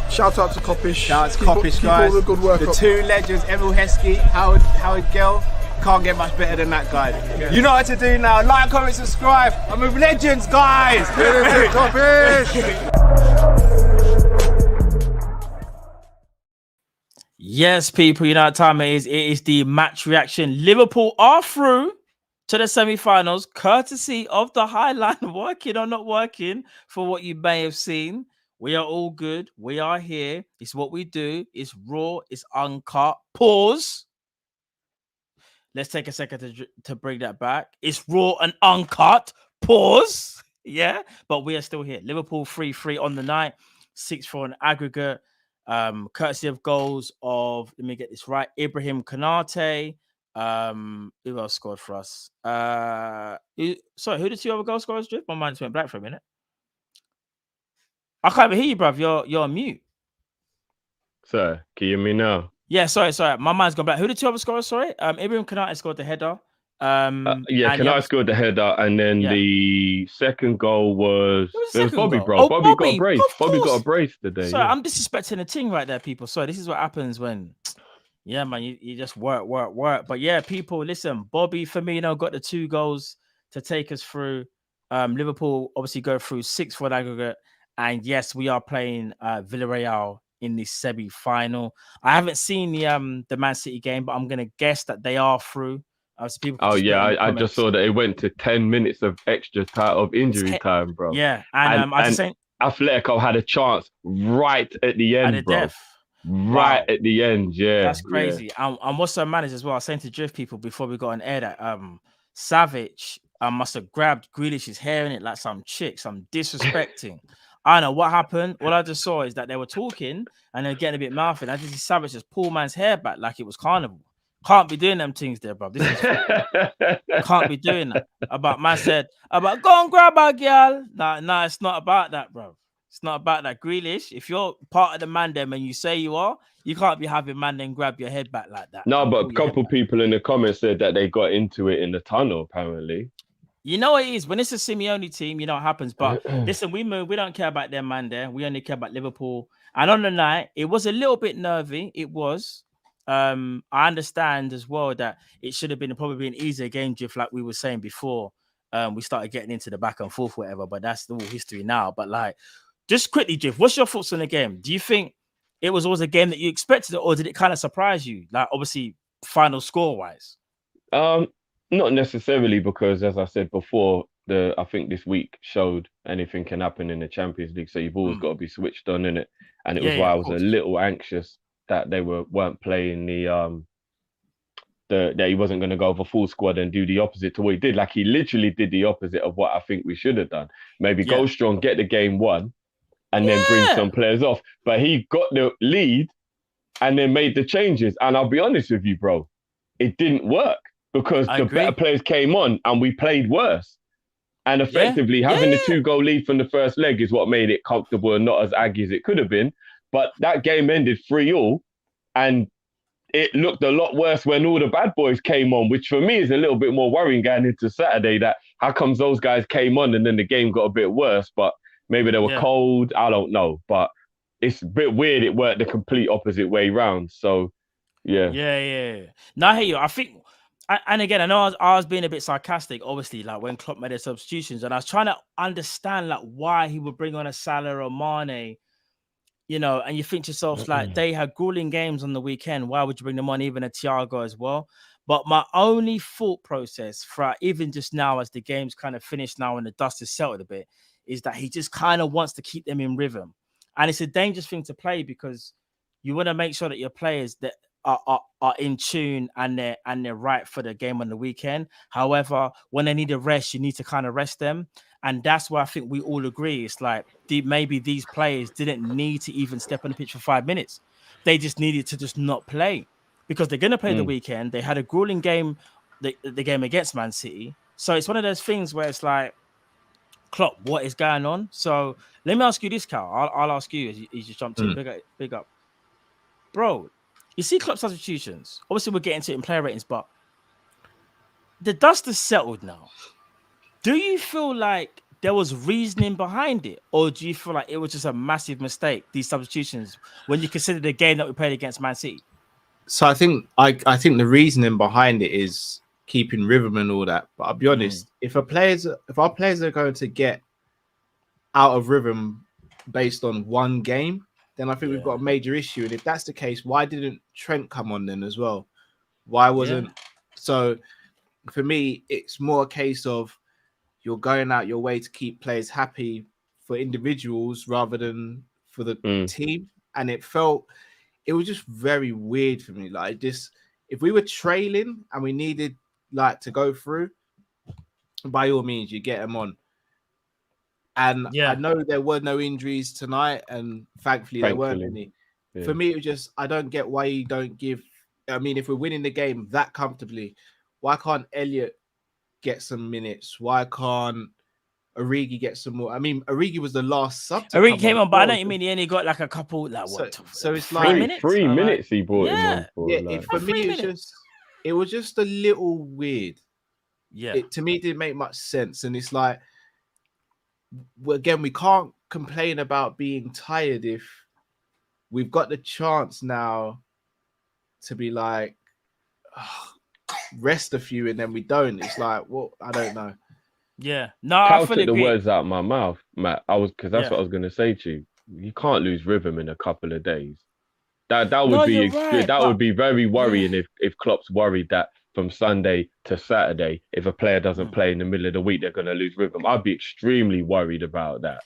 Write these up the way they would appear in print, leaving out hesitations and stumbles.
Shout out to Kop-Ish. Shout out to Kopish, guys. Keep all the good work the up. two legends, Emil Heskey, Howard Gill. Can't get much better than that guy. Yeah. You know what to do now. Like, comment, subscribe. I'm with legends, guys. Kop-Ish. Yes, people, you know what time it is. It is the match reaction. Liverpool are through to the semi-finals, courtesy of the Highline. Working or not working, for what you may have seen. We are all good. We are here. It's what we do. It's raw. It's uncut. Pause. Let's take a second to bring that back. It's raw and uncut. Pause. Yeah, but we are still here. Liverpool 3-3 on the night. 6-4 on aggregate. Courtesy of goals of, let me get this right, Ibrahim Konate. Who else scored for us? Who the two other goal scorers, Drift? My mind just went black for a minute. I can't even hear you, bruv. You're on mute. Sir, can you hear me now? Yeah, sorry. My mind's gone black. Who the two other scorers? Sorry. Ibrahim Konate scored the header. Konate scored the header, and then the second goal was Bobby, goal? bro. Oh, Bobby got a brace. Bobby got a brace today. Sorry, I'm disrespecting the team right there, people. Sorry, this is what happens when, yeah, man, you just work. But yeah, people, listen, Bobby Firmino got the 2 goals to take us through. Liverpool obviously go through 6-4 aggregate. And yes, we are playing Villarreal in the semi-final. I haven't seen the Man City game, but I'm going to guess that they are through. So people I just saw that it went to 10 minutes of extra time of injury time, bro. Yeah, and I just saying, Atletico had a chance right at the end, bro. Right at the end, yeah. That's crazy. Yeah. And what's so mad is as well, I was saying to Drift people before we got on air that Savage must have grabbed Grealish's hair in it like some chick, some disrespecting. I don't know what happened. What I just saw is that they were talking and they're getting a bit mouthy. I just see Savage just pull man's hair back like it was carnival. Can't be doing them things there, bro. This is can't be doing that. Man said, go and grab a girl. Nah, it's not about that, bro. It's not about that. Grealish, if you're part of the man them and you say you are, you can't be having man then grab your head back like that. No, but a couple people in the comments said that they got into it in the tunnel, apparently. You know what it is? When it's a Simeone team, you know what happens. But listen, we move. We don't care about their man there. We only care about Liverpool. And on the night, it was a little bit nervy. It was. I understand as well that it should have been probably an easier game, Jiff, like we were saying before. We started getting into the back and forth, whatever. But that's all history now. But like, just quickly, Jiff, what's your thoughts on the game? Do you think it was always a game that you expected, or did it kind of surprise you? Like, obviously, final score wise. Not necessarily, because as I said before, I think this week showed anything can happen in the Champions League. So you've always got to be switched on, innit? And it was why I was a little anxious that they weren't playing that he wasn't going to go over full squad and do the opposite to what he did. Like, he literally did the opposite of what I think we should have done. Maybe go strong, get the game won, and then bring some players off. But he got the lead and then made the changes. And I'll be honest with you, bro, it didn't work. Because the better players came on and we played worse. And effectively having the 2-goal lead from the first leg is what made it comfortable and not as aggy as it could have been. But that game ended 3-3 and it looked a lot worse when all the bad boys came on, which for me is a little bit more worrying going into Saturday, that how comes those guys came on and then the game got a bit worse, but maybe they were cold, I don't know. But it's a bit weird it worked the complete opposite way round. So, yeah. No, I hear you. I think... And again, I know I was being a bit sarcastic, obviously, like when Klopp made the substitutions, and I was trying to understand like why he would bring on a Salah or Mane, you know, and you think to yourself, like, they had grueling games on the weekend. Why would you bring them on, even a Thiago as well? But my only thought process for even just now, as the game's kind of finished now and the dust is settled a bit, is that he just kind of wants to keep them in rhythm. And it's a dangerous thing to play because you want to make sure that your players that are in tune and they're right for the game on the weekend. However, when they need a rest, you need to kind of rest them. And that's where I think we all agree. It's like maybe these players didn't need to even step on the pitch for 5 minutes. They just needed to just not play because they're going to play the weekend. They had a grueling game, the game against Man City. So it's one of those things where it's like, Klopp, what is going on? So let me ask you this, Cal. I'll ask you as you just jumped in. Big up. Bro, you see Klopp substitutions. Obviously, we'll get into it in player ratings, but the dust has settled now. Do you feel like there was reasoning behind it, or do you feel like it was just a massive mistake, these substitutions, when you consider the game that we played against Man City? So I think the reasoning behind it is keeping rhythm and all that. But I'll be honest, if our players are going to get out of rhythm based on one game, then I think we've got a major issue. And if that's the case, why didn't Trent come on then as well? Why wasn't so? For me, it's more a case of you're going out your way to keep players happy for individuals rather than for the team. And it was just very weird for me. Like this, if we were trailing and we needed like to go through, by all means, you get them on. And I know there were no injuries tonight, and thankfully there weren't any. Yeah. For me, it was just I don't get why you don't give. I mean, if we're winning the game that comfortably, why can't Elliot get some minutes? Why can't Origi get some more? I mean, Origi was the last sub. Origi came on, but I don't mean he only got like a couple, like what? So it's 3 like minutes? 3 minutes he brought him on for. For me, it was just a little weird. Yeah, to me, it didn't make much sense, and it's like, again, we can't complain about being tired if we've got the chance now to be like, rest a few, and then we don't. It's like, well, I don't know. Yeah, no, I took the words out of my mouth, Matt. Because that's what I was going to say to you. You can't lose rhythm in a couple of days. That would be extreme. That would be very worrying if Klopp's worried that from Sunday to Saturday, if a player doesn't play in the middle of the week, they're going to lose rhythm. I'd be extremely worried about that.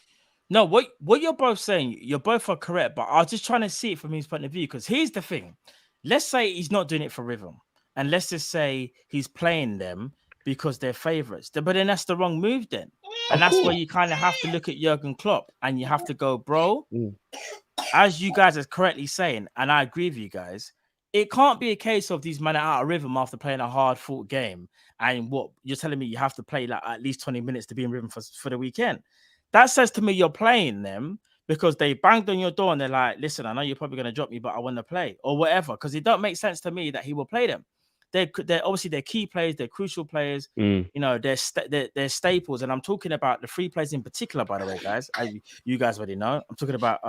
No, what you're both saying, you're both are correct, but I was just trying to see it from his point of view. Because here's the thing: let's say he's not doing it for rhythm, and let's just say he's playing them because they're favourites. But then that's the wrong move then. And that's where you kind of have to look at Jurgen Klopp and you have to go, bro, as you guys are correctly saying, and I agree with you guys, it can't be a case of these men are out of rhythm after playing a hard-fought game. And what you're telling me, you have to play like at least 20 minutes to be in rhythm for the weekend. That says to me you're playing them because they banged on your door and they're like, listen, I know you're probably going to drop me, but I want to play or whatever. Because it don't make sense to me that he will play them. They're obviously they're key players, they're crucial players. You know, they're staples, and I'm talking about the 3 players in particular. By the way, guys, you guys already know. I'm talking about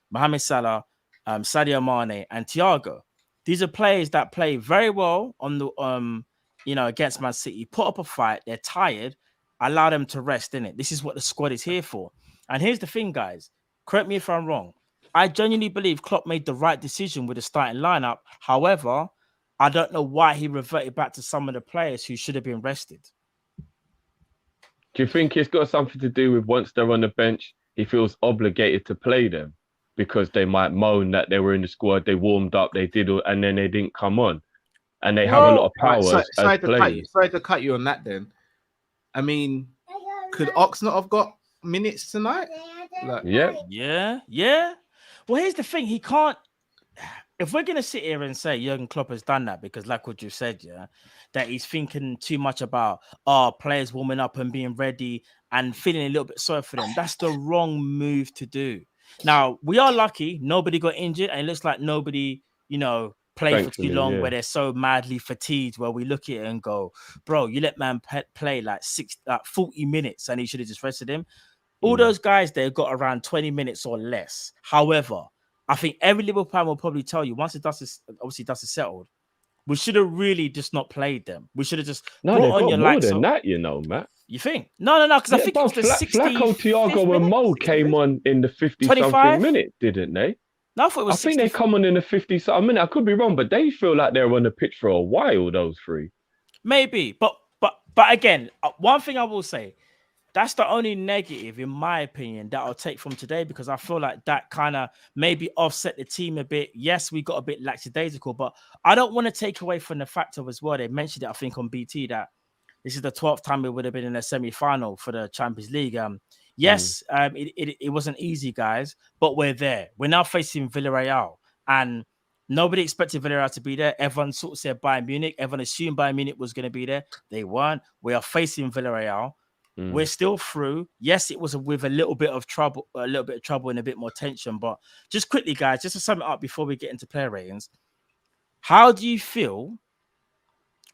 Mohamed Salah, Sadio Mane, and Thiago. These are players that play very well on the against Man City. Put up a fight. They're tired. Allow them to rest in it. This is what the squad is here for. And here's the thing, guys. Correct me if I'm wrong. I genuinely believe Klopp made the right decision with the starting lineup. However, I don't know why he reverted back to some of the players who should have been rested. Do you think it's got something to do with once they're on the bench, he feels obligated to play them because they might moan that they were in the squad, they warmed up, they did, and then they didn't come on, and they have a lot of power as players. Sorry to cut you on that. Then, I mean, could Ox not have got minutes tonight? Yeah. Well, here's the thing: he can't. If we're going to sit here and say Jurgen Klopp has done that because, like what you said, that he's thinking too much about players warming up and being ready and feeling a little bit sorry for them, that's the wrong move to do. Now, we are lucky. Nobody got injured, and it looks like nobody, played for too long where they're so madly fatigued where we look at it and go, bro, you let man play like 40 minutes and he should have just rested him. All those guys, they've got around 20 minutes or less. However, I think every Liverpool fan will probably tell you once the dust is settled, we should have really just not played them. We should have just brought on your lights. More than that, Matt. You think? No, because I think it was the 60. Flacco, Thiago, and Mo came on in the 50-something minute, didn't they? No, I thought it was. I think they come on in the 50-something minute. I could be wrong, but they feel like they're on the pitch for a while. Those 3. Maybe, but again, one thing I will say. That's the only negative, in my opinion, that I'll take from today because I feel like that kind of maybe offset the team a bit. Yes, we got a bit lackadaisical, but I don't want to take away from the fact of as well. They mentioned it, I think, on BT that this is the 12th time we would have been in a semi-final for the Champions League. It wasn't easy, guys, but we're there. We're now facing Villarreal, and nobody expected Villarreal to be there. Everyone sort of said Bayern Munich. Everyone assumed Bayern Munich was going to be there. They weren't. We are facing Villarreal. We're still through. Yes, it was with a little bit of trouble and a bit more tension. But just quickly, guys, just to sum it up before we get into player ratings, how do you feel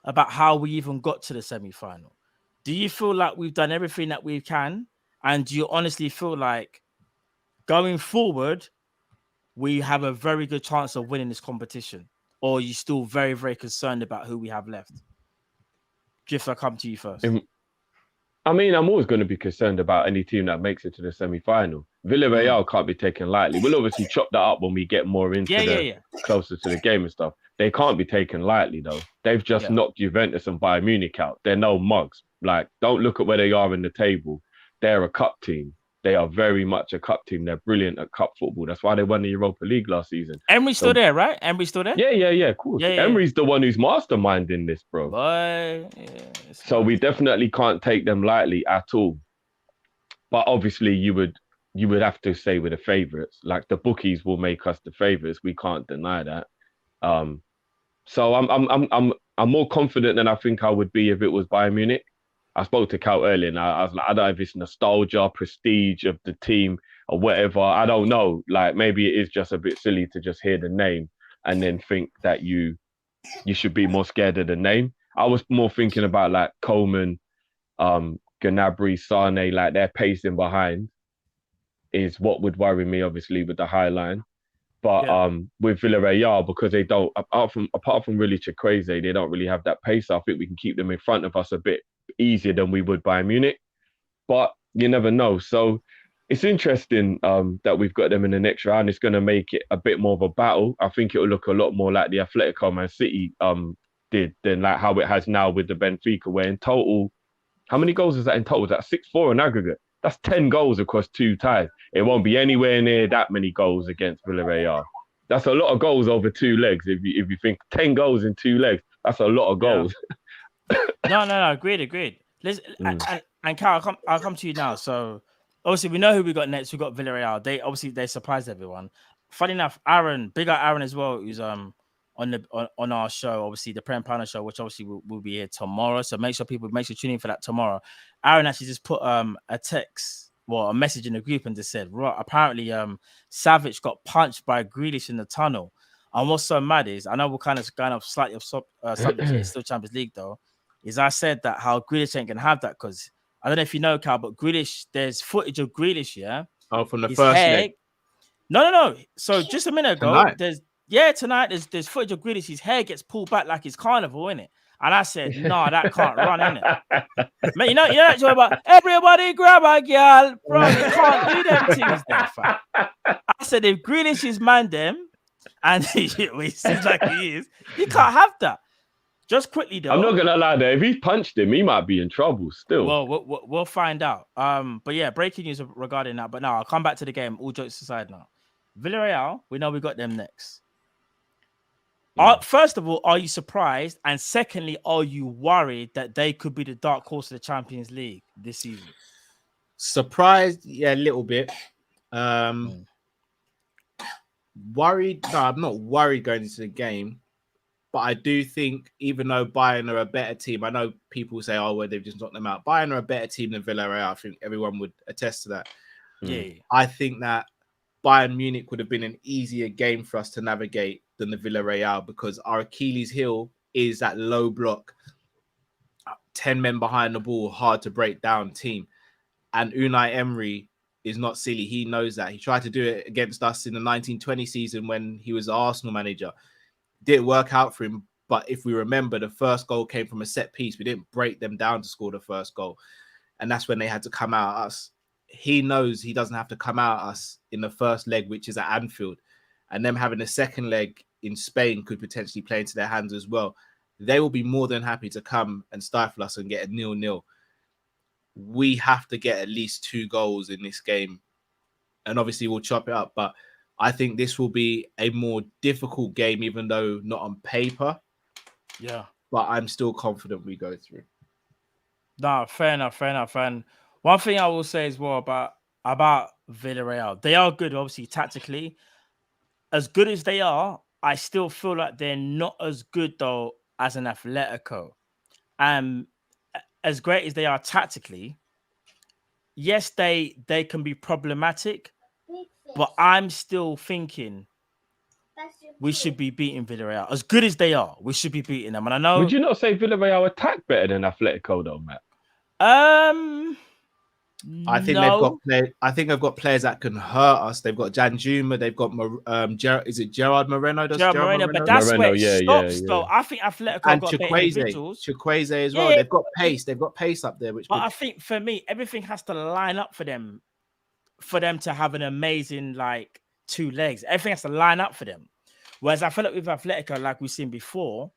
about how we even got to the semi-final. Do you feel like we've done everything that we can? And do you honestly feel like going forward, we have a very good chance of winning this competition? Or are you still very, very concerned about who we have left? Jiff, I'll come to you first. I mean, I'm always going to be concerned about any team that makes it to the semi-final. Villarreal can't be taken lightly. We'll obviously chop that up when we get more into closer to the game and stuff. They can't be taken lightly, though. They've just knocked Juventus and Bayern Munich out. They're no mugs. Like, don't look at where they are in the table. They're a cup team. They are very much a cup team. They're brilliant at cup football. That's why they won the Europa League last season. Emery's still there, right? Emery's still there? Yeah, of course. Emery's the one who's masterminding this, bro. So we definitely can't take them lightly at all. But obviously, you would have to say we're the favourites. Like, the bookies will make us the favourites. We can't deny that. So I'm more confident than I think I would be if it was Bayern Munich. I spoke to Cal earlier and I was like, I don't know if it's nostalgia, prestige of the team or whatever. I don't know. Like, maybe it is just a bit silly to just hear the name and then think that you should be more scared of the name. I was more thinking about like Coleman, Gnabry, Sane, like they're pacing behind is what would worry me, obviously, with the high line. But with Villarreal, because they don't, apart from really Chukwueze, they don't really have that pace. I think we can keep them in front of us a bit easier than we would Bayern Munich. But you never know. So it's interesting that we've got them in the next round. It's going to make it a bit more of a battle. I think it will look a lot more like the Atletico Man City did than like how it has now with the Benfica, where in total, how many goals is that in total? Is that 6-4 in aggregate? That's 10 goals across 2 ties. It won't be anywhere near that many goals against Villarreal. That's a lot of goals over 2 legs. If you think 10 goals in 2 legs, that's a lot of goals. Yeah. No. Agreed. And Cal, I'll come to you now. So obviously we know who we got next. We got Villarreal. They surprised everyone. Funny enough, Aaron, big up Aaron as well, who's on our show, obviously the Prem Panel show, which obviously will be here tomorrow. So make sure tune in for that tomorrow. Aaron actually just put a message in the group and just said, right, apparently Savic got punched by Grealish in the tunnel. And what's so mad is, I know we're kind of slightly off subject here, it's still Champions League though, is I said that how Grealish ain't gonna have that, because I don't know if you know, Cal, but Grealish, there's footage of Grealish, from the first leg. No. So just a minute ago, tonight. Tonight there's footage of Grealish. His hair gets pulled back like it's carnival, innit? And I said, no, that can't run, innit? Man, you know that joke about everybody grab a girl, bro. You can't do them things there, fam. I said, if Grealish is man them, and he seems like he is, you can't have that. Just quickly though, I'm not gonna lie though, if he punched him, he might be in trouble still. Well, we'll find out. But yeah, breaking news regarding that. But now I'll come back to the game. All jokes aside now. Villarreal, we know we got them next. First of all, are you surprised? And secondly, are you worried that they could be the dark horse of the Champions League this season? Surprised, yeah, a little bit. Worried? No, I'm not worried going into the game. But I do think, even though Bayern are a better team, I know people say, oh, well, they've just knocked them out. Bayern are a better team than Villarreal. I think everyone would attest to that. Yeah. I think that Bayern Munich would have been an easier game for us to navigate than the Villarreal, because our Achilles heel is that low block, 10 men behind the ball, hard to break down team. And Unai Emery is not silly. He knows that. He tried to do it against us in the 1920 season when he was the Arsenal manager. Didn't work out for him. But if we remember, the first goal came from a set piece. We didn't break them down to score the first goal. And that's when they had to come out at us. He knows he doesn't have to come out at us in the first leg, which is at Anfield. And them having a second leg in Spain could potentially play into their hands as well. They will be more than happy to come and stifle us and get a 0-0. We have to get at least 2 goals in this game. And obviously we'll chop it up. But I think this will be a more difficult game, even though not on paper. Yeah. But I'm still confident we go through. No, fair enough. And one thing I will say as well about Villarreal, they are good, obviously, tactically. As good as they are, I still feel like they're not as good, though, as an Atletico. As great as they are tactically, yes, they can be problematic, but I'm still thinking we should be beating Villarreal. As good as they are, we should be beating them. And I know. Would you not say Villarreal attack better than Atletico though, Matt? I think No. they've got players that can hurt us. They've got Janjuma. They've got Gerard Gerard Moreno? Moreno, but that's Moreno, where it stops, though. I think Atletico and got better individuals. Chukwueze as well. Yeah, They've got pace. They've got pace up there. But I think for me, everything has to line up for them to have an amazing like 2 legs. Everything has to line up for them. Whereas I feel like with Atletico, like we've seen before,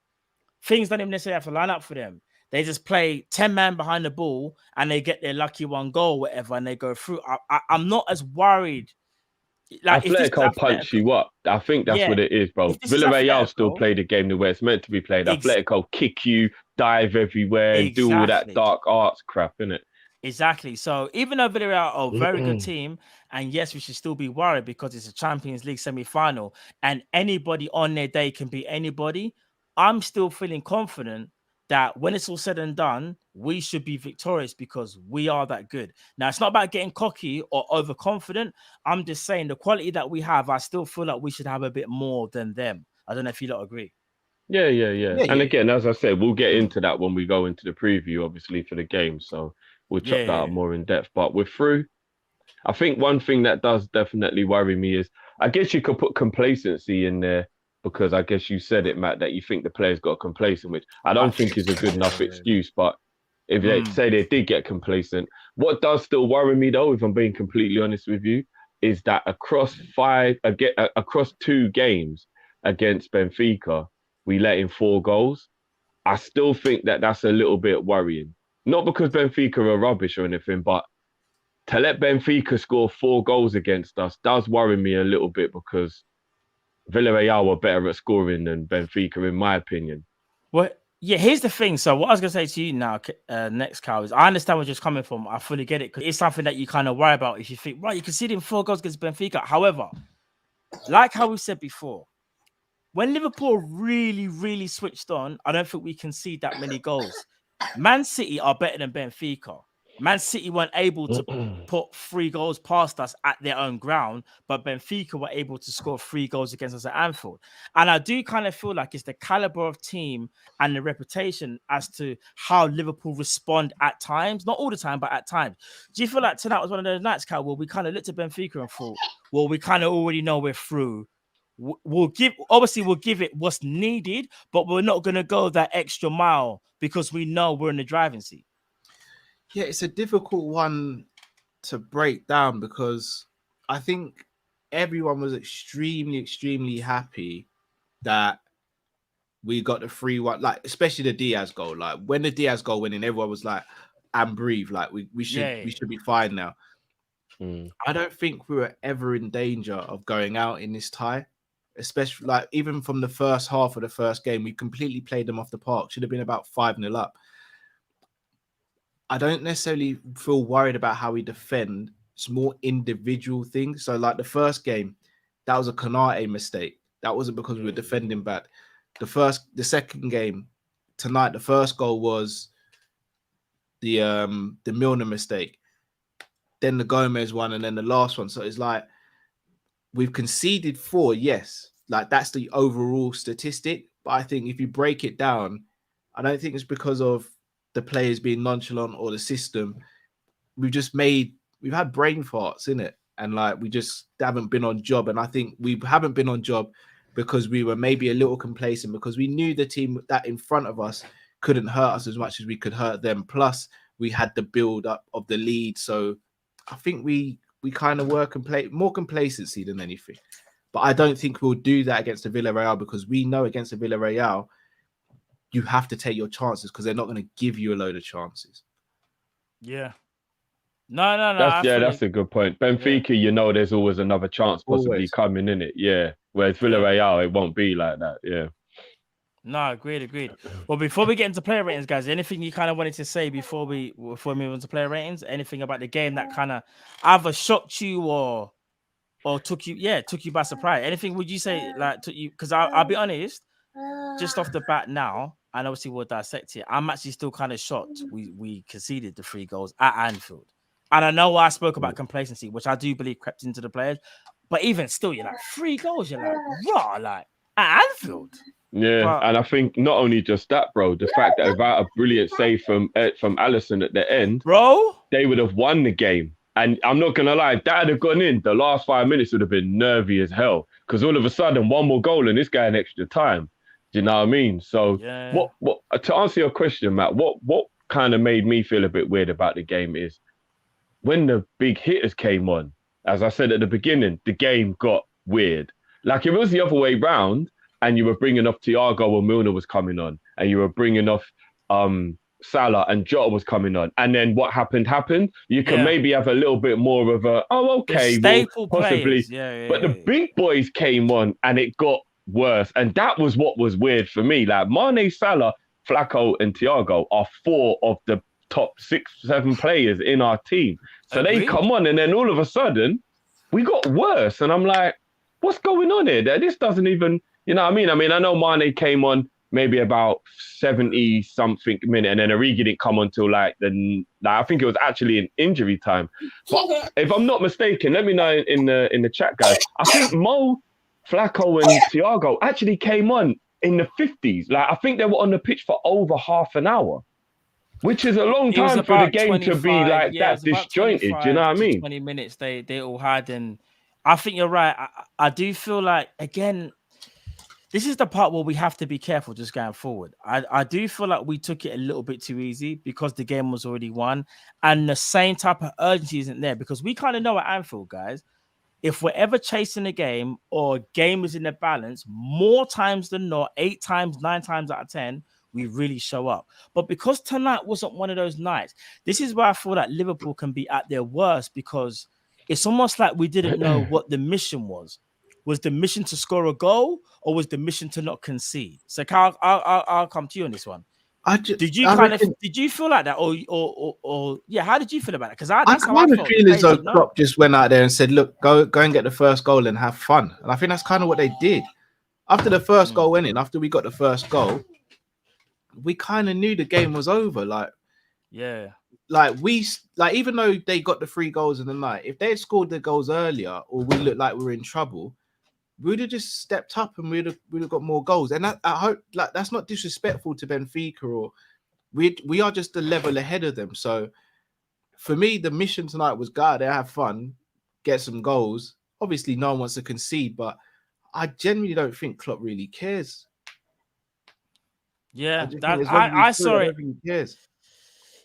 things don't even necessarily have to line up for them. They just play 10 man behind the ball and they get their lucky 1 goal, whatever, and they go through. I'm not as worried. Like Atletico punch you up. I think that's what it is, bro. Villarreal still play the game the way it's meant to be played. Atletico kick you, dive everywhere, and do all that dark arts crap, innit? Exactly. So even though Villarreal are a very good team, and yes, we should still be worried because it's a Champions League semi-final, and anybody on their day can beat anybody, I'm still feeling confident that when it's all said and done, we should be victorious because we are that good. Now, it's not about getting cocky or overconfident. I'm just saying the quality that we have, I still feel like we should have a bit more than them. I don't know if you lot agree. Yeah. And again, as I said, we'll get into that when we go into the preview, obviously, for the game. So we'll chop that up more in depth. But we're through. I think one thing that does definitely worry me is, I guess you could put complacency in there, because I guess you said it, Matt, that you think the players got complacent, which I don't think is a good enough excuse. But if they say they did get complacent, what does still worry me, though, if I'm being completely honest with you, is that across 2 games against Benfica, we let in 4 goals. I still think that that's a little bit worrying. Not because Benfica are rubbish or anything, but to let Benfica score 4 goals against us does worry me a little bit, because Villarreal were better at scoring than Benfica, in my opinion. Well, yeah, here's the thing. So what I was going to say to you now, next, Carl, is I understand where you're coming from. I fully get it, because it's something that you kind of worry about if you think, right, you can see them 4 goals against Benfica. However, like how we said before, when Liverpool really, really switched on, I don't think we concede that many goals. Man City are better than Benfica. Man City weren't able to put 3 goals past us at their own ground, but Benfica were able to score 3 goals against us at Anfield. And I do kind of feel like it's the caliber of team and the reputation as to how Liverpool respond at times. Not all the time, but at times. Do you feel like tonight was one of those nights, Cal, where we kind of looked at Benfica and thought, well, we kind of already know we're through. We'll give it what's needed, but we're not going to go that extra mile because we know we're in the driving seat. Yeah, it's a difficult one to break down, because I think everyone was extremely, extremely happy that we got the 3-1, like especially the Diaz goal. Like when the Diaz goal went in, everyone was like, and breathe, like we should be fine now. I don't think we were ever in danger of going out in this tie, especially like even from the first half of the first game, we completely played them off the park. Should have been about 5-0 up. I don't necessarily feel worried about how we defend. It's more individual things. So like the first game, that was a Konate mistake. That wasn't because we were defending bad. The second game tonight, the first goal was the Milner mistake. Then the Gomez one, and then the last one. So it's like we've conceded 4, yes. Like that's the overall statistic. But I think if you break it down, I don't think it's because of the players being nonchalant or the system. We've had brain farts in it, and like we just haven't been on job. And I think we haven't been on job because we were maybe a little complacent, because we knew the team that in front of us couldn't hurt us as much as we could hurt them. Plus we had the build up of the lead. So I think we kind of were more complacency than anything. But I don't think we'll do that against the Villarreal, because we know against the Villarreal, you have to take your chances, because they're not going to give you a load of chances. Yeah. No. That's a good point. Benfica, you know, there's always another chance possibly coming in it. Yeah. Whereas Villarreal, it won't be like that. Yeah. No, agreed. Well, before we get into player ratings, guys, anything you kind of wanted to say before we move on to player ratings? Anything about the game that kind of either shocked you or took you by surprise? Anything would you say like took you? Because I'll be honest, just off the bat now, and obviously we'll dissect it, I'm actually still kind of shocked we conceded the 3 goals at Anfield. And I know I spoke about complacency, which I do believe crept into the players, but even still, you're like 3 goals, you're like raw, like. at Anfield. Yeah, But- and I think not only just that, bro, the fact that without a brilliant save from Alisson at the end, bro, they would have won the game. And I'm not gonna lie, if that had gone in, the last 5 minutes would have been nervy as hell. Because all of a sudden, one more goal and this guy in extra time. Do you know what I mean? So, yeah. what to answer your question, Matt? What kind of made me feel a bit weird about the game is when the big hitters came on. As I said at the beginning, the game got weird. Like if it was the other way round, and you were bringing off Thiago when Milner was coming on, and you were bringing off Salah and Jota was coming on, and then what happened. You can maybe have a little bit more of a okay, staple possibly. players. But the big boys came on, and it got worse, and that was what was weird for me. Like Mane, Salah, Flacco, and Thiago are 4 of the top 6, 7 players in our team. So they come on, and then all of a sudden we got worse, and I'm like, what's going on here? This doesn't even. You know what I mean? I know Mane came on maybe about 70-something minute, and then Origi didn't come on till I think it was actually in injury time. But if I'm not mistaken, let me know in the chat, guys. I think Mo, Flacco, and Thiago actually came on in the 50s. Like I think they were on the pitch for over half an hour, which is a long time for the game to be like that disjointed. Do you know what I mean? 20 minutes they all had, and I think you're right. I do feel like again. This is the part where we have to be careful just going forward. I do feel like we took it a little bit too easy because the game was already won and the same type of urgency isn't there because we kind of know at Anfield, guys, if we're ever chasing a game or game is in the balance, more times than not, 8 times, 9 times out of 10, we really show up. But because tonight wasn't one of those nights, this is where I feel that Liverpool can be at their worst because it's almost like we didn't know what the mission was. Was the mission to score a goal or was the mission to not concede? So Carl, I'll come to you on this one. Did you feel like that or yeah? How did you feel about it? Because I kind of feel as though Klopp just went out there and said, "Look, go and get the first goal and have fun." And I think that's kind of what they did. After the first goal went in, after we got the first goal, we kind of knew the game was over. Even though they got the 3 goals in the night, if they had scored the goals earlier or we looked like we were in trouble, we would have just stepped up and we'd have got more goals. And that, I hope that's not disrespectful to Benfica or we are just a level ahead of them. So for me, the mission tonight was go out there, have fun, get some goals. Obviously, no one wants to concede, but I genuinely don't think Klopp really cares. Yeah, I saw it.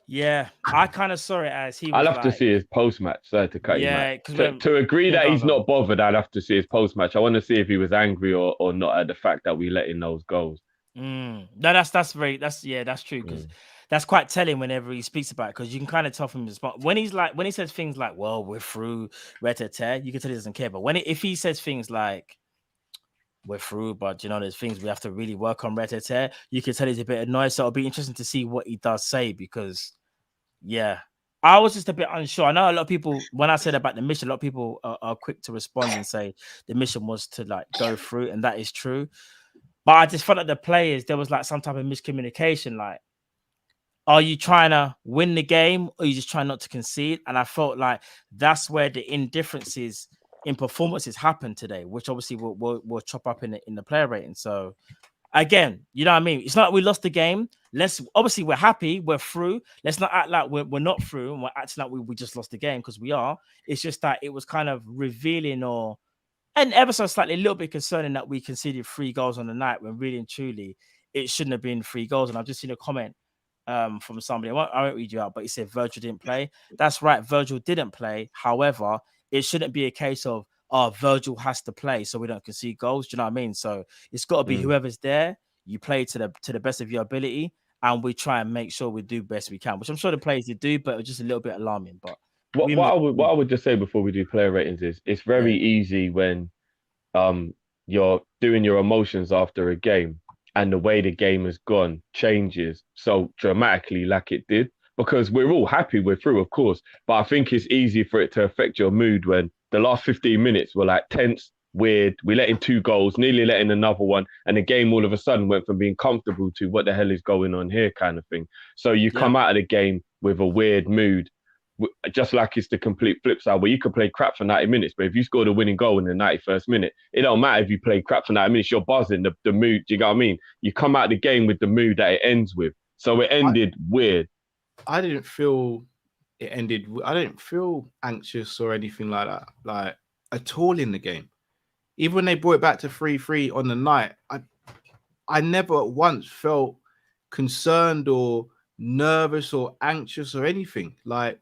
Yeah, I kind of saw it as he was. I'll have to see his post-match. Sorry to cut you, Matt. To agree that he's not bothered, I'll have to see his post-match. I want to see if he was angry or not at the fact that we let in those goals. No, that's true because that's quite telling whenever he speaks about it because you can kind of tell from his response when he says things like, "Well, we're through, you can tell he doesn't care. But if he says things like, "We're through, but there's things we have to really work on," you can tell he's a bit annoyed. So it'll be interesting to see what he does say because, yeah, I was just a bit unsure. I know a lot of people, when I said about the mission, a lot of people are quick to respond and say the mission was to go through, and that is true. But I just felt like the players, there was some type of miscommunication. Are you trying to win the game or are you just trying not to concede? And I felt like that's where the indifferences in performances happened today, which obviously will chop up in the player rating. So again, you know what I mean? It's not like we lost the game. Obviously we're happy, we're through. Let's not act like we're not through and we're acting like we just lost the game because we are. It's just that it was kind of revealing and ever so slightly a little bit concerning that we conceded 3 goals on the night when really and truly it shouldn't have been 3 goals. And I've just seen a comment from somebody. I won't read you out, but he said Virgil didn't play. That's right, Virgil didn't play. However, it shouldn't be a case of Virgil has to play so we don't concede goals. Do you know what I mean? So it's got to be whoever's there. You play to the best of your ability, and we try and make sure we do best we can, which I'm sure the players did do, but it was just a little bit alarming. But what I would just say before we do player ratings is it's very easy when you're doing your emotions after a game and the way the game has gone changes so dramatically like it did, because we're all happy we're through, of course, but I think it's easy for it to affect your mood when the last 15 minutes were tense, weird, we let in 2 goals, nearly let in another one, and the game all of a sudden went from being comfortable to what the hell is going on here kind of thing. So you come out of the game with a weird mood, just like it's the complete flip side where you could play crap for 90 minutes, but if you scored a winning goal in the 91st minute, it don't matter if you play crap for 90 minutes, you're buzzing, the mood, do you know what I mean? You come out the game with the mood that it ends with. So it ended weird. I didn't feel it ended. I didn't feel anxious or anything like that, like at all in the game. Even when they brought it back to 3-3 on the night, I never once felt concerned or nervous or anxious or anything. Like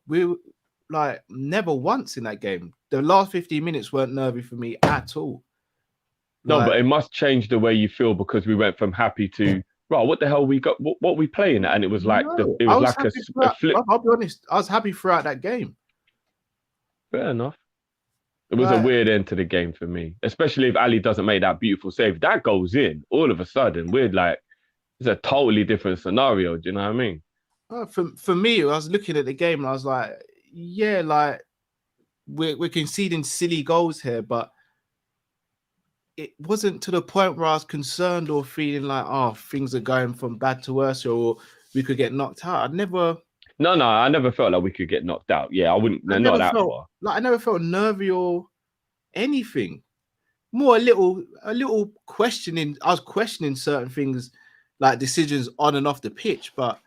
never once in that game. The last 15 minutes weren't nervy for me at all. No, but it must change the way you feel because we went from happy to right. What the hell we got? What we playing at? And it was like it was like a flip. I'll be honest. I was happy throughout that game. Fair enough. It was a weird end to the game for me, especially if Ali doesn't make that beautiful save. That goes in all of a sudden. We're like, it's a totally different scenario. Do you know what I mean? For me, I was looking at the game and I was like, yeah, like we're conceding silly goals here, but it wasn't to the point where I was concerned or feeling like, oh, things are going from bad to worse or we could get knocked out. No, I never felt like we could get knocked out. Yeah, I wouldn't. Not that far. Like I never felt nervy or anything. More a little questioning. I was questioning certain things, like decisions on and off the pitch, but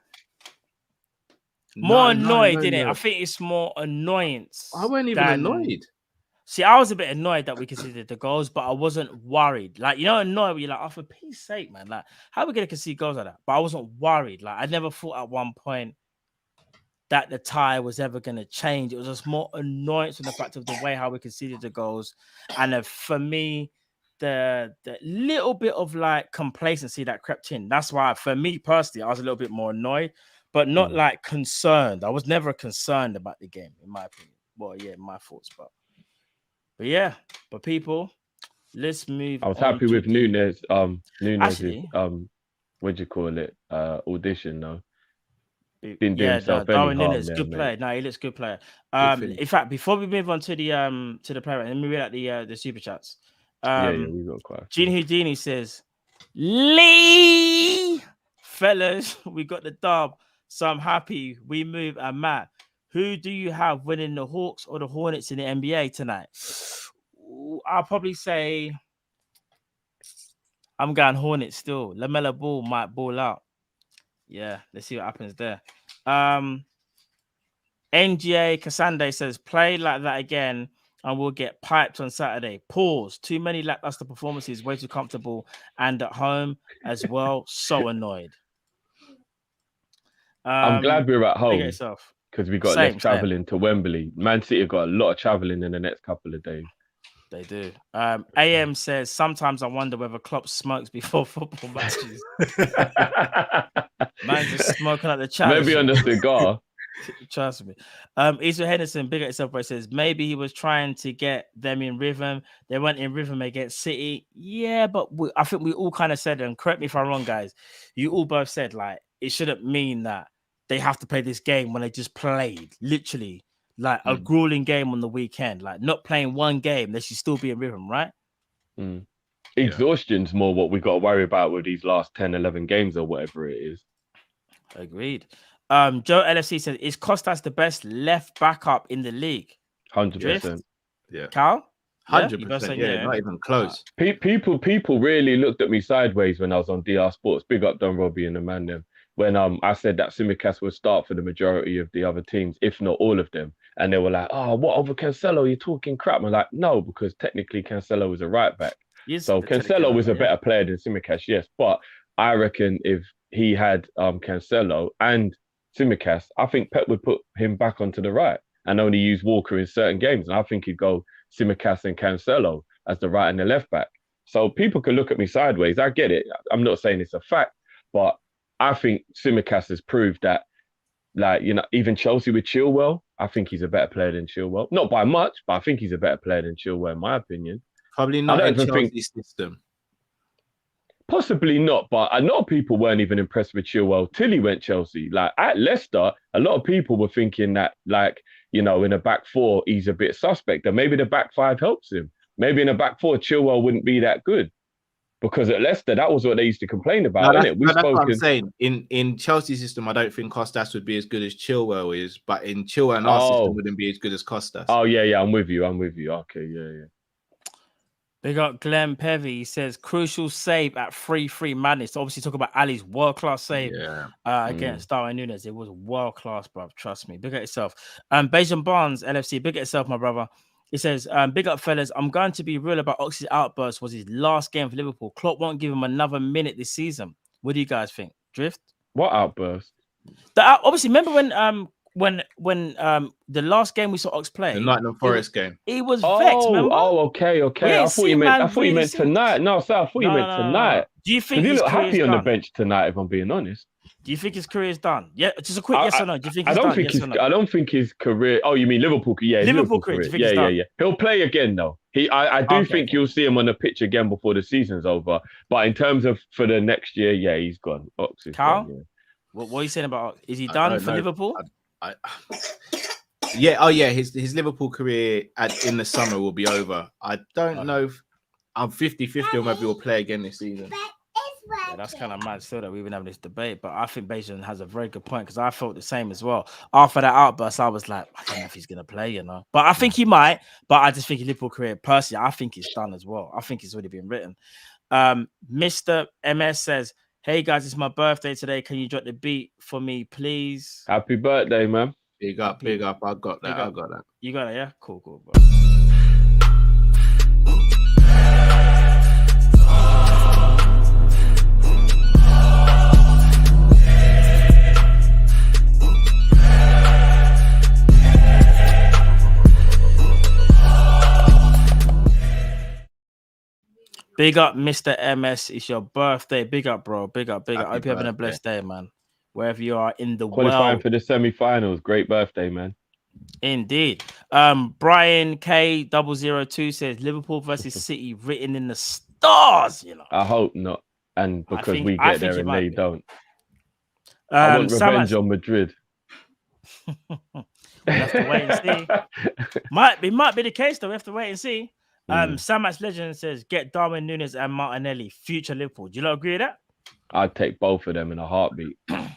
more annoyed, didn't it? I think it's more annoyance. I wasn't even annoyed. See, I was a bit annoyed that we conceded the goals, but I wasn't worried. Like, you know, annoyed where you're like, oh, for peace sake, man. Like, how are we going to concede goals like that? But I wasn't worried. Like, I never thought at one point that the tie was ever going to change. It was just more annoyance from the fact of the way how we conceded the goals. And for me, the little bit of like complacency that crept in. That's why, for me personally, I was a little bit more annoyed, but not like concerned. I was never concerned about the game, in my opinion. Well, yeah, my thoughts, but yeah, but people, let's move. I was happy with Nunez's Nunez's what do you call it? Audition though. Didn't do himself any harm Nunez, there, good mate. player. No, he looks good player. In fact, before we move on to the player, let me read out the super chats. Yeah, we got quite. Gene Houdini says, Lee, fellas, we got the dub, so I'm happy. We move. And Matt, who do you have winning the Hawks or the Hornets in the NBA tonight? I'll probably say I'm going Hornets still. LaMelo Ball might ball out. Yeah, let's see what happens there. NGA Cassandre says, play like that again and we'll get piped on Saturday. Pause. Too many lackluster performances, way too comfortable and at home as well. So annoyed. I'm glad we're at home because we got less traveling to Wembley. Man City have got a lot of traveling in the next couple of days. They do. AM says, sometimes I wonder whether Klopp smokes before football matches. Man just smoking at the chat. Maybe on the cigar. Trust me. Israel Henderson, big at himself, says maybe he was trying to get them in rhythm. They went in rhythm against City. Yeah, but I think we all kind of said, and correct me if I'm wrong, guys, you all both said like it shouldn't mean that they have to play this game when they just played, literally, like a grueling game on the weekend. Like not playing one game, they should still be in rhythm, right? Exhaustion's more what we got to worry about with these last 10, 11 games or whatever it is. Agreed. Joe LFC says, is Costas the best left backup in the league? 100%. Yeah. Cal? 100%. Yeah, not even close. People really looked at me sideways when I was on DR Sports. Big up Don Robbie and the man them. When I said that Tsimikas would start for the majority of the other teams, if not all of them. And they were like, oh, what over Cancelo? You're talking crap. I'm like, no, because technically Cancelo was a right back. So Cancelo was a better player than Tsimikas, yes. But I reckon if he had Cancelo and Tsimikas, I think Pep would put him back onto the right and only use Walker in certain games. And I think he'd go Tsimikas and Cancelo as the right and the left back. So people can look at me sideways. I get it. I'm not saying it's a fact, but I think Tsimikas has proved that, like, you know, even Chelsea with Chilwell, I think he's a better player than Chilwell. Not by much, but I think he's a better player than Chilwell, in my opinion. Probably not in Chelsea's system. Possibly not, but a lot of people weren't even impressed with Chilwell till he went Chelsea. Like at Leicester, a lot of people were thinking that, like, you know, in a back four, he's a bit suspect. And maybe the back five helps him. Maybe in a back four, Chilwell wouldn't be that good. Because at Leicester, that was what they used to complain about, isn't it? That's what I'm saying. In Chelsea's system, I don't think Costas would be as good as Chilwell is, but in Chilwell and our system wouldn't be as good as Costas. Oh yeah, I'm with you. Okay, yeah. Big up Glenn Pevy. He says crucial save at 3-3 madness. Obviously, talk about Ali's world-class save against Darwin Núñez. It was world-class, bro. Trust me. Big up yourself. Bejan Barnes, LFC. Big up yourself, my brother. He says, big up, fellas. I'm going to be real about Ox's outburst. Was his last game for Liverpool. Klopp won't give him another minute this season. What do you guys think? Drift? What outburst? Obviously, remember when the last game we saw Ox play, the Nottingham Forest game, he was vexed. Remember? Okay. I thought you meant tonight. No, sir, I thought you meant tonight. Do you think he his looked happy on done? the bench tonight? If I'm being honest. Do you think his career is done? Yeah, just a quick yes or no. Do you think I don't think his career. Oh, you mean Liverpool? Yeah, Liverpool career. Yeah. He'll play again though. I do think you'll see him on the pitch again before the season's over. But in terms of for the next year, yeah, he's gone. Ox is Carl, gone, yeah. What are you saying about? Is he done for Liverpool? His Liverpool career in the summer will be over. I don't know if I'm 50-50 on whether he'll play again this season. Yeah, that's kind of mad still that we've been having this debate, but I think Bajan has a very good point because I felt the same as well. After that outburst, I was like, I don't know if he's going to play, but I think he might, but I just think his Liverpool career, personally, I think it's done as well. I think it's already been written. Mr. MS says, hey guys, it's my birthday today. Can you drop the beat for me, please? Happy birthday, man. Big up. I got that. You got it, yeah? Cool, bro. Big up, Mr. MS. It's your birthday. Big up, bro. Big up. I hope you're having a blessed day, man. Wherever you are in the world. Qualifying for the semi-finals. Great birthday, man. Indeed. Brian K002 says Liverpool versus City written in the stars. I hope not. And because we get there and they don't. I want revenge on Madrid. We'll have to wait and see. Might be the case, though. We have to wait and see. Samax Legend says, get Darwin Núñez and Martinelli, future Liverpool. Do you not agree with that? I'd take both of them in a heartbeat. I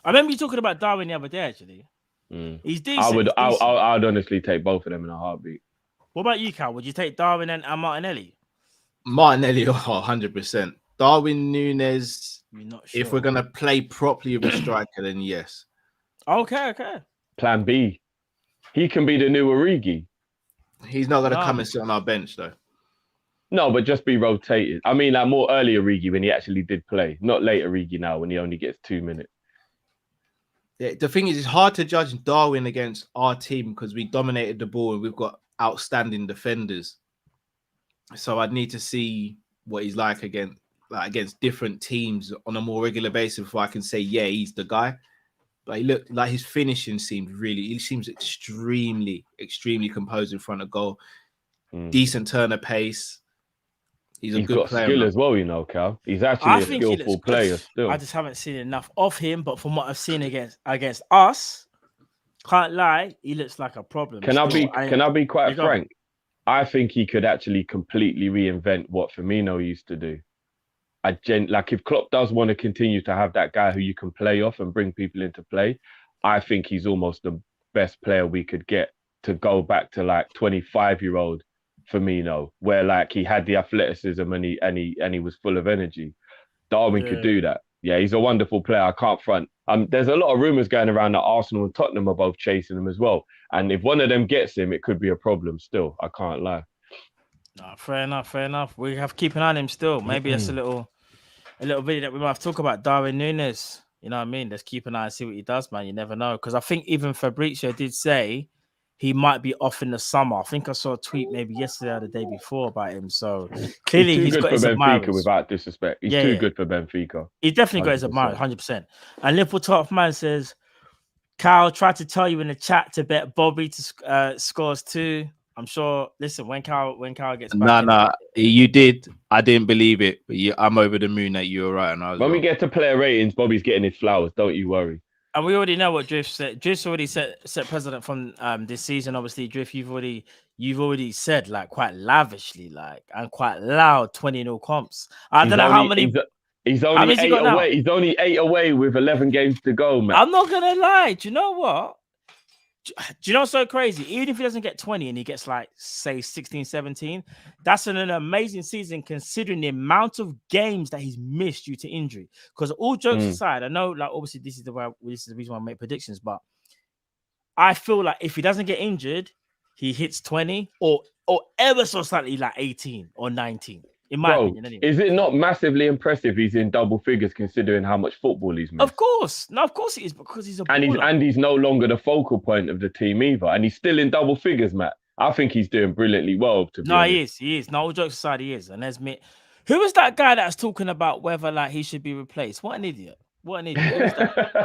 remember you talking about Darwin the other day, actually. He's decent. I'd honestly take both of them in a heartbeat. What about you, Cal? Would you take Darwin and Martinelli? Martinelli, 100%. Darwin Núñez, not sure. If we're going to play properly with a striker, then yes. Okay. Plan B. He can be the new Origi. He's not going to come and sit on our bench, though. No, but just be rotated. I mean, like more early Origi when he actually did play, not late Origi now when he only gets 2 minutes. Yeah, the thing is, it's hard to judge Darwin against our team because we dominated the ball and we've got outstanding defenders. So I'd need to see what he's like against different teams on a more regular basis before I can say, yeah, he's the guy. But he looked like his finishing he seems extremely composed in front of goal. Decent turn of pace. He's a good player. Skill as well, Cal. He's actually a skillful player still. I just haven't seen enough of him, but from what I've seen against us, can't lie, he looks like a problem. Can I be quite frank? I think he could actually completely reinvent what Firmino used to do. Like if Klopp does want to continue to have that guy who you can play off and bring people into play, I think he's almost the best player we could get to go back to like 25-year-old Firmino, where like he had the athleticism and he was full of energy. Darwin could do that. Yeah, he's a wonderful player. I can't front. There's a lot of rumours going around that Arsenal and Tottenham are both chasing him as well. And if one of them gets him, it could be a problem still. I can't lie. No, fair enough. We have to keep an eye on him still. Maybe that's a little video that we might have to talk about Darwin Núñez. You know what I mean? Let's keep an eye and see what he does, man. You never know. Because I think even Fabrizio did say he might be off in the summer. I think I saw a tweet maybe yesterday or the day before about him. So clearly he's got his admirers. Without disrespect. He's too good for Benfica. He's definitely got his admirers, 100%. And Liverpool top man says, Kyle tried to tell you in the chat to bet Bobby to scores 2. I'm sure. Listen, when Kyle gets back, you did. I didn't believe it, but I'm over the moon that you were right. And when we get to player ratings, Bobby's getting his flowers. Don't you worry. And we already know what Drift said. Drift's already set precedent from this season. Obviously, Drift, you've already said like quite lavishly, like and quite loud 20-0 comps. I don't know how many. He's only 8 away. Now? He's only 8 away with 11 games to go, man. I'm not gonna lie. Do you know what? Do you know what's so crazy? Even if he doesn't get 20 and he gets like, say, 16, 17, that's an amazing season considering the amount of games that he's missed due to injury. Because all jokes aside, I know, like, obviously this is the reason why I make predictions, but I feel like if he doesn't get injured, he hits 20 or ever so slightly like 18 or 19. In my opinion, anyway. Is it not massively impressive he's in double figures considering how much football he's missed? Of course. No, of course it is because he's a baller. And he's no longer the focal point of the team either. And he's still in double figures, Matt. I think he's doing brilliantly well, to be honest. He is. No, all jokes aside, he is. And who was that guy that's talking about whether like he should be replaced? What an idiot. What an idiot.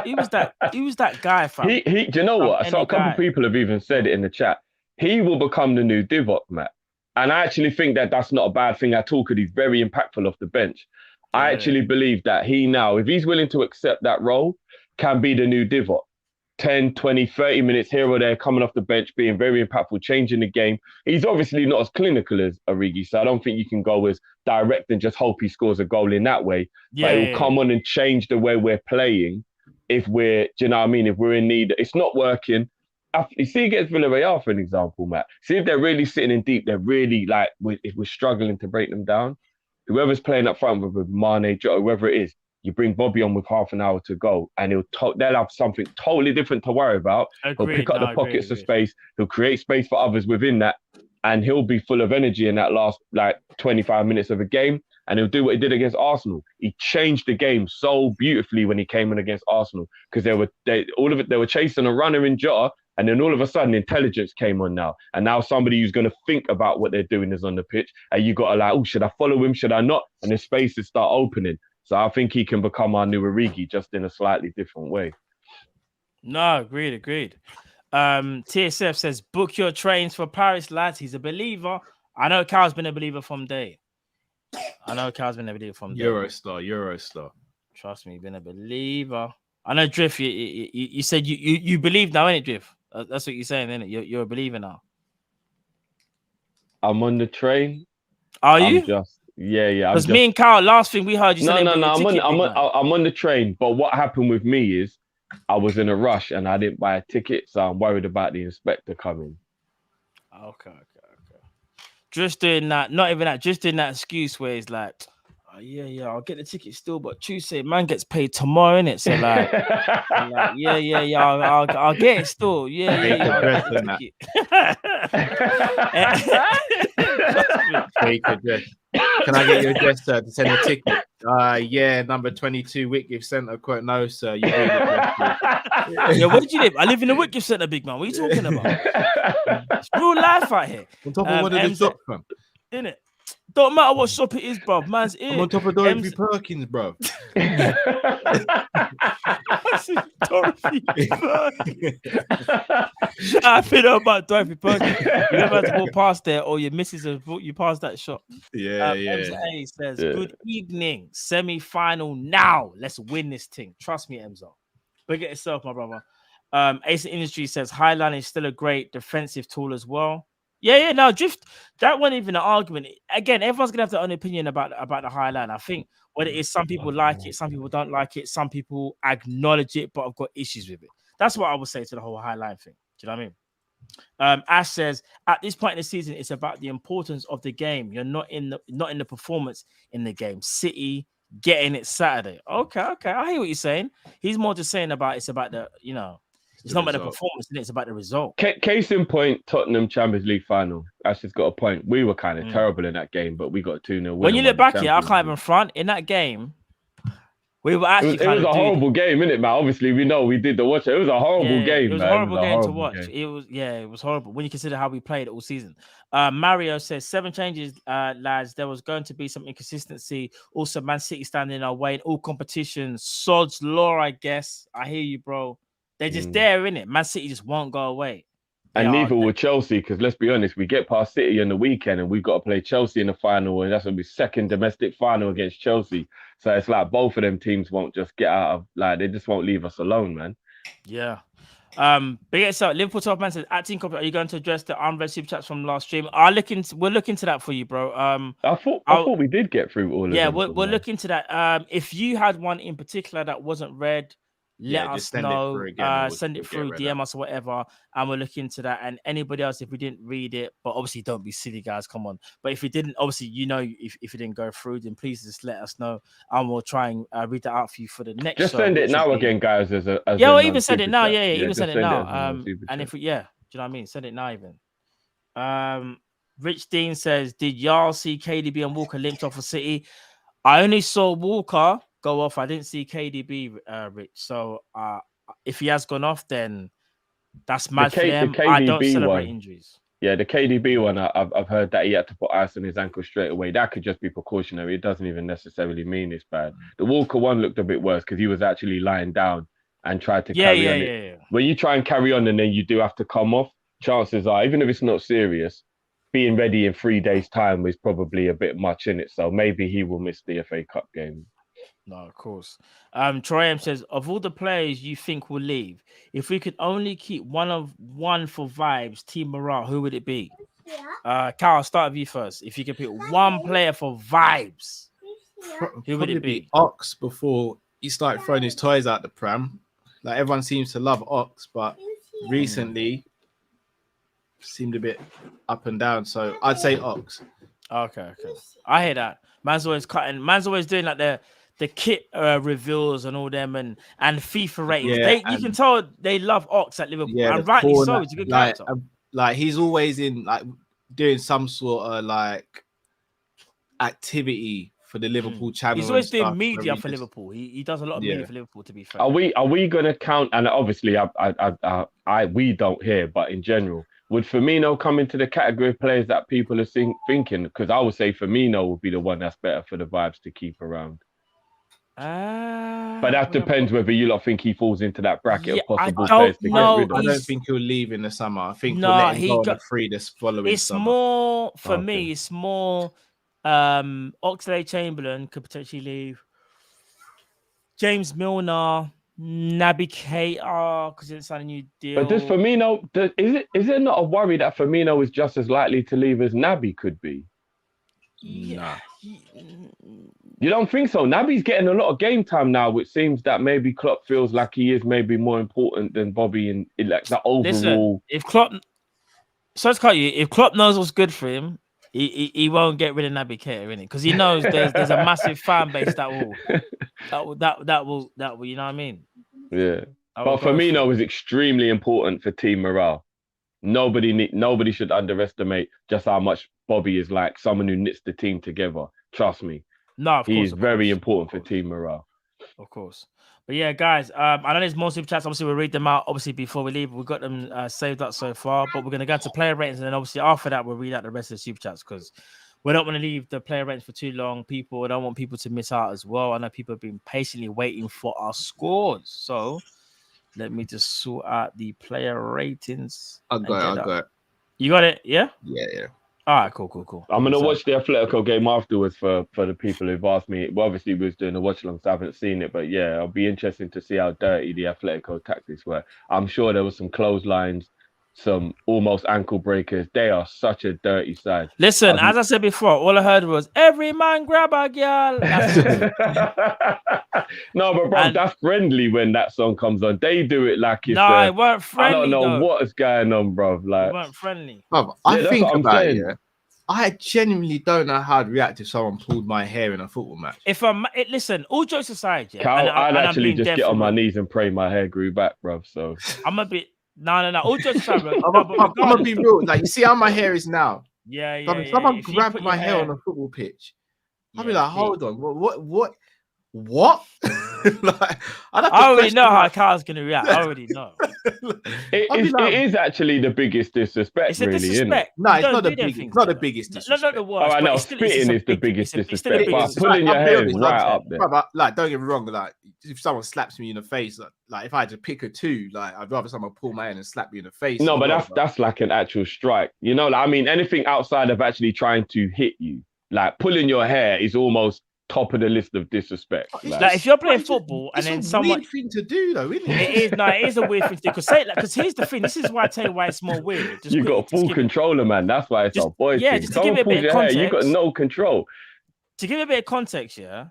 He was that guy, fam. Do you know what? So a couple of people have even said it in the chat. He will become the new Divock, Matt. And I actually think that that's not a bad thing at all because he's very impactful off the bench. Yeah. I actually believe that he now, if he's willing to accept that role, can be the new Divock. 10, 20, 30 minutes here or there, coming off the bench, being very impactful, changing the game. He's obviously not as clinical as Origi, so I don't think you can go as direct and just hope he scores a goal in that way. Yeah, but he'll come on and change the way we're playing if we're, do you know what I mean? If we're in need, it's not working. You see against Villarreal, for an example, Matt. See if they're really sitting in deep, they're really like, if we're struggling to break them down, whoever's playing up front with Mane, Jota, whoever it is, you bring Bobby on with half an hour to go and they'll have something totally different to worry about. He'll pick up the pockets of space. He'll create space for others within that. And he'll be full of energy in that last 25 minutes of a game. And he'll do what he did against Arsenal. He changed the game so beautifully when he came in against Arsenal because they were chasing a runner in Jota. And then all of a sudden, intelligence came on now. And now somebody who's going to think about what they're doing is on the pitch. And you got to should I follow him? Should I not? And the spaces start opening. So I think he can become our new Origi, just in a slightly different way. No, agreed. TSF says, book your trains for Paris, lads. He's a believer. I know Cal's been a believer from day. Eurostar. Trust me, been a believer. I know, Drift, you said you believe now, innit, Drift? That's what you're saying, innit? You're a believer now. I'm on the train. Are you? Yeah. Because me and Carl, last thing we heard, you said no. I'm on the train. But what happened with me is I was in a rush and I didn't buy a ticket, so I'm worried about the inspector coming. Okay. Just doing that, not even that, just doing that excuse where it's like, oh, yeah, I'll get the ticket still, but Tuesday, man gets paid tomorrow, innit? So like, I'll get it still. Yeah, Fake address. Can I get your address, sir, to send a ticket? Number 22, Whitgift Centre. Quote, no, sir. You yeah, where do you live? I live in the Whitgift Centre, big man. What are you talking about? It's real life out here. On top of one of the shops, fam. Innit? Don't matter what shop it is, bro. Man's in. I'm on top of Dorothy Perkins, bro. Dorothy Perkins. Shut up, you know about Dorothy Perkins. You never had to walk past there, or your missus has brought you past that shop. Yeah. Emza says, good evening. Semi-final now. Let's win this thing. Trust me, Emza. Look at yourself, my brother. Ace Industry says, Highline is still a great defensive tool as well. Yeah, no, Drift, that wasn't even an argument. Again, everyone's going to have their own opinion about the High Line. I think what it is, some people like it, some people don't like it, some people acknowledge it, but have got issues with it. That's what I would say to the whole High Line thing. Do you know what I mean? Ash says, at this point in the season, it's about the importance of the game. You're not in the performance in the game. City getting it Saturday. Okay, I hear what you're saying. He's more just saying it's about the, it's not about the performance, it's about the result. Case in point, Tottenham Champions League final. Ash has got a point. We were kind of terrible in that game, but we got a 2-0 win. When you look back here, I can't even front. In that game, we were actually it was a horrible game, innit, man? Obviously, we know we did the watch. It was a horrible game, It was man. a horrible game to watch. It was horrible when you consider how we played all season. Mario says 7 changes, lads. There was going to be some inconsistency. Also, Man City standing in our way in all competitions. Sod's law, I guess. I hear you, bro. They're just there, innit? Man City just won't go away. And neither will Chelsea, because let's be honest, we get past City on the weekend and we've got to play Chelsea in the final, and that's going to be second domestic final against Chelsea. So it's like both of them teams won't just get out of, they just won't leave us alone, man. Yeah. But yeah, so Liverpool 12 man says, at Team Kopish, are you going to address the unread super chats from last stream? We'll look into that for you, bro. I thought we did get through all of them. Yeah, we'll look into that. If you had one in particular that wasn't read, let us know. Send it through, DM us or whatever, and we'll look into that. And anybody else, if we didn't read it, but obviously don't be silly, guys. Come on. But if we didn't, obviously, if it didn't go through, then please just let us know, and we'll try and read that out for you for the next. Just show, send it now again, guys. We'll even send it now. Yeah, even send it now. And if we, do you know what I mean? Send it now, even. Rich Dean says, did y'all see KDB and Walker linked off for City? I only saw Walker go off. I didn't see KDB, Rich. So if he has gone off, then that's mad for them. I don't celebrate injuries. Yeah, the KDB one, I've heard that he had to put ice on his ankle straight away. That could just be precautionary. It doesn't even necessarily mean it's bad. The Walker one looked a bit worse because he was actually lying down and tried to carry on. Yeah. When you try and carry on and then you do have to come off, chances are, even if it's not serious, being ready in 3 days' time is probably a bit much in it. So maybe he will miss the FA Cup game. No, of course. Troy M says, of all the players you think will leave, if we could only keep one for vibes, team morale, who would it be? Cal, I'll start with you first. If you could pick one player for vibes, who would it be? Ox before he started throwing his toys out the pram. Like everyone seems to love Ox, but recently seemed a bit up and down. So I'd say Ox. Okay. I hear that. Man's always cutting. Man's always doing like the kit reveals and all them and FIFA ratings. Yeah, you can tell they love Ox at Liverpool, and rightly so. It's a good character. Like he's always in like doing some sort of like activity for the Liverpool channel. He's always doing media for Liverpool. He does a lot of media for Liverpool. To be fair, are we going to count? And obviously, we don't hear, but in general, would Firmino come into the category of players that people are thinking? Because I would say Firmino would be the one that's better for the vibes to keep around. But that depends whether you lot think he falls into that bracket of possible players to get rid of. I don't think he'll leave in the summer. I think he'll let him go on the free this following summer. More for me. It's more Oxlade-Chamberlain could potentially leave. James Milner, Naby Keita because he didn't sign a new deal. But does Firmino? Is there not a worry that Firmino is just as likely to leave as Naby could be? Yeah. You don't think so? Naby's getting a lot of game time now, which seems that maybe Klopp feels like he is maybe more important than Bobby in like the overall. Listen, if Klopp knows what's good for him, he won't get rid of Naby Keita, innit? Because he knows there's a massive fan base that will you know what I mean? Yeah. But Firmino is extremely important for team morale. Nobody should underestimate just how much Bobby is like someone who knits the team together. Trust me. No, of course. He's very important for team morale. Of course. But yeah, guys, I know there's more super chats. Obviously, we'll read them out. Obviously, before we leave, we've got them saved up so far. But we're going to go to player ratings. And then obviously, after that, we'll read out the rest of the super chats because we don't want to leave the player ratings for too long. We don't want people to miss out as well. I know people have been patiently waiting for our scores. So let me just sort out the player ratings. I got it. You got it? Yeah? Yeah. All right, cool. I'm going to watch the Atletico game afterwards for the people who've asked me. Well, obviously, we was doing a watch along, so I haven't seen it. But yeah, it'll be interesting to see how dirty the Atletico tactics were. I'm sure there was some clotheslines, some almost ankle breakers. They are such a dirty side. Listen, as I said before, all I heard was, every man grab a girl. No, but bro, that's friendly when that song comes on. They do it like it's... No, it weren't friendly. I don't know what is going on, bro. Like, it weren't friendly. Bro, I think about it, yeah. I genuinely don't know how to react if someone pulled my hair in a football match. Listen, all jokes aside, yeah. Cal, I'd actually just get on my knees and pray my hair grew back, bro. So I'm a bit... No. All jokes aside, bro. I'm gonna be real. Like, you see how my hair is now? Yeah. If someone grabbed my hair on a football pitch, I'd be like, hold on, what? Like, I already know how Carl's gonna react. I already know. It is actually the biggest disrespect. It's a disrespect. No, it's not the biggest. It's not the biggest disrespect. Not the worst. Oh, I know. Spitting is the biggest disrespect. But pulling your hair right up there. Like, don't get me wrong. Like, if someone slaps me in the face, like if I had to pick a two, like I'd rather someone pull my hair and slap me in the face. No, but that's like an actual strike. You know, like, I mean, anything outside of actually trying to hit you, like pulling your hair is almost top of the list of disrespect. Like if you're playing football and then someone, weird thing to do though, isn't it? it is. No, it is a weird thing to do. Because here's the thing. This is why I tell you why it's more weird. Just you got a full controller, man. That's why it's a boy thing. Just to give you a bit of context, you got no control. To give you a bit of context, yeah,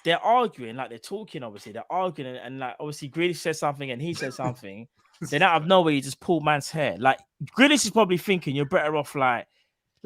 they're arguing, like they're talking. Obviously, they're arguing, and like obviously, Grealish says something and he says something. Then out of nowhere, you just pull man's hair. Like Grealish is probably thinking you're better off like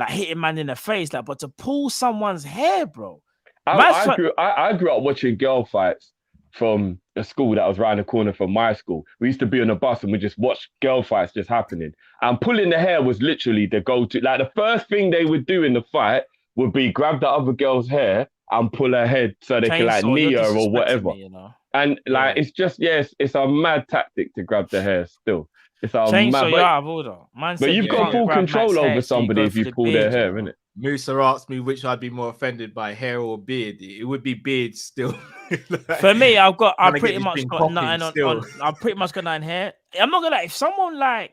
hitting man in the face, like, but to pull someone's hair, bro. I grew up watching girl fights from a school that was around the corner from my school. We used to be on a bus and we just watched girl fights just happening. And pulling the hair was literally the go-to. Like the first thing they would do in the fight would be grab the other girl's hair and pull her head so they can like knee her or whatever. Me, you know? And like it's just it's a mad tactic to grab the hair still. It's a mad. You're out of order. But you've got full control over somebody if you pull their hair, innit? Musa asked me which I'd be more offended by, hair or beard. It would be beard still. For me, I pretty much got nothing on. I pretty much got nothing hair. I'm not gonna lie.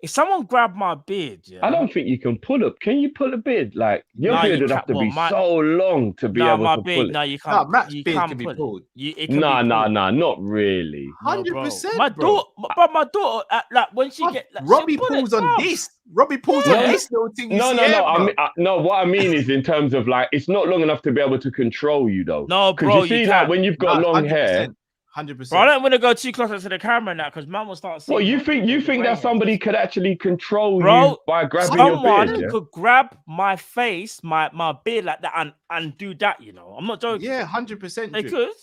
If someone grabbed my beard, yeah, I don't think you can pull up. Can you pull a beard? Like your beard would have to be so long to be able to pull it. No, you can't. Matt's beard can be pulled. No, not really. 100%. My daughter, like when she get Robbie pulls on this. Robbie pulls on this little thing. No. What I mean is in terms of like, it's not long enough to be able to control you though. No, bro. You see that when you've got long hair. 100%. Bro, I don't want to go too close to the camera now because man will start seeing. Well, you think that somebody could actually control you by grabbing your beard? Someone could grab my face, my beard like that and do that, you know. I'm not joking. Yeah, 100%. They could.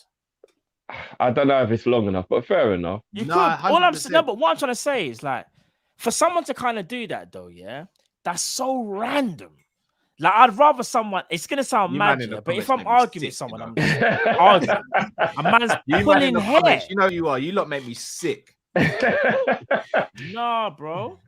I don't know if it's long enough, but fair enough. You could. All I'm saying, but what I'm trying to say is like, for someone to kind of do that though, yeah, that's so random. Like I'd rather someone. It's gonna sound mad, but if I'm arguing with someone, I'm arguing. A man's pulling hair. You know you are. You lot make me sick. Nah, bro.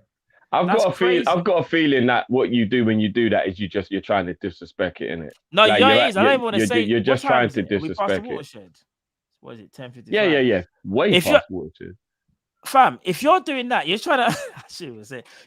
I've got a feeling that what you do when you do that is you're trying to disrespect it, innit? No, like, I don't even want to say. You're just trying to disrespect it. What is it? 10:55. Yeah. Way past watershed. Fam, if you're doing that, you're trying to.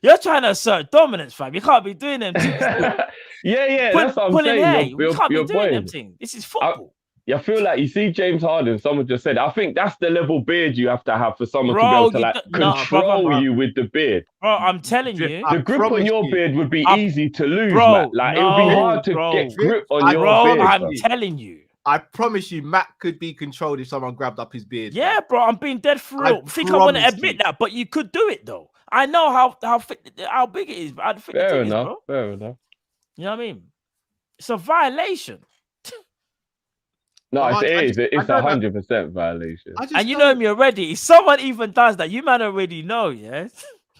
You're trying to assert dominance, fam. You can't be doing them things. That's what I'm saying. You can't be doing them things. This is football. I feel like you see James Harden. Someone just said, I think that's the level beard you have to have for someone to be able to control you with the beard. Bro, I'm telling you, the grip on your beard would be easy to lose, man. Like it would be hard to get grip on your beard. I'm telling you. I promise you, Matt could be controlled if someone grabbed up his beard. Yeah, bro, I'm being dead for real. I think I want to admit that, but you could do it though. I know how big it is, but I'd fit fair enough. Fair enough. You know what I mean? It's a violation. No, it is. It's 100% violation. And you know me already. If someone even does that, you man already know, yeah.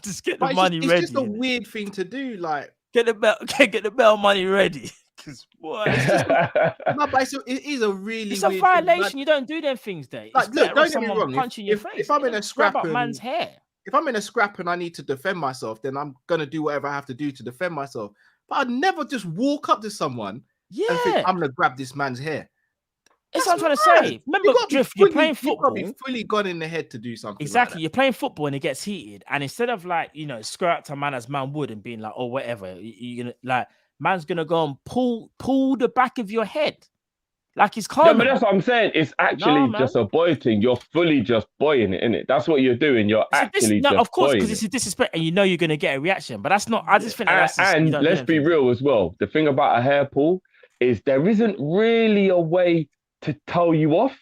Just get the money ready. It's just a weird thing to do, like get the bell money ready. Because what? No, but it is a really. It's a violation. Like, you don't do them things, there. Like, look, don't get me wrong. Punching your face. If I'm in a scrap, grab up man's hair. If I'm in a scrap and I need to defend myself, then I'm gonna do whatever I have to do to defend myself. But I'd never just walk up to someone and think I'm gonna grab this man's hair. That's what I'm trying to say. Remember, Drift, you're playing football. You've got to be fully gone in the head to do something. Exactly. Like you're playing football and it gets heated. And instead of like, skirt to man as man would and being like, oh, whatever, you're gonna like, man's gonna go and pull the back of your head. Like it's cold. Yeah, but that's what I'm saying. It's actually just a boy thing. You're fully just boying it, innit? That's what you're doing. You're of course, because it's a disrespect and you know you're gonna get a reaction. But that's not, I just think that's just, and let's be real as well. The thing about a hair pull is there isn't really a way to tell you off.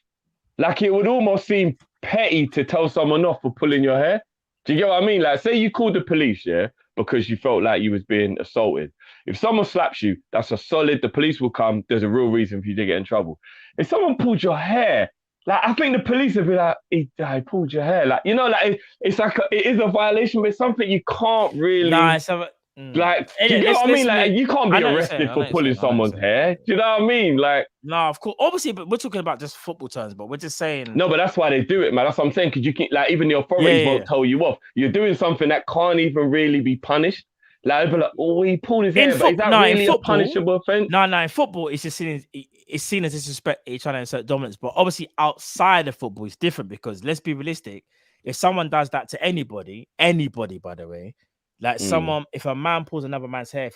Like it would almost seem petty to tell someone off for pulling your hair. Do you get what I mean? Like say you called the police, yeah, because you felt like you was being assaulted. If someone slaps you, that's a solid, the police will come. There's a real reason for you to get in trouble. If someone pulled your hair, like I think the police would be like, he pulled your hair. Like, like it's like, it is a violation, but it's something you can't really... Nah, it's like, do you know what I mean? Like, you can't be arrested for pulling someone's hair. Do you know what I mean? Like, no, of course. Obviously, but we're talking about just football terms, but we're just saying. No, but that's why they do it, man. That's what I'm saying. Because you can, like, even the authorities won't tell you off. You're doing something that can't even really be punished. Like, they'll be like, oh, he pulled his hair, but is that really a punishable offense? No, in football, it's just seen as disrespect. You're trying to insert dominance, but obviously outside of football, it's different because let's be realistic. If someone does that to anybody, by the way. Like someone, if a man pulls another man's hair,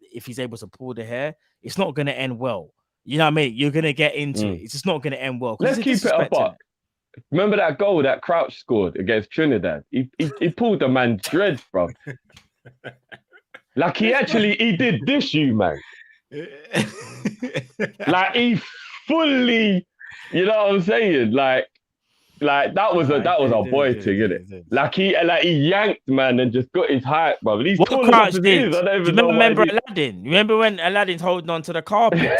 if he's able to pull the hair, it's not going to end well. You know what I mean? You're gonna get into it. It's just not gonna end well. Let's keep it a buck. Remember that goal that Crouch scored against Trinidad? He pulled the man's dreads, bro. Like he did this, you man. Like he fully, you know what I'm saying? Like that was a boy thing, isn't it? Like he yanked, man, and just got his height, bro. These tall Crouch did. I don't even know. Remember Aladdin? You remember when Aladdin's holding on to the carpet?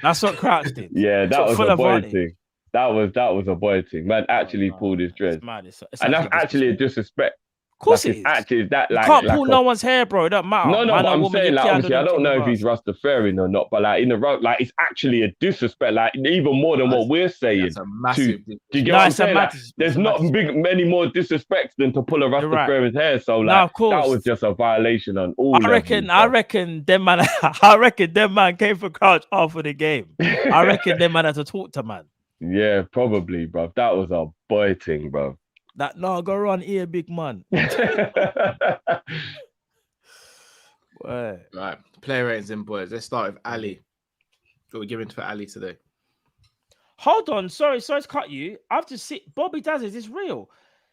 That's what Crouch did. Yeah, that was a boy thing. That was a boy thing. Man actually pulled his dreads. And that's actually a disrespect. Of course like, it is. Actually, that like you can't pull no one's hair, bro. It don't matter. No, but I'm saying, like, obviously, I don't know if he's Rastafarian or not, but like in the road, like it's actually a disrespect, like even more than what we're saying. That's a massive. Do you get what I'm saying? Like, there's not many more disrespects than to pull a Rastafarian's hair. So like, of course. That was just a violation on all. I reckon them man came for Crouch after the game. I reckon them man had to talk to man. Yeah, probably, bro. That was a boy thing, bro. That no, go run here, big man. Right, player ratings in, boys. Let's start with Ali. What we're giving to Ali today. Hold on, sorry to cut you. I've just seen Bobby Daz. Is this real?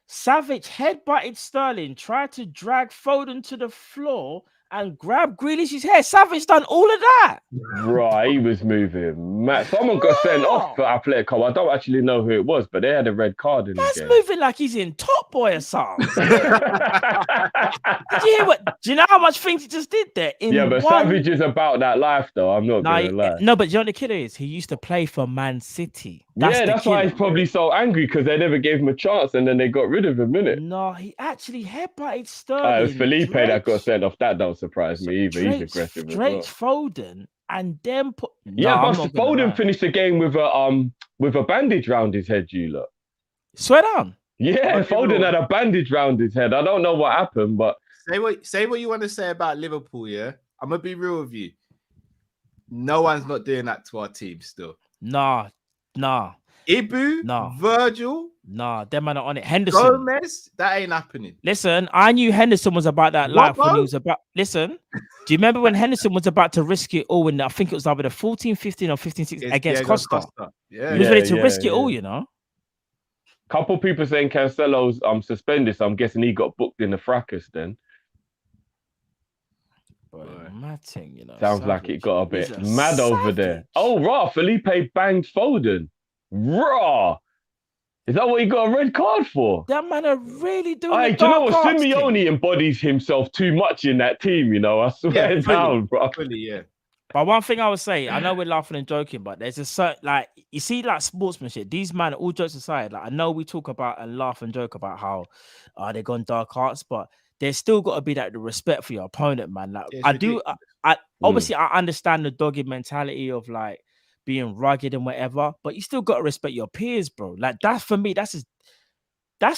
Savage headbutted Sterling, tried to drag Foden to the floor and grab Grealish's hair. Savage done all of that. Right, he was moving. Matt, someone got sent off for Atletico. I don't actually know who it was, but they had a red card in the game. That's moving like he's in Top Boy or something. Did you hear what? Do you know how much things he just did there? Savage is about that life, though. I'm not gonna lie. No, but you know what the killer is? He used to play for Man City. That's why he's probably so angry because they never gave him a chance and then they got rid of him, innit? No, he actually headbutted Sterling. It was Felipe that got sent off. That don't surprise me either. He's aggressive as well. Foden and then put. But Foden finished the game with a bandage round his head. You look. Swear down. Yeah, Foden had a bandage round his head. I don't know what happened, but say what you want to say about Liverpool. Yeah, I'm gonna be real with you. No one's not doing that to our team still. Nah. Ibu, Virgil, them man are on it. Henderson, Gomez, that ain't happening. Listen, I knew Henderson was about that life when he was about. Listen, do you remember when Henderson was about to risk it all? And I think it was either the 14-15 or 15-16 against Costa. Yeah, he was ready to risk it all, you know. Couple people saying Cancelo's suspended, so I'm guessing he got booked in the fracas then. Mad thing, you know. Sounds like it got a bit mad over there. Oh, raw. Felipe banged Foden. Raw. Is that what he got a red card for? That man are really doing. Do you know what? Simeone embodies himself too much in that team. You know, I swear down, bro. Yeah. But one thing I would say, I know we're laughing and joking, but there's a certain, like, you see, like sportsmanship. These men, all jokes aside, like I know we talk about and laugh and joke about how they're gone dark arts, but there's still got to be that the respect for your opponent, man. Like obviously I understand the dogged mentality of like being rugged and whatever, but you still got to respect your peers, bro. Like that's for me, that's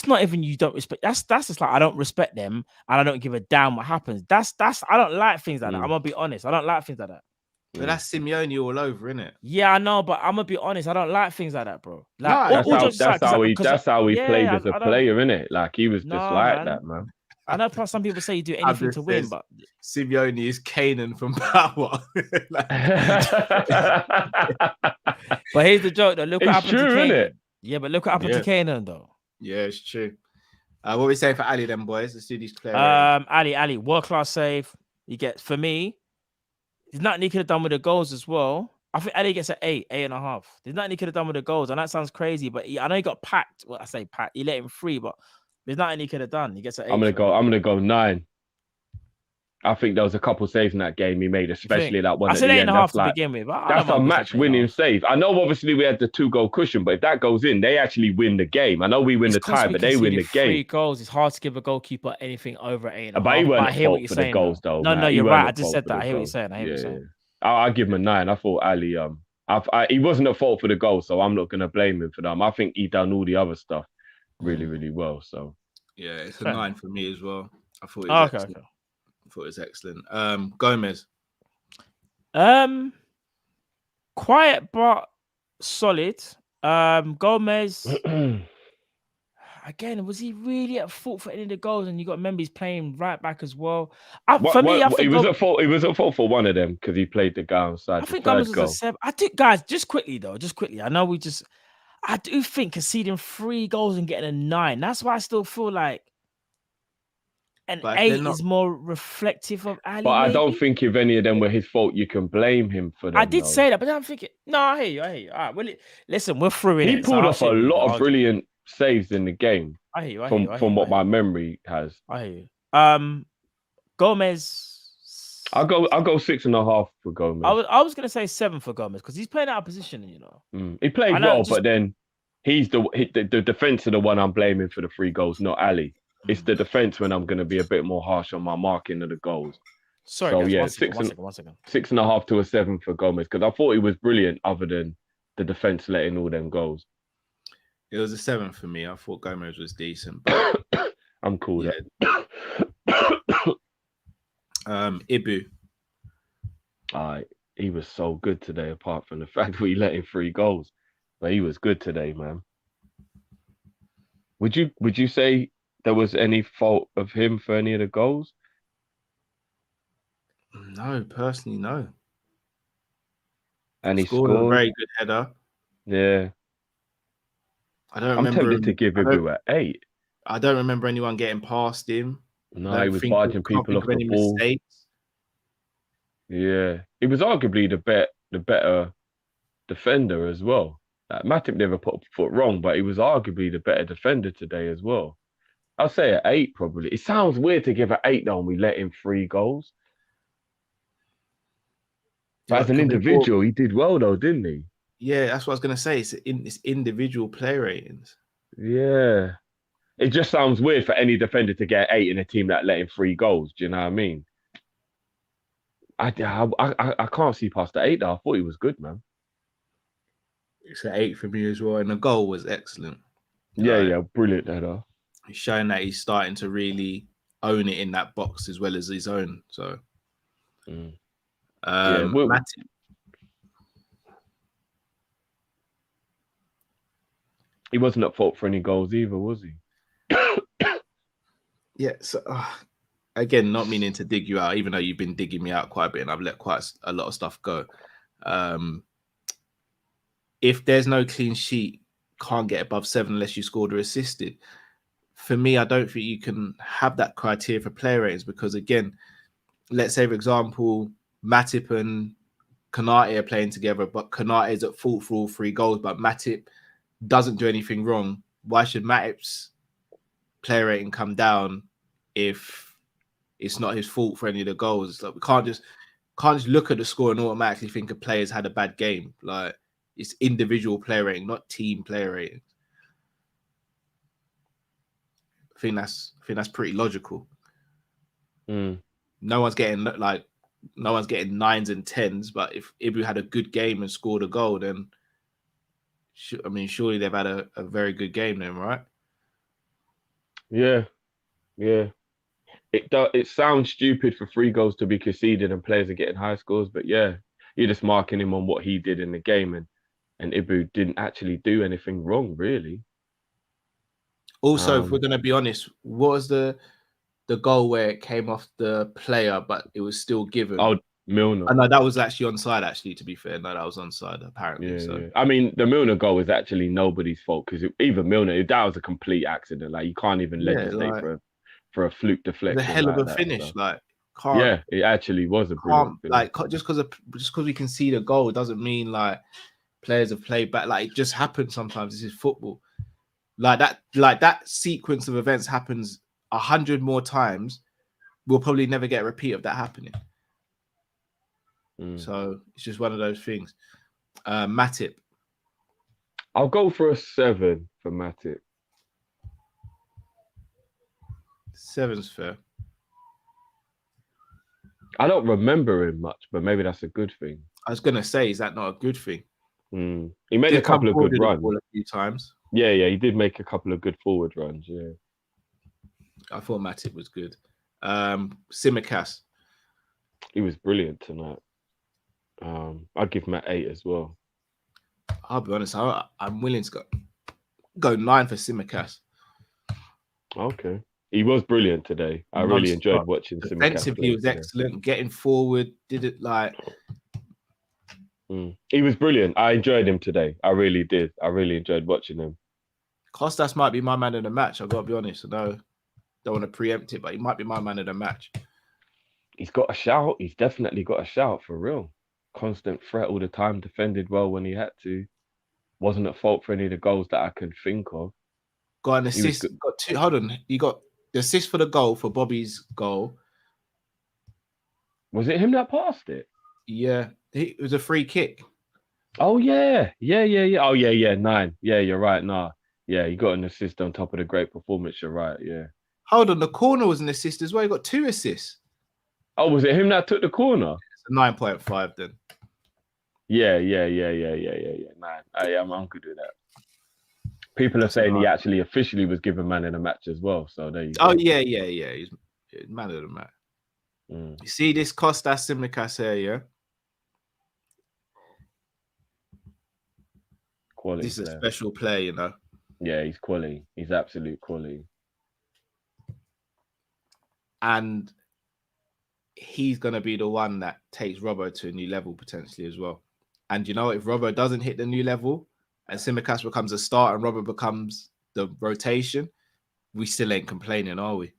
not even you don't respect. That's just like I don't respect them and I don't give a damn what happens. That's I don't like things like that. I'm gonna be honest. I don't like things like that. But that's Simeone all over, innit? Yeah, I know, but I'm gonna be honest. I don't like things like that, bro. Like, that's how he played as a player, innit? Like he was just like that, man. I know some people say you do anything to win, but Simeone is Kanan from Power. But here's the joke though. Look what happened to Kanan. Innit? Yeah, but look what happened to Kanan though. Yeah, it's true. What are we saying for Ali then, boys? Let's do these players. Ali, world class save. You get for me. There's nothing he could have done with the goals as well. I think Ali gets an 8.5. There's nothing he could have done with the goals, and that sounds crazy, but I know he got packed. Well, I say packed. He let him free, but there's nothing he could have done. He gets an 8. I'm gonna go 9. I think there was a couple saves in that game he made, especially that one. I said 8.5 to begin with. That's a match-winning save. I know, obviously, we had the 2-goal cushion, but if that goes in, they actually win the game. I know we win the tie, but they win the game. 3 goals. It's hard to give a goalkeeper anything over 8.5. But he weren't at fault for the goals, though. No, you're right. I just said that. I hear what you're saying. I'll give him a 9. I thought Ali, he wasn't at fault for the goal, so I'm not gonna blame him for them. I think he done all the other stuff really, really well. So yeah, it's a 9 for me as well. I thought it was excellent. I thought it was excellent. Gomez. Quiet but solid. Gomez. again, was he really at fault for any of the goals? And you got to remember he's playing right back as well. For me, I think he was at fault. He was at fault for one of them because he played the guy outside. I think Gomez was a 7. I think, guys, just quickly. I know I do think conceding 3 goals and getting a 9. That's why I still feel like an 8 is more reflective of Ali. But I don't think if any of them were his fault, you can blame him for them. I did say that, but I'm thinking, no, I hear you. All right, well, listen, we're through in it. He pulled off a lot of brilliant saves in the game. I hear you. From what my memory has. I hear you. Gomez. I'll go 6.5 for Gomez. I was gonna say 7 for Gomez because he's playing out of position, you know. He played well, but then he's the defense of the one I'm blaming for the 3 goals, not Ali. It's the defense when I'm going to be a bit more harsh on my marking of the goals. Sorry, so guys, yeah, one second. 6.5 to a 7 for Gomez because I thought he was brilliant. Other than the defense letting all them goals, it was a 7 for me. I thought Gomez was decent. But I'm cool. Yeah. Ibu. He was so good today. Apart from the fact that we let in 3 goals, but he was good today, man. Would you say there was any fault of him for any of the goals? No, personally, no. And he scored a very good header. Yeah. I'm tempted to give Ibu an 8. I don't remember anyone getting past him. No, he was barging people off the ball. Mistakes. Yeah. He was arguably the better defender as well. Matip never put a foot wrong, but he was arguably the better defender today as well. I'll say an 8 probably. It sounds weird to give an 8 though, and we let in 3 goals. But as an individual, he did well though, didn't he? Yeah, that's what I was going to say. It's individual play ratings. Yeah. It just sounds weird for any defender to get 8 in a team that let in 3 goals. Do you know what I mean? I can't see past the 8 though. I thought he was good, man. It's an 8 for me as well. And the goal was excellent. Yeah, brilliant header. He's showing that he's starting to really own it in that box as well as his own. So, Matip. He wasn't at fault for any goals either, was he? Yeah. So again, not meaning to dig you out, even though you've been digging me out quite a bit, and I've let quite a lot of stuff go. If there's no clean sheet, can't get above 7 unless you scored or assisted. For me, I don't think you can have that criteria for player ratings because, again, let's say, for example, Matip and Konate are playing together, but Konate is at fault for all 3 goals, but Matip doesn't do anything wrong. Why should Matip's player rating come down if it's not his fault for any of the goals? Like, we can't just look at the score and automatically think a player's had a bad game. Like, it's individual player rating, not team player rating. I think that's pretty logical. No one's getting 9s and 10s, but if Ibu had a good game and scored a goal, then surely they've had a very good game then, right? Yeah. It sounds stupid for 3 goals to be conceded and players are getting high scores, but yeah, you're just marking him on what he did in the game, and Ibu didn't actually do anything wrong, really. Also, if we're going to be honest, what was the goal where it came off the player, but it was still given? Oh, Milner. No, that was actually onside, actually, to be fair. No, that was onside, apparently. Yeah. I mean, the Milner goal is actually nobody's fault because even Milner, that was a complete accident. Like, you can't even legislate for a fluke deflection. The hell of a finish. Can't, it actually was a brilliant finish. Like, just because we can see the goal doesn't mean, like, players have played back. Like, it just happens sometimes. This is football. Like that sequence of events happens 100 more times. We'll probably never get a repeat of that happening. So it's just one of those things. Matip. I'll go for a 7 for Matip. 7's fair. I don't remember him much, but maybe that's a good thing. I was gonna say, is that not a good thing? He made a couple of good runs a few times. Yeah, he did make a couple of good forward runs. Yeah, I thought Matip was good. Tsimikas. He was brilliant tonight. I'd give him an 8 as well. I'll be honest, I'm willing to go 9 for Tsimikas. Okay. He was brilliant today. I really enjoyed watching Tsimikas Defensively, play he was today. excellent. Getting forward, did it like. He was brilliant. I enjoyed him today. I really did. I really enjoyed watching him. Kostas might be my man of the match. I've got to be honest. I know, don't want to preempt it, but he might be my man of the match. He's got a shout. He's definitely got a shout for real. Constant threat all the time. Defended well when he had to. Wasn't at fault for any of the goals that I can think of. Got an assist. Got two. Hold on. You got the assist for the goal for Bobby's goal. Was it him that passed it? Yeah, it was a free kick. Oh yeah. Oh yeah. 9. Yeah, you're right. Nah. Yeah, he got an assist on top of the great performance. You're right. Yeah. Hold on. The corner was an assist as well. He got 2 assists. Oh, was it him that took the corner? It's a 9.5 then. Yeah. 9. I'm good with that. People are saying he actually officially was given man of the match as well. So there you go. Oh yeah. He's man of the match. You see this Kostas Tsimikas here, yeah? Quality. This is a special player, you know. Yeah, he's quality. He's absolute quality. And he's going to be the one that takes Robbo to a new level potentially as well. And you know, if Robbo doesn't hit the new level and Tsimikas becomes a start and Robbo becomes the rotation, we still ain't complaining, are we?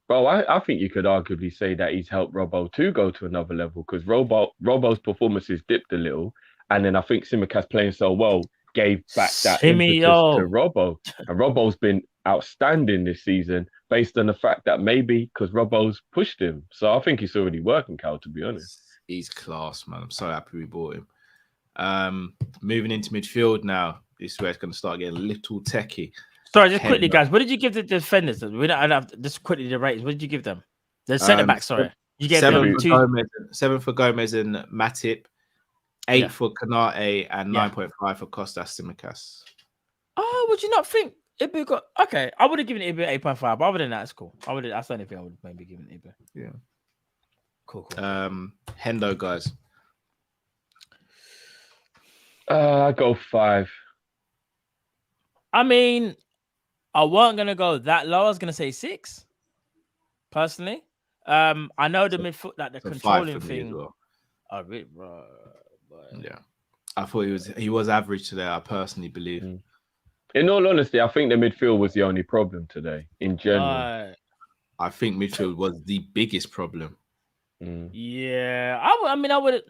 Bro, I think you could arguably say that he's helped Robbo to go to another level because Robbo's performances dipped a little. And then I think Tsimikas playing so well gave back that impetus to Robbo. And Robbo's been outstanding this season based on the fact that maybe because Robbo's pushed him. So I think he's already working, Cal, to be honest. He's class, man. I'm so happy we bought him. Moving into midfield now. This is where it's going to start getting a little techie. Sorry, just quickly, guys. What did you give the defenders? We don't have just quickly the ratings. What did you give them? The centre back, sorry. You gave 7 them for 2. Gomez, 7 for Gomez and Matip, 8 for Kanate, and 9.5 for Kostas Tsimikas. Oh, would you not think Ibu got okay? I would have given Ibu 8.5, but other than that, it's cool. That's the only thing I would maybe given Ibu. Yeah. Cool. Hendo, guys. I go 5. I mean, I wasn't gonna go that low. I was gonna say 6. Personally, I know the midfoot, like the controlling thing. Well. Oh, really, bro. Yeah, I thought he was average today. I personally believe. In all honesty, I think the midfield was the only problem today. In general, I think midfield was the biggest problem. Yeah, I would.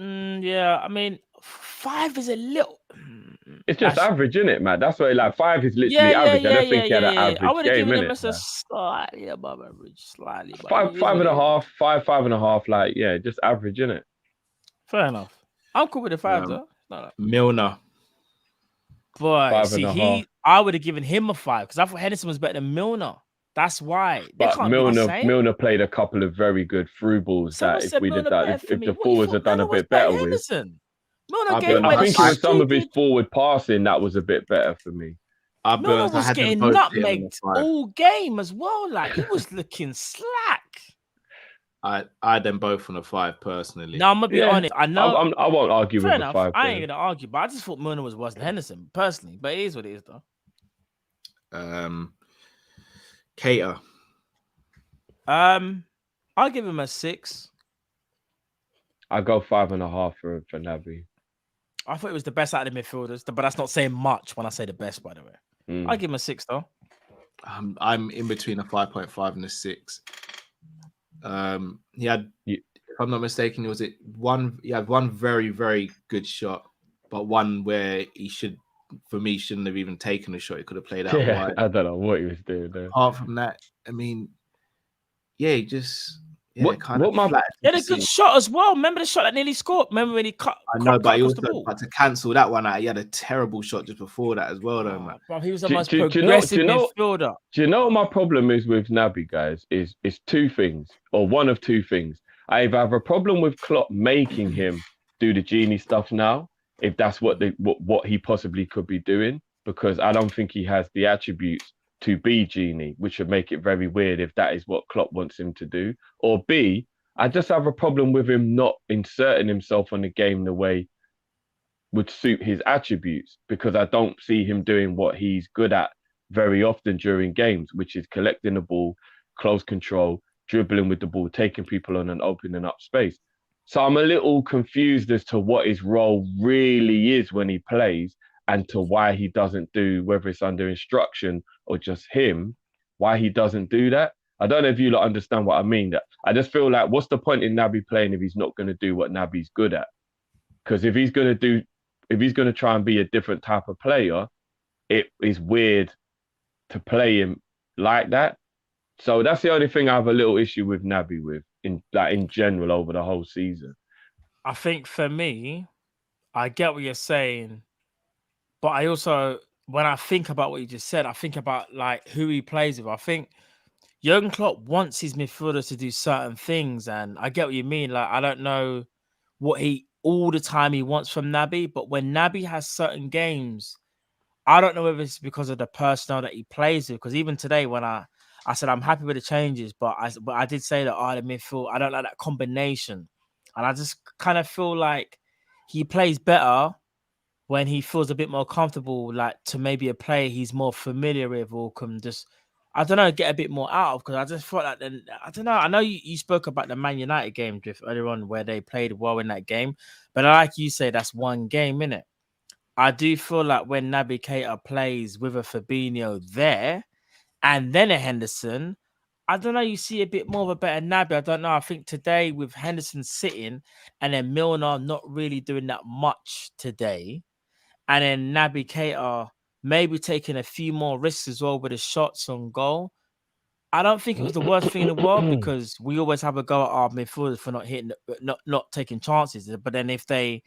Yeah, I mean, 5 is a little. It's just average, isn't it, man? That's why, like, 5 is literally average. I don't think he had an average game, I would have given him innit, a slightly above average, slightly. 5.5, 5.5, like, yeah, just average, innit? Fair enough. I'm cool with the 5 though. Milner. But see, I would have given him a 5 because I thought Henderson was better than Milner. That's why. But Milner played a couple of very good through balls that if we'd have done, if the forwards had done a bit better with. I think it was some of his forward passing that was a bit better for me. Milner was getting nutmegged all game as well. Like he was looking slack. I had them both on a 5 personally. No, I'm gonna be honest. I know I won't argue with enough. the 5. I ain't gonna argue, but I just thought Milner was worse than Henderson personally. But it is what it is, though. Cater. I'll give him a 6. I go 5.5 for Naby. I thought it was the best out of the midfielders, but that's not saying much when I say the best, by the way. I'll give him a 6 though. I'm in between a 5.5 and a 6. He had, if I'm not mistaken, he had one very, very good shot, but one where he shouldn't have even taken a shot. He could have played out wide. I don't know what he was doing there. Apart from that, I mean, he just he had a good shot as well. Remember the shot that nearly scored? Remember when he cut? I know, but he also had to cancel that one out. He had a terrible shot just before that as well, though, man. Bro, he was the most progressive midfielder. Do you know what my problem is with Naby, guys? Is 2 things, or one of 2 things. I either have a problem with Klopp making him do the genie stuff now, if that's what he possibly could be doing, because I don't think he has the attributes to be genie, which would make it very weird if that is what Klopp wants him to do. Or B, I just have a problem with him not inserting himself on the game the way would suit his attributes, because I don't see him doing what he's good at very often during games, which is collecting the ball, close control, dribbling with the ball, taking people on and opening up space. So I'm a little confused as to what his role really is when he plays and to why he doesn't do, whether it's under instruction or just him, why he doesn't do that. I don't know if you lot understand what I mean. That I just feel like, what's the point in Naby playing if he's not going to do what Naby's good at? Because if he's going to try and be a different type of player, it is weird to play him like that. So that's the only thing I have a little issue with Naby with in general over the whole season. I think for me, I get what you're saying, but I also, when I think about what you just said, I think about like who he plays with. I think Jurgen Klopp wants his midfielders to do certain things, and I get what you mean. Like, I don't know what all the time he wants from Naby, but when Naby has certain games, I don't know whether it's because of the personnel that he plays with. Because even today, when I said I'm happy with the changes, but I did say that the midfield, I don't like that combination, and I just kind of feel like he plays better when he feels a bit more comfortable, like to maybe a player he's more familiar with or can just, I don't know, get a bit more out of. Because I just felt like, then I don't know. I know you spoke about the Man United game, Drift, earlier on, where they played well in that game, but like you say, that's one game, innit? I do feel like when Naby Keita plays with a Fabinho there and then a Henderson, I don't know, you see a bit more of a better Naby. I don't know. I think today with Henderson sitting and then Milner not really doing that much today, and then Naby Keita maybe taking a few more risks as well with his shots on goal, I don't think it was the worst thing in the world, because we always have a go at our midfielders for not hitting, not taking chances. But then if they,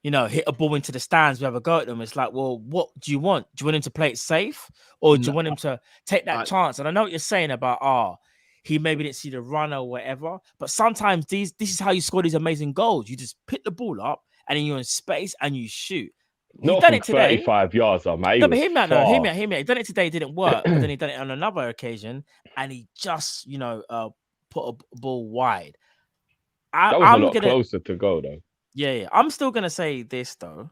hit a ball into the stands, we have a go at them. It's like, well, what do you want? Do you want him to play it safe, or do you want him to take that chance? And I know what you're saying about, he maybe didn't see the run or whatever. But sometimes this is how you score these amazing goals. You just pick the ball up and then you're in space and you shoot. Not done from it today. 35 yards, though, mate. No, but hear me out. He done it today, didn't work. But then he done it on another occasion, and he just, put a ball wide. That was a lot closer to go, though. Yeah. I'm still gonna say this though.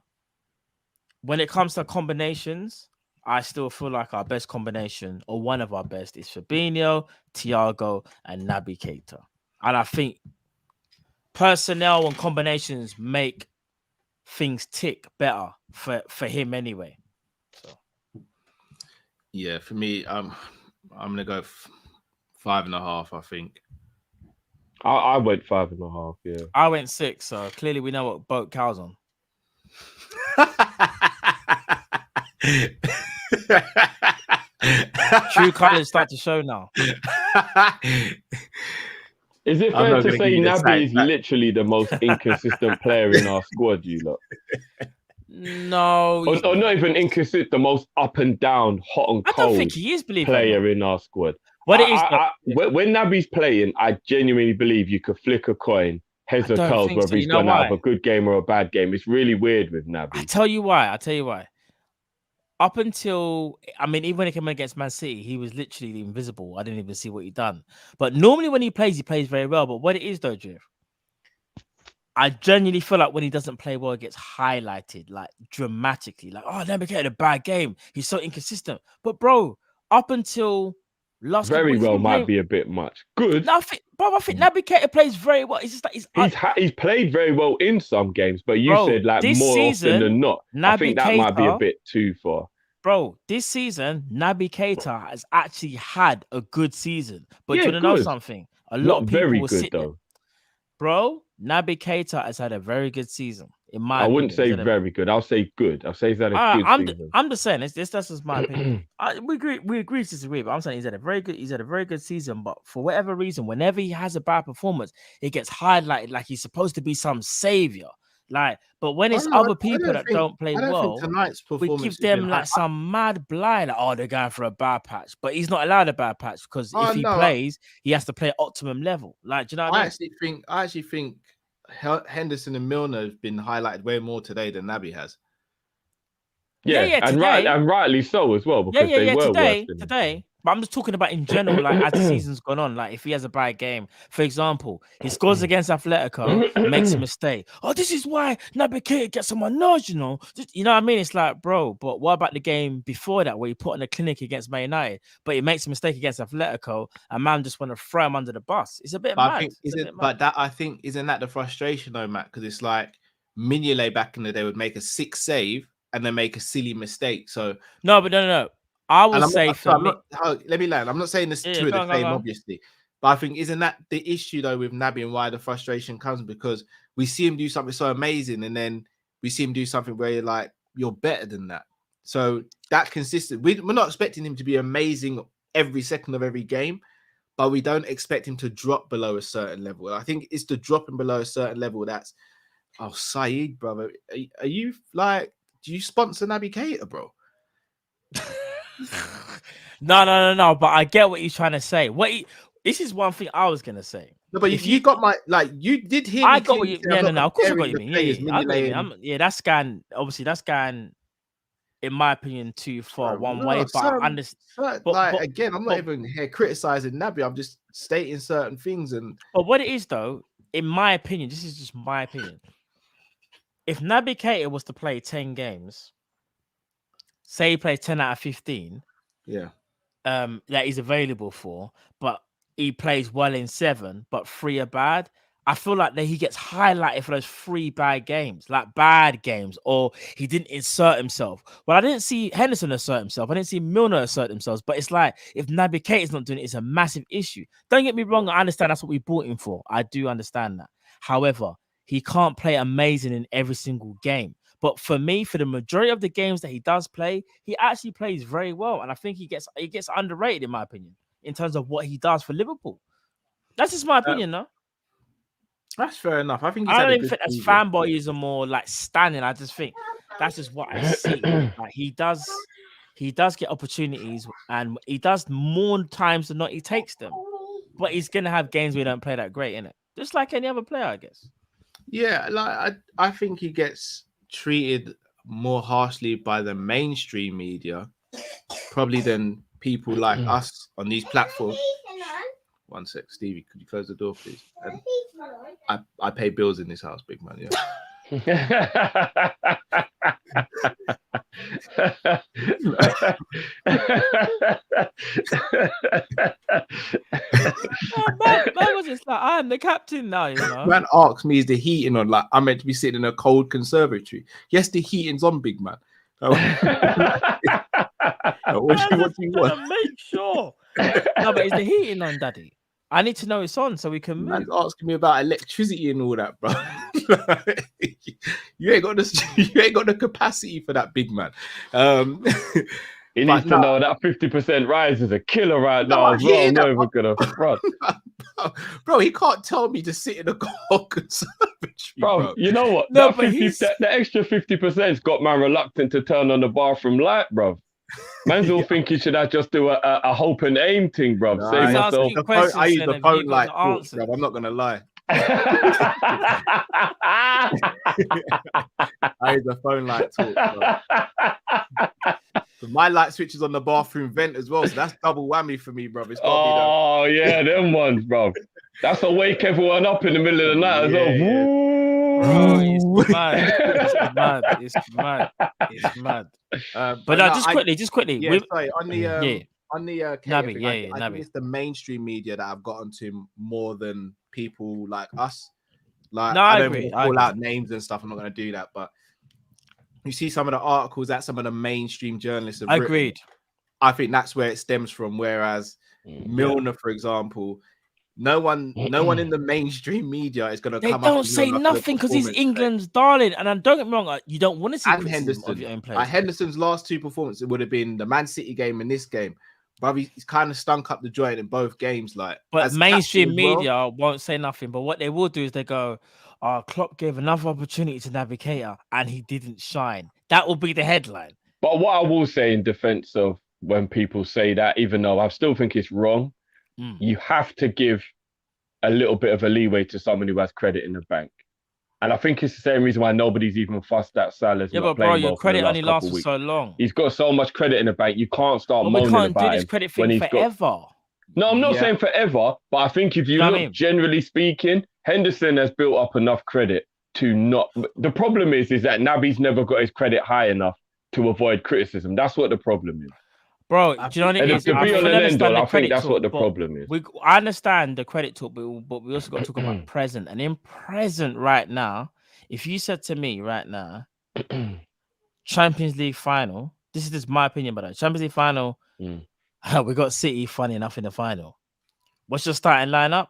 When it comes to combinations, I still feel like our best combination, or one of our best, is Fabinho, Thiago, and Naby Keita. And I think personnel and combinations make things tick better for him anyway. So yeah, for me, I'm gonna go 5.5. I think I went 5.5. Yeah, I went 6. So clearly we know what boat Cal's on. True colours start to show now. Is it fair to say Naby is literally the most inconsistent player in our squad, you lot? No. Or not even inconsistent, the most up and down, hot and cold I don't think he is, player in our squad. What it is, when Naby's playing, I genuinely believe you could flick a coin, heads or tails, whether he's going to have a good game or a bad game. It's really weird with Naby. I'll tell you why. Up until, even when he came against Man City, he was literally invisible. I didn't even see what he done. But normally when he plays very well. But what it is though, Jeff, I genuinely feel like when he doesn't play well, it gets highlighted like dramatically. Like, Naby Keita had a bad game. He's so inconsistent. But bro, up until last very well might be a bit much. Good. No, I think Naby Keita plays very well. It's just like he's played very well in some games, but you said like more often than not. I think that might be a bit too far. Bro, this season, Naby Keita has actually had a good season. But you want to know something? A lot of people very will good sit though. there. Bro, Naby Keita has had a very good season. I wouldn't say very good. I'll say good. I'll say he's had a good season. I'm just saying that's just my opinion. We agree to disagree, but I'm saying he's had a very good season. But for whatever reason, whenever he has a bad performance, it gets highlighted like he's supposed to be some savior. Like, but when it's other people that don't play well, we give them like some mad blind. Like, they're going for a bad patch, but he's not allowed a bad patch because if he plays, he has to play at optimum level. Like, do you know what I mean? I actually think Henderson and Milner have been highlighted way more today than Naby has. Yeah, and rightly so as well, because they were today. But I'm just talking about in general, like as the season's gone on, like if he has a bad game, for example, he scores against Atletico, makes a mistake. Oh, this is why Naby Keita gets on my nerves, you know. You know what I mean? It's like, bro, but what about the game before that where he put on a clinic against Man United, but he makes a mistake against Atletico, and man just want to throw him under the bus? It's a bit But mad. I think isn't that the frustration though, Matt? Because it's like Mignolet back in the day would make a 6 save and then make a silly mistake. So no. I would say let me land. I'm not saying this two of the same, obviously, but I think isn't that the issue though with Naby and why the frustration comes, because we see him do something so amazing and then we see him do something where you're like, you're better than that. So that consistent. We're not expecting him to be amazing every second of every game, but we don't expect him to drop below a certain level. I think it's the dropping below a certain level that's, oh, Saeed, brother, are you like, do you sponsor Naby Keita, bro? No. But I get what you're trying to say. This is one thing I was gonna say. No, but if you got my, like, you did hear. I got what you. No. Of course I got you. That's going. Obviously, that's going. In my opinion, too far one way. But I understand. Again, I'm not even here criticizing Naby. I'm just stating certain things. But what it is, though, in my opinion, this is just my opinion. If Naby Keita was to play 10 games, say he plays 10 out of 15, that he's available for, but he plays well in 7, but 3 are bad, I feel like that he gets highlighted for those 3 bad games, like bad games, or he didn't insert himself. Well, I didn't see Henderson assert himself. I didn't see Milner assert themselves. But it's like, if Naby Keita is not doing it, it's a massive issue. Don't get me wrong. I understand that's what we bought him for. I do understand that. However, he can't play amazing in every single game. But for me, for the majority of the games that he does play, he actually plays very well. And I think he gets underrated, in my opinion, in terms of what he does for Liverpool. That's just my opinion, no? That's fair enough. I think I don't even think that's fanboyism more like standing. I just think that's just what I see. Like he does get opportunities, and he does more times than not he takes them. But he's gonna have games where he don't play that great, innit? Just like any other player, I guess. Yeah, like I think he gets treated more harshly by the mainstream media, probably than people like us on these platforms. One sec, Stevie, could you close the door, please? I pay bills in this house, big man. Yeah. Man was just like, I'm the captain now, you know. Man asks me, is the heating on? Like, I'm meant to be sitting in a cold conservatory. Yes, the heating's on, big man. What do you want? Make sure. No, but is the heating on, Daddy? I need to know it's on so we can move. Man's asking me about electricity and all that, bro. You ain't got the capacity for that, big man. He needs to know that 50% rise is a killer right now as well. I'm not even gonna front. Bro, he can't tell me to sit in a cold conservatory. Bro, you know what? No, the extra 50%'s got man reluctant to turn on the bathroom light, bro. Man's all think he should just do a hope and aim thing, bro. No, Save myself. I use the phone light talk, bro. I'm not gonna lie. I use the phone light talk, bro. So my light switch is on the bathroom vent as well, so that's double whammy for me, bro. Oh yeah, them ones, bro. That's to wake everyone up in the middle of the night as well. Yeah. Bro, it's mad. It's mad. But no, just quickly. Yeah, sorry, on the Naby, I think it's the mainstream media that I've gotten to more than people like us. Like, no, I don't agree. call out names and stuff. I'm not going to do that, but you see some of the articles that some of the mainstream journalists have written. Agreed. I think that's where it stems from. Whereas Milner, for example, no one in the mainstream media is going to come up. They don't say nothing because he's England's darling. And don't get me wrong, you don't want to see Henderson of your own players. Henderson's last 2 performances would have been the Man City game and this game. But he's kind of stunk up the joint in both games. But mainstream media won't say nothing. But what they will do is they go, Klopp gave another opportunity to Naby Keita and he didn't shine. That will be the headline. But what I will say in defense of when people say that, even though I still think it's wrong, you have to give a little bit of a leeway to someone who has credit in the bank. And I think it's the same reason why nobody's even fussed that Salah's Yeah, not but bro, playing your well for the credit last only lasts couple of for weeks. so long. He's got so much credit in the bank. You can't start But we moaning can't do about this him credit when thing he's got. forever. No, I'm not Yeah. saying forever, but I think if you know what I look mean? generally speaking, Henderson has built up enough credit to not. The problem is that Naby's never got his credit high enough to avoid criticism. That's what the problem is. Bro, I do you know what it And is? to I be on fully an end understand all, the I think credit that's talk, what the but problem is. I understand the credit talk, but we also got to talk about present. And in present right now, if you said to me right now, Champions League final, this is just my opinion, but Champions League final, we got City funny enough in the final. What's your starting lineup?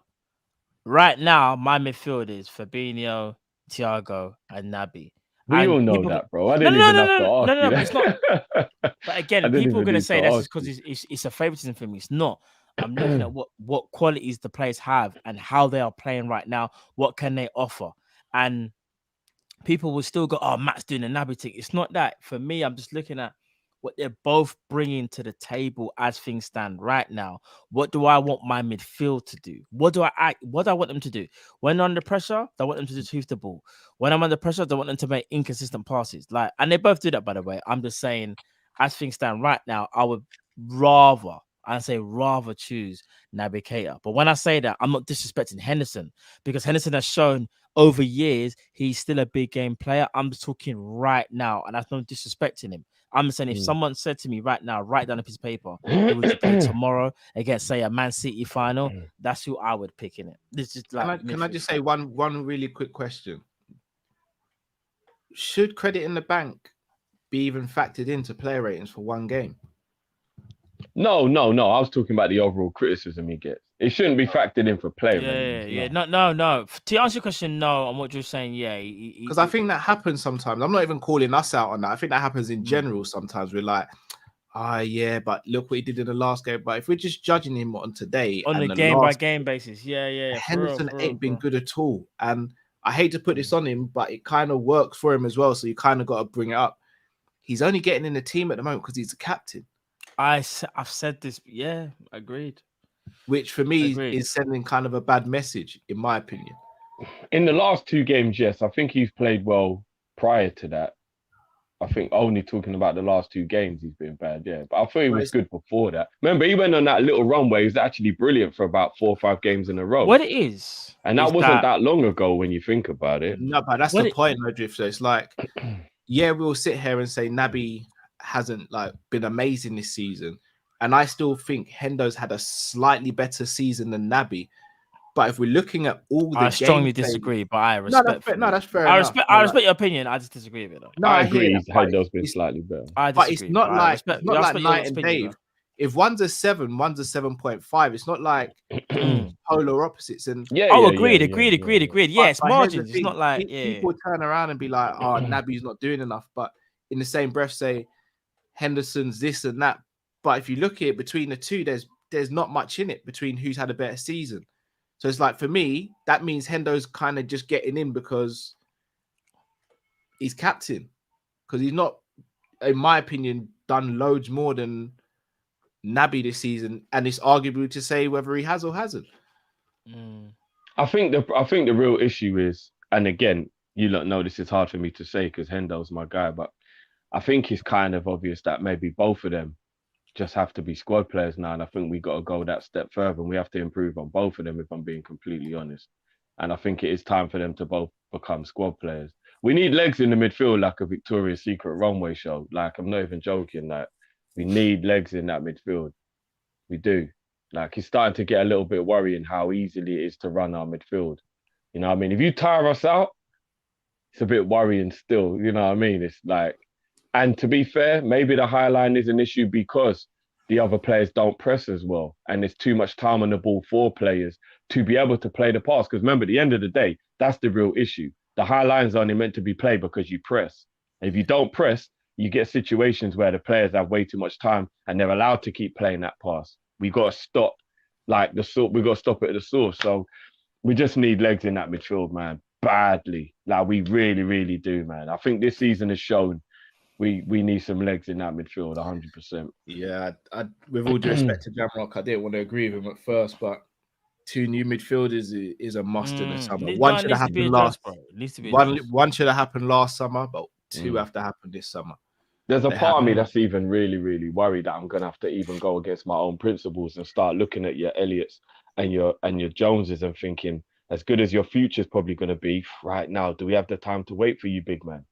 Right now, my midfield is Fabinho, Thiago, and Naby. We And all know people, that, bro. I no, didn't no, no, even no, have to no, ask no, you no, but it's not. that. But I again, didn't people are even going to need say to that's ask just because you. it's a favoritism for me. It's not. I'm looking at what qualities the players have and how they are playing right now. What can they offer? And people will still go, "Oh, Matt's doing a Naby thing." It's not that. For me, I'm just looking at what they're both bringing to the table as things stand right now. What do I want my midfield to do? What do I want them to do? When under pressure, I want them to retrieve the ball. When I'm under pressure, I want them to make inconsistent passes. Like, and they both do that, by the way. I'm just saying, as things stand right now, I would rather choose Naby Keita. But when I say that, I'm not disrespecting Henderson, because Henderson has shown over years he's still a big game player. I'm just talking right now, and that's not disrespecting him. I'm saying if someone said to me right now, write down a piece of paper, who would you play tomorrow against, say, a Man City final? That's who I would pick in it. This is like, Can I just say one really quick question? Should credit in the bank be even factored into player ratings for one game? No. I was talking about the overall criticism he gets. It shouldn't be factored in for player ratings. Yeah. No. To answer your question, no. On what you're saying, yeah. Because I think that happens sometimes. I'm not even calling us out on that. I think that happens in general sometimes. We're like, yeah, but look what he did in the last game. But if we're just judging him on today on and the the game by last game basis, yeah. Henderson ain't been good at all. And I hate to put this on him, but it kind of works for him as well. So you kind of got to bring it up. He's only getting in the team at the moment because he's the captain. I've said this. Yeah, agreed. Which for me is sending kind of a bad message, in my opinion. In the last two games, yes, I think he's played well prior to that. I think only talking about the last two games, he's been bad, yeah. But I thought he was good before that. Remember, he went on that little run where he was actually brilliant for about 4 or 5 games in a row. What it is, and that wasn't that long ago when you think about it. No, but that's the point, no, Drift. So it's like, yeah, we'll sit here and say Naby hasn't like been amazing this season, and I still think Hendo's had a slightly better season than Naby. But if we're looking at all the, I strongly disagree. But I respect. That's fair. I respect your opinion. I just disagree with it. Though. No, I agree. Hendo's been slightly better. But it's not like Knight and Dave. If one's a 7, one's a 7.5. It's not like polar opposites. And agreed. Yeah, it's margins. It's not like people turn around and be like, "Oh, Naby's not doing enough," but in the same breath say Henderson's this and that. But if you look at it between the two, there's not much in it between who's had a better season. So it's like, for me, that means Hendo's kind of just getting in because he's captain. Because he's not, in my opinion, done loads more than Naby this season. And it's arguable to say whether he has or hasn't. I think the real issue is, and again, you lot know this is hard for me to say because Hendo's my guy, but I think it's kind of obvious that maybe both of them just have to be squad players now. And I think we got to go that step further and we have to improve on both of them, if I'm being completely honest. And I think it is time for them to both become squad players. We need legs in the midfield like a Victoria's Secret runway show. Like, I'm not even joking. Like, we need legs in that midfield. We do. Like, it's starting to get a little bit worrying how easily it is to run our midfield. You know what I mean? If you tire us out, it's a bit worrying still. You know what I mean? It's like, and to be fair, maybe the high line is an issue because the other players don't press as well. And there's too much time on the ball for players to be able to play the pass. Because remember, at the end of the day, that's the real issue. The high line's only meant to be played because you press. And if you don't press, you get situations where the players have way too much time and they're allowed to keep playing that pass. We got to stop we got to stop it at the source. So we just need legs in that midfield, man, badly. Like, we really, really do, man. I think this season has shown we need some legs in that midfield, 100%. Yeah, with all due respect to Jamrock, I didn't want to agree with him at first, but 2 new midfielders is a must in the summer. No, One it should needs have to be happened last. addressed, bro. It needs to be One addressed. one should have happened last summer, but 2 have to happen this summer. There's a They part of me haven't. that's even really, really worried that I'm gonna have to even go against my own principles and start looking at your Elliots and your Joneses and thinking, as good as your future's probably gonna be right now, do we have the time to wait for you, big man?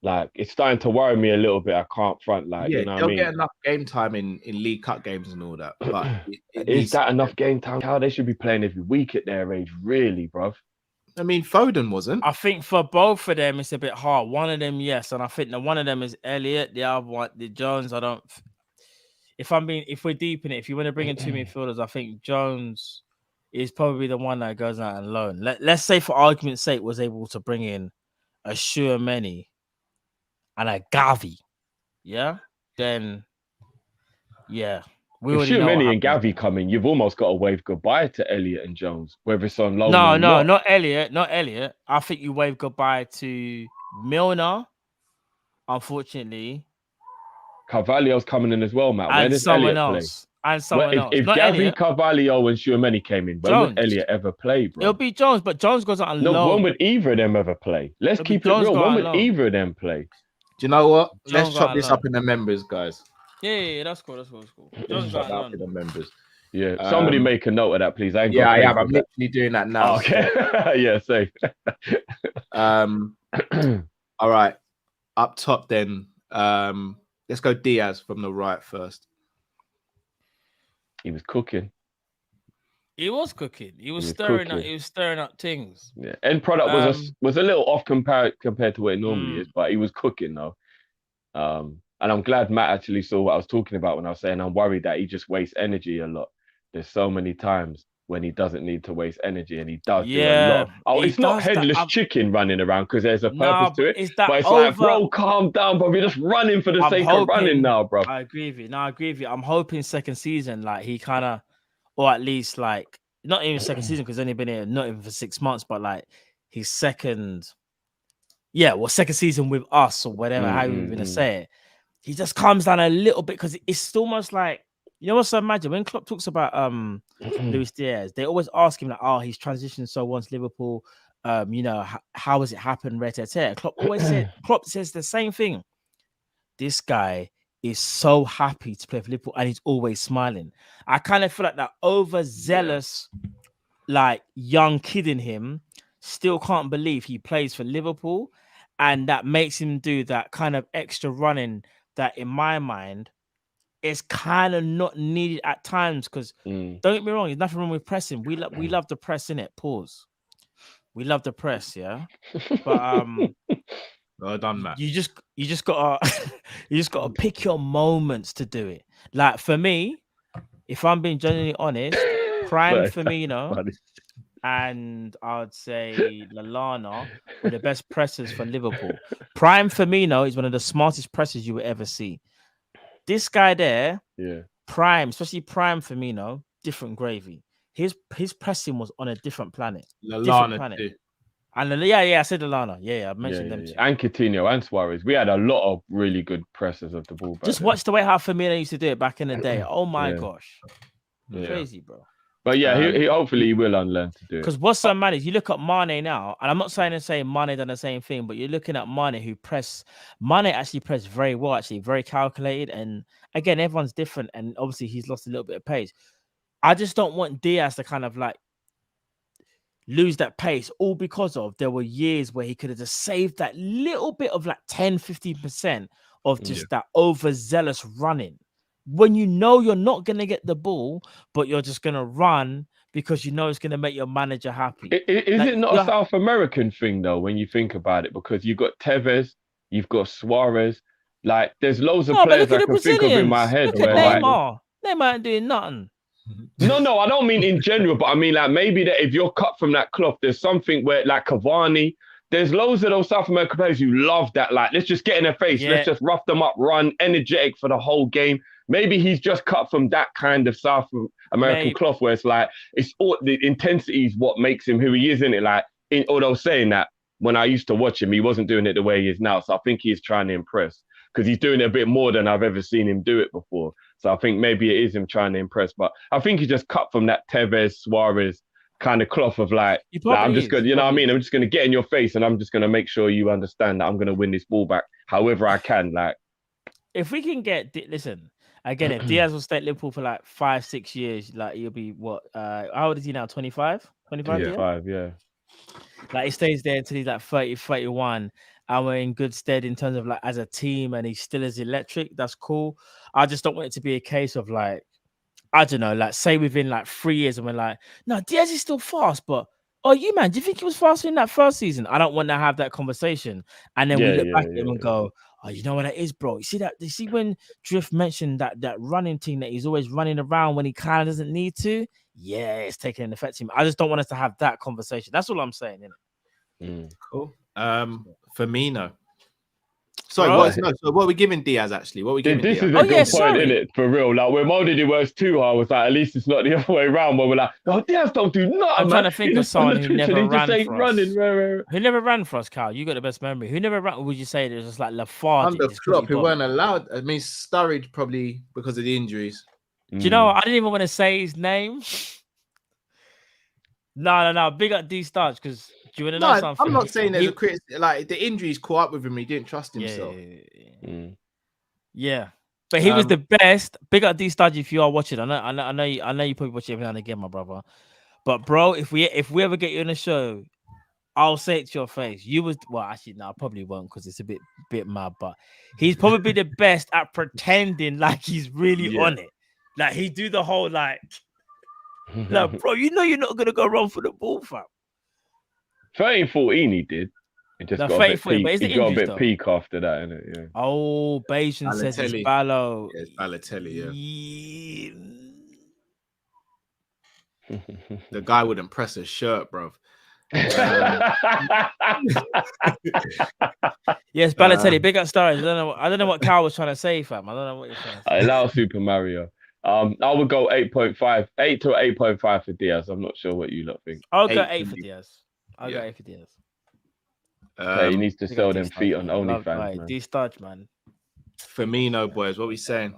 Like, it's starting to worry me a little bit. I can't front, like, Yeah, you know what I they'll mean? get enough game time in League Cup games and all that. But it Is needs that enough game time? How they should be playing every week at their age, really, bruv? I mean, Foden wasn't. I think for both of them, it's a bit hard. One of them, yes, and I think that one of them is Elliot. The other one, the Jones. I don't. If we're deep in it, if you want to bring in 2 midfielders, I think Jones is probably the one that goes out and loan. Let's say, for argument's sake, was able to bring in a Shuameni and a Gavi, yeah. Then, yeah, we If already know. Tchouaméni and Gavi come in, you've almost got to wave goodbye to Elliot and Jones, whether it's on loan No, or not. not Elliot. Not Elliot. I think you wave goodbye to Milner, unfortunately, Carvalho's coming in as well, Matt. When and does someone Elliot else. And someone else. If Not Gavi, Elliot. Carvalho, and Tchouaméni came in, when would Jones. Elliot ever play, bro? It'll be Jones, but Jones goes out on No, loan. when would either of them ever play? Let's It'll be keep it Jones real. go When out would alone. either of them play? Do you know what? Jones Let's chop got this alone. up in the members, guys. Yeah, that's cool. That's cool. Jones Chop got that up alone. in the members. Yeah, somebody make a note of that, please. I ain't Yeah, got I faith am. I'm with that. literally doing that now. Oh, okay. Yeah, safe. All right. Up top, then. Let's go Diaz from the right first. He was cooking. He was cooking. He was was stirring up. cooking. He was stirring up things. Yeah, end product was a little off compared to what it normally is, but he was cooking though. And I'm glad Matt actually saw what I was talking about when I was saying I'm worried that he just wastes energy a lot. There's so many times when he doesn't need to waste energy, and he does do a lot. Oh, he it's not does that. headless chicken running around because there's a purpose Nah, to it. it's that But it's like, over- bro, calm down, bro. You're just running for the I'm sake of running hoping- now, bro. I agree with you. No, I agree with you. I'm hoping second season, like he kind of, or at least like not even second season because he's only been here not even for 6 months, but like his second, second season with us or whatever, how you're gonna say it. He just calms down a little bit because it's almost like, you know what's imagine when Klopp talks about Luis Diaz, they always ask him like, oh, he's transitioned so once Liverpool, how has it happened? Klopp says the same thing. This guy is so happy to play for Liverpool and he's always smiling. I kind of feel like that overzealous, like young kid in him still can't believe he plays for Liverpool, and that makes him do that kind of extra running that in my mind is kind of not needed at times because don't get me wrong, there's nothing wrong with pressing. We love the press, in it. Pause. We love the press, yeah. But Well done, Matt. you just gotta pick your moments to do it. Like for me, if I'm being genuinely honest, prime Firmino and I'd say Lallana were the best pressers for Liverpool. Prime Firmino is one of the smartest pressers you will ever see. This guy there, prime, especially prime Firmino, different gravy. His pressing was on a different planet. Lallana too. And I said Lallana. Yeah, I mentioned them too. And Coutinho and Suarez. We had a lot of really good pressers of the ball. Just watch the way how Firmino used to do it back in the day. Oh my gosh, crazy, bro. But he hopefully he will unlearn to do it. Because what's so mad is you look at Mane now, and I'm not saying Mane done the same thing, but you're looking at Mane who Mane actually pressed very well, actually very calculated. And again, everyone's different, and obviously he's lost a little bit of pace. I just don't want Diaz to kind of like lose that pace, all because of there were years where he could have just saved that little bit of like 10-15% of just that overzealous running. When you know you're not going to get the ball, but you're just going to run because you know it's going to make your manager happy. Is it not a South American thing, though, when you think about it? Because you've got Tevez, you've got Suarez. Like, there's loads of players I can think of in my head. Look at Neymar. Neymar ain't doing nothing. No, I don't mean in general, but I mean like maybe that if you're cut from that cloth, there's something where like Cavani, there's loads of those South American players who love that. Like, let's just get in their face. Let's just rough them up, run, energetic for the whole game. Maybe he's just cut from that kind of South American cloth where it's like, it's all the intensity is what makes him who he is, isn't it? Like, although saying that, when I used to watch him, he wasn't doing it the way he is now. So I think he's trying to impress because he's doing it a bit more than I've ever seen him do it before. So I think maybe it is him trying to impress. But I think he just cut from that Tevez, Suarez kind of cloth of I'm just going to, you know what I mean? I'm just going to get in your face and I'm just going to make sure you understand that I'm going to win this ball back however I can. Like, if we can get, listen, again, if Diaz will stay at Liverpool for like 5-6 years, like he'll be what? How old is he now? 25? 25? yeah. 5, yeah. Like he stays there until he's like 30, 31, and we're in good stead in terms of like as a team, and he still is electric. That's cool. I just don't want it to be a case of like, I don't know, like say within like 3 years, and we're like, no, Diaz is still fast, but do you think he was faster in that first season? I don't want to have that conversation, and then we look back at him and go, oh, you know what that is, bro? You see that? You see when Drift mentioned that running team that he's always running around when he kind of doesn't need to? Yeah, it's taking an effect on him. I just don't want us to have that conversation. That's all I'm saying. Cool. Firmino. Sorry, so what are we giving Diaz actually? What are we giving This Diaz? is a good point, isn't it? For real. Like when Mo did it worse too, I was like, at least it's not the other way around. Where we're like, oh, Diaz don't do nothing. I'm trying to think of someone who never ran for us. Who never ran for us, Cal? You got the best memory. Who never ran? Would you say it was just like Lafarge? Under Klopp, who weren't allowed. I mean, Sturridge probably because of the injuries. Do you know what? I didn't even want to say his name. No. Big up D Starch because do you want to know something? I'm not saying there's a critic. Like the injuries caught up with him. He didn't trust himself. Yeah. But he was the best. Big up D Starch if you are watching. I know you probably watch it every now and again, my brother. But bro, if we ever get you on the show, I'll say it to your face. You was actually no, I probably won't because it's a bit mad. But he's probably the best at pretending like he's really on it. Like he do the whole like bro, you know you're not gonna go run for the ball, fam. 13-14 he did. He just got a bit peak after that, innit? Yeah. Oh, Bayesian says it's Ballo. Yeah, it's Balotelli, yeah. The guy wouldn't press his shirt, bro. Yes, Balotelli, big up Sturridge. I don't know what Cal was trying to say, fam. I don't know what you're trying to say. I allow Super Mario. I would go 8.5, 8 to 8.5 for Diaz. I'm not sure what you lot think. I'll go 8 for Diaz. I'll go 8 for Diaz. He needs to sell them feet on OnlyFans, man. D-Starch, man. Firmino, boys, what are we saying?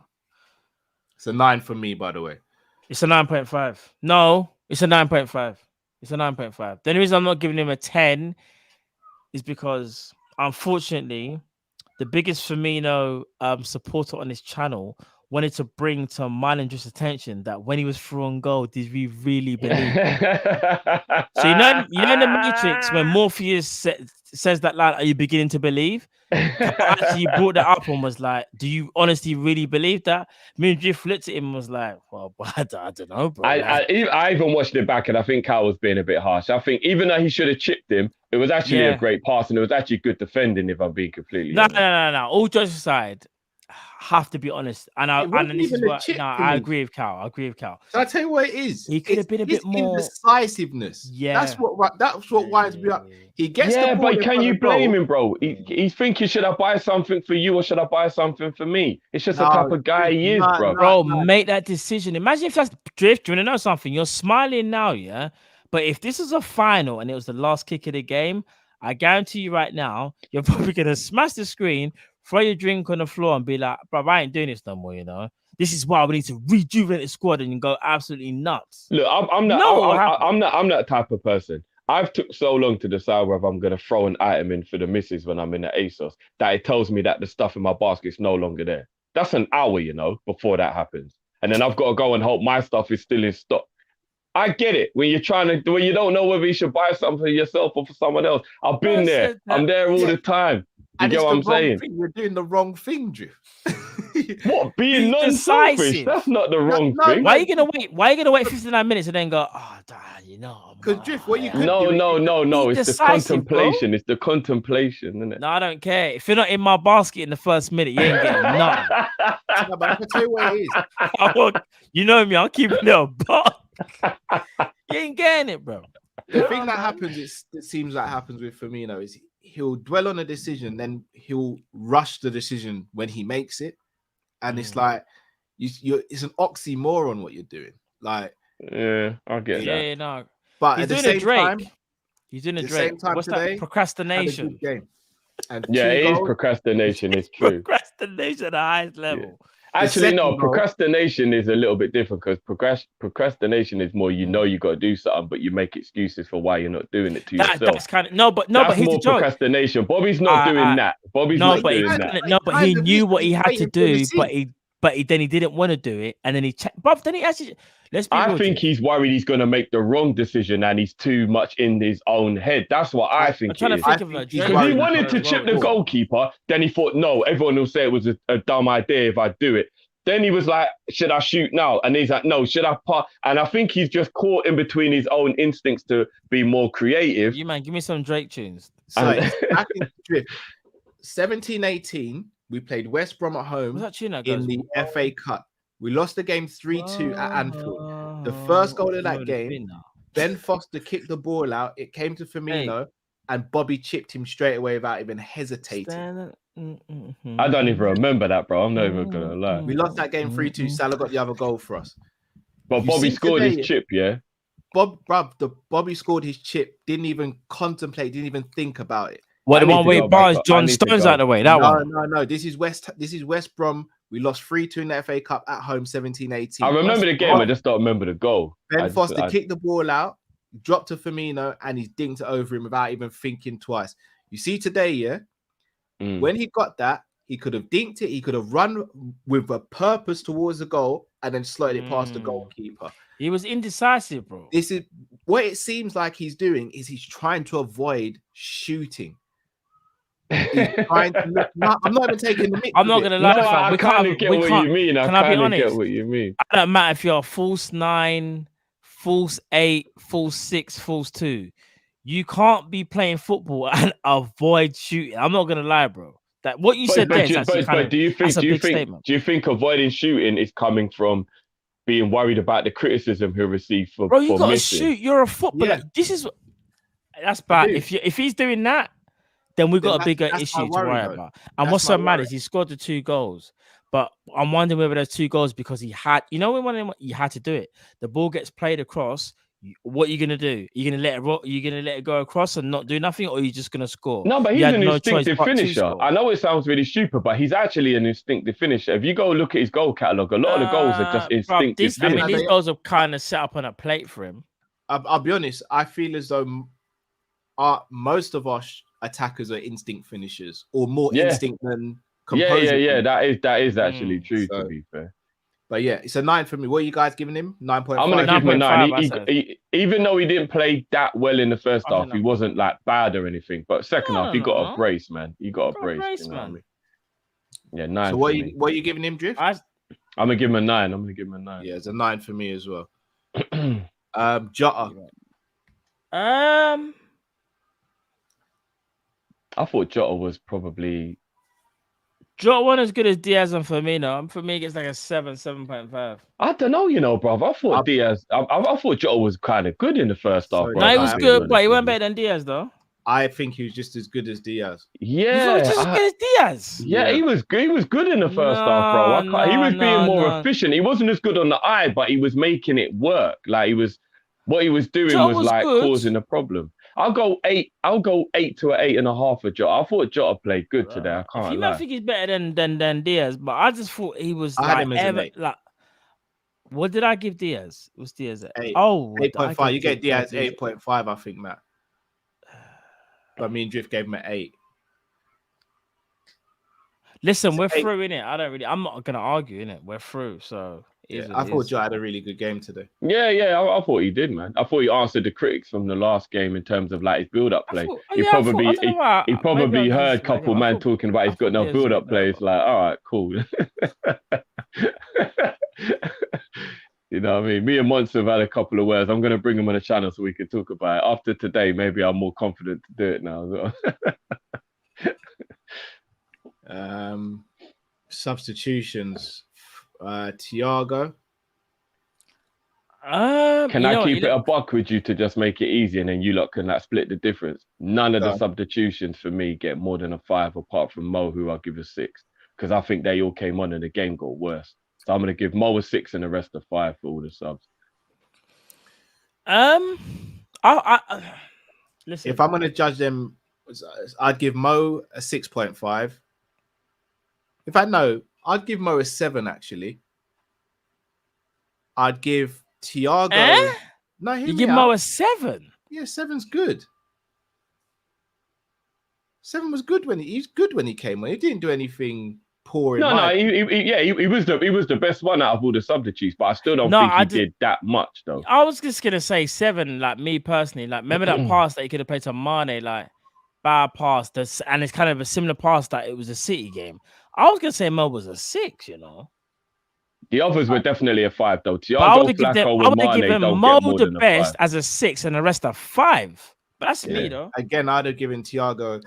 It's a 9 for me, by the way. It's a 9.5. No, it's a 9.5. It's a 9.5. The only reason I'm not giving him a 10 is because, unfortunately, the biggest Firmino supporter on this channel wanted to bring to mine and just attention that when he was through on goal, did we really believe? So you know in the Matrix when Morpheus says that line, are you beginning to believe? Actually brought that up and was like, do you honestly really believe that? Me and Drift looked at him and was like, well, I don't know, bro. I even watched it back and I think Cal was being a bit harsh. I think even though he should have chipped him, it was actually a great pass and it was actually good defending if I'm being completely honest. No. All jokes aside, have to be honest, and this is what I agree with Cal. So I tell you what it is. He could have been a bit more indecisiveness. Yeah, that's what winds me up. He gets the ball. But can you blame him, bro? He's thinking, should I buy something for you or should I buy something for me? It's just the type of guy he is, bro. Make that decision. Imagine if that's Drift. Do you want to know something? You're smiling now, yeah. But if this is a final and it was the last kick of the game, I guarantee you right now, you're probably gonna smash the screen, throw your drink on the floor and be like, bro, I ain't doing this no more, you know. This is why we need to rejuvenate the squad and go absolutely nuts. Look, I'm not that type of person. I've took so long to decide whether I'm going to throw an item in for the missus when I'm in the ASOS that it tells me that the stuff in my basket's no longer there. That's an hour, you know, before that happens. And then I've got to go and hope my stuff is still in stock. I get it. When you don't know whether you should buy something for yourself or for someone else. I've been there. I'm there all the time. You get what I'm saying? You're doing the wrong thing, Drift. What? Being non-selfish? That's not the wrong thing. Why are you gonna wait? Why are you gonna wait 59 minutes and then go, oh, dad, you know? Because Drift, what you could No. It's the contemplation. Bro. It's the contemplation, isn't it? No, I don't care. If you're not in my basket in the first minute, you ain't getting nothing. No, but I can tell you what it is. You know me. I'll keep it a buck. You ain't getting it, bro. The thing that happens, it seems like happens with Firmino is he'll dwell on a decision, then he'll rush the decision when he makes it, and it's like it's an oxymoron what you're doing. Like, yeah, I get that. Yeah, no. But he's at the doing same a Drake. time, He's doing a Drake. What's today, that? Procrastination. Had a good game. And yeah, it is procrastination. It's true. Procrastination at the highest level. Actually, no. second goal- Procrastination is a little bit different because procrastination is more you know you got to do something, but you make excuses for why you're not doing it to yourself. That's kind of but That's here's more the joke. procrastination. Bobby's not doing that. Bobby's No, not but doing he, that. but he knew what he had to do, but then he didn't want to do it, and then but then he actually. Let's be real. I think he's worried he's going to make the wrong decision and he's too much in his own head. That's what I think. I'm trying to think of a because he wanted to chip the goalkeeper. Then he thought, no, everyone will say it was a dumb idea if I do it. Then he was like, should I shoot now? And he's like, no, should I pass? And I think he's just caught in between his own instincts to be more creative. You man, give me some Drake tunes. So back in Drift, 17-18, we played West Brom at home in the FA Cup. We lost the game 3-2 at Anfield. The first goal of that game, Ben Foster kicked the ball out. It came to Firmino, and Bobby chipped him straight away without even hesitating. I don't even remember that, bro. I'm not even going to lie. We lost that game 3-2. Salah got the other goal for us. But Bobby scored his chip, yeah? Bobby scored his chip, didn't even contemplate, didn't even think about it. What, the one where he bars John Stones out of the way? That one? No. This is West Brom. We lost 3-2 in the FA Cup at home, 17-18. I remember the game. I just don't remember the goal. Ben Foster kicked the ball out, dropped to Firmino, and he's dinked it over him without even thinking twice. You see today, yeah? When he got that, he could have dinked it. He could have run with a purpose towards the goal and then slotted it past the goalkeeper. He was indecisive, bro. This is what it seems like he's doing. Is he's trying to avoid shooting. He's trying to look, I'm not even taking the mix. I'm not gonna lie. No, I kind of get what you mean. I kind of get what you mean. I don't matter if you're a false 9, false 8, false 6, false 2. You can't be playing football and avoid shooting. I'm not gonna lie, bro. That what you said there is actually kind of, do you think avoiding shooting is coming from being worried about the criticism he'll receive for bro? You gotta missing? shoot. You're a footballer. Yeah. That's bad. If he's doing that, then we've got a bigger issue to worry about. And what's so mad is he scored the 2 goals. But I'm wondering whether those 2 goals because he had, he had to do it. The ball gets played across. What are you gonna do? You're gonna let it go across and not do nothing, or are you just gonna score? No, but he's an instinctive finisher. I know it sounds really stupid, but he's actually an instinctive finisher. If you go look at his goal catalogue, a lot of the goals are just instinctive. These goals are kind of set up on a plate for him. I'll be honest. I feel as though most of our attackers are instinct finishers, or more instinct than composure. Yeah. That is actually true. To be fair. But yeah, it's a 9 for me. What are you guys giving him? 9.5. I'm going to give him a 9. Even though he didn't play that well in the first half, he wasn't like bad or anything. But second half, he got a brace, man. He got a brace, man. Yeah, 9. So what are you giving him, Drift? I'm going to give him a 9. Yeah, it's a 9 for me as well. Jota. I thought Jota was probably. Jota wasn't as good as Diaz and Firmino. For me, it's like a 7.5. I don't know, bro. I thought Diaz. I thought Jota was kind of good in the first half. No, he was good, but he wasn't better than Diaz, though. I think he was just as good as Diaz. Yeah, just as good as Diaz. Yeah, he was good. He was good in the first half, bro. He was being more efficient. He wasn't as good on the eye, but he was making it work. Like what he was doing Jota was like good. causing a problem. I'll go 8 to an 8.5 for Jota. I thought Jota played good today. I can't lie. You might think he's better than Diaz, but I just thought he was like what did I give Diaz? What's Diaz at? 8. Oh, 8.5. You get Diaz 8.5, I think, Matt. But me and Drift gave him an 8. Listen, we're through in it. I'm not gonna argue in it. We're through, so I thought Jota had a really good game today. Yeah, I thought he did, man. I thought he answered the critics from the last game in terms of like his build-up play. He probably heard a couple man talking about he's got no build-up play. It's like, all right, cool. You know what I mean? Me and Monster have had a couple of words. I'm going to bring him on the channel so we can talk about it. After today, maybe I'm more confident to do it now. Substitutions. Thiago. Can I keep it a buck with you to just make it easy and then you lot can like split the difference? None of the substitutions for me get more than a 5 apart from Mo, who I'll give a 6. Because I think they all came on and the game got worse. So I'm going to give Mo a 6 and the rest a 5 for all the subs. Listen. If I'm going to judge them, I'd give Mo a 6.5. In fact, no, I'd give Mo a 7 actually. I'd give Thiago. No, hear You me give out. Mo a 7? Yeah, 7's good. 7 was good he's good when he came on. He didn't do anything poor in No, my he was the best one out of all the substitutes, but I still don't No, think he did that much though. I was just gonna say 7. Like me personally, like remember that pass that he could have played to Mane, like bad pass. And it's kind of a similar pass that it was a City game. I was gonna say Mo was a 6. You know. The others were definitely a 5 though. But I Thiago, would give them. Flacco, I and would give Mane him don't Mo get more the than a 5. best as a 6, and the rest are 5. But that's me Yeah. though. Again, I'd have given Thiago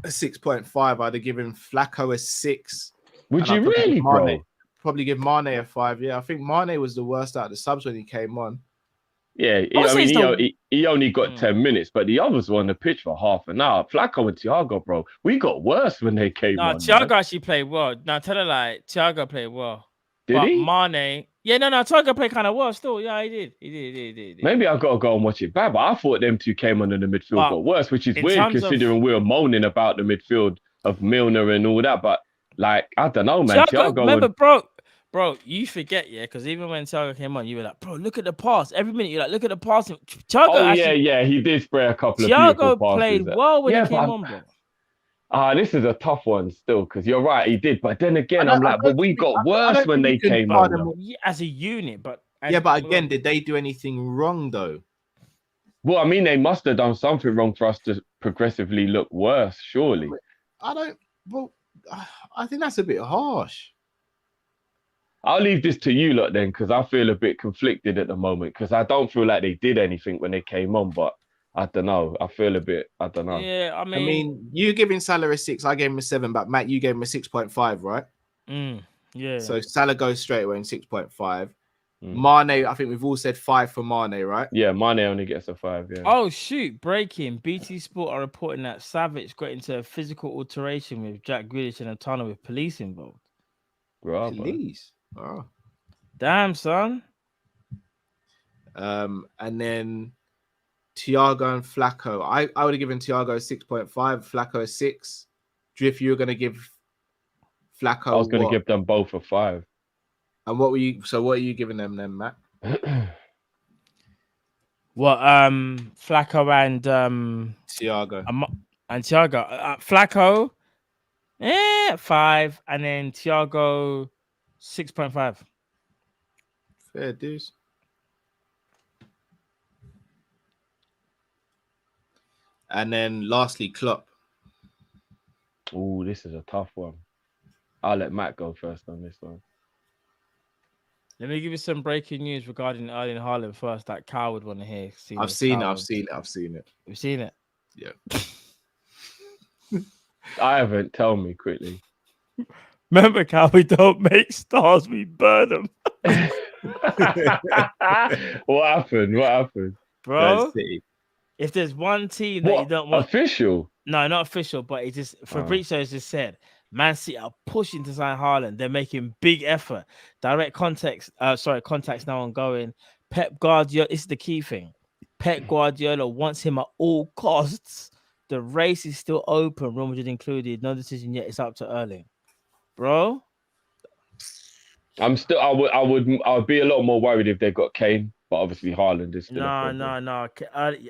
a 6.5. I'd have given Flacco a 6. Would And you I'd really, bro? Probably give Mane a 5. Yeah, I think Mane was the worst out of the subs when he came on. Yeah, he only got 10 minutes, but the others were on the pitch for half an hour. Flacco and Thiago, bro, we got worse when they came on. Thiago actually played well. Now tell her like Thiago played well. Did but he? Mane, Thiago played kind of well still. Yeah, he did. He did. Maybe I gotta go and watch it back, but I thought them two came on and the midfield got worse, which is weird considering we were moaning about the midfield of Milner and all that. But like, I don't know, man. Thiago, remember, bro, you forget, yeah, because even when Thiago came on, you were like, bro, look at the pass. Every minute you're like, look at the pass. Thiago he did spray a couple of beautiful passes. Thiago played well when he came on, bro. This is a tough one still, because you're right, he did. But then again, I'm like, but we got worse when they came on. As a unit, but again, did they do anything wrong though? Well, I mean, they must have done something wrong for us to progressively look worse, surely. I think that's a bit harsh. I'll leave this to you lot then, because I feel a bit conflicted at the moment, because I don't feel like they did anything when they came on, but I don't know. I feel a bit, I don't know. Yeah, I mean, you giving Salah a 6, I gave him a 7, but Matt, you gave him a 6.5, right? Yeah. So Salah goes straight away in 6.5. Mane, I think we've all said 5 for Mane, right? Yeah, Mane only gets a 5, yeah. Oh, shoot. Breaking. BT Sport are reporting that Savage got into a physical alteration with Jack Grealish in a tunnel with police involved. Police? Oh. Damn, son. And then Thiago and Flacco. I would have given Thiago a 6.5, Flacco a 6. Drift, you were going to give Flacco. I was going to give them both a 5. And what are you giving them then, Matt? What? Flacco and Thiago. Thiago. Flacco, 5, and then Thiago 6.5. Fair dues. And then lastly, Klopp. Oh, this is a tough one. I'll let Matt go first on this one. Let me give you some breaking news regarding Erling Haaland first. That Cal would want to hear. I've seen it. You've seen it? Yeah. I haven't. Tell me quickly. Remember, Cal, we don't make stars, we burn them. What happened? Bro, if there's one team that you don't want... Official? No, not official, but it just... Fabrizio has just said... Man City are pushing to sign Haaland. They're making big effort. Contacts now ongoing. Pep Guardiola, this is the key thing. Pep Guardiola wants him at all costs. The race is still open, Real Madrid included. No decision yet. It's up to Erling. Bro. I would be a lot more worried if they got Kane, but obviously Haaland is still No.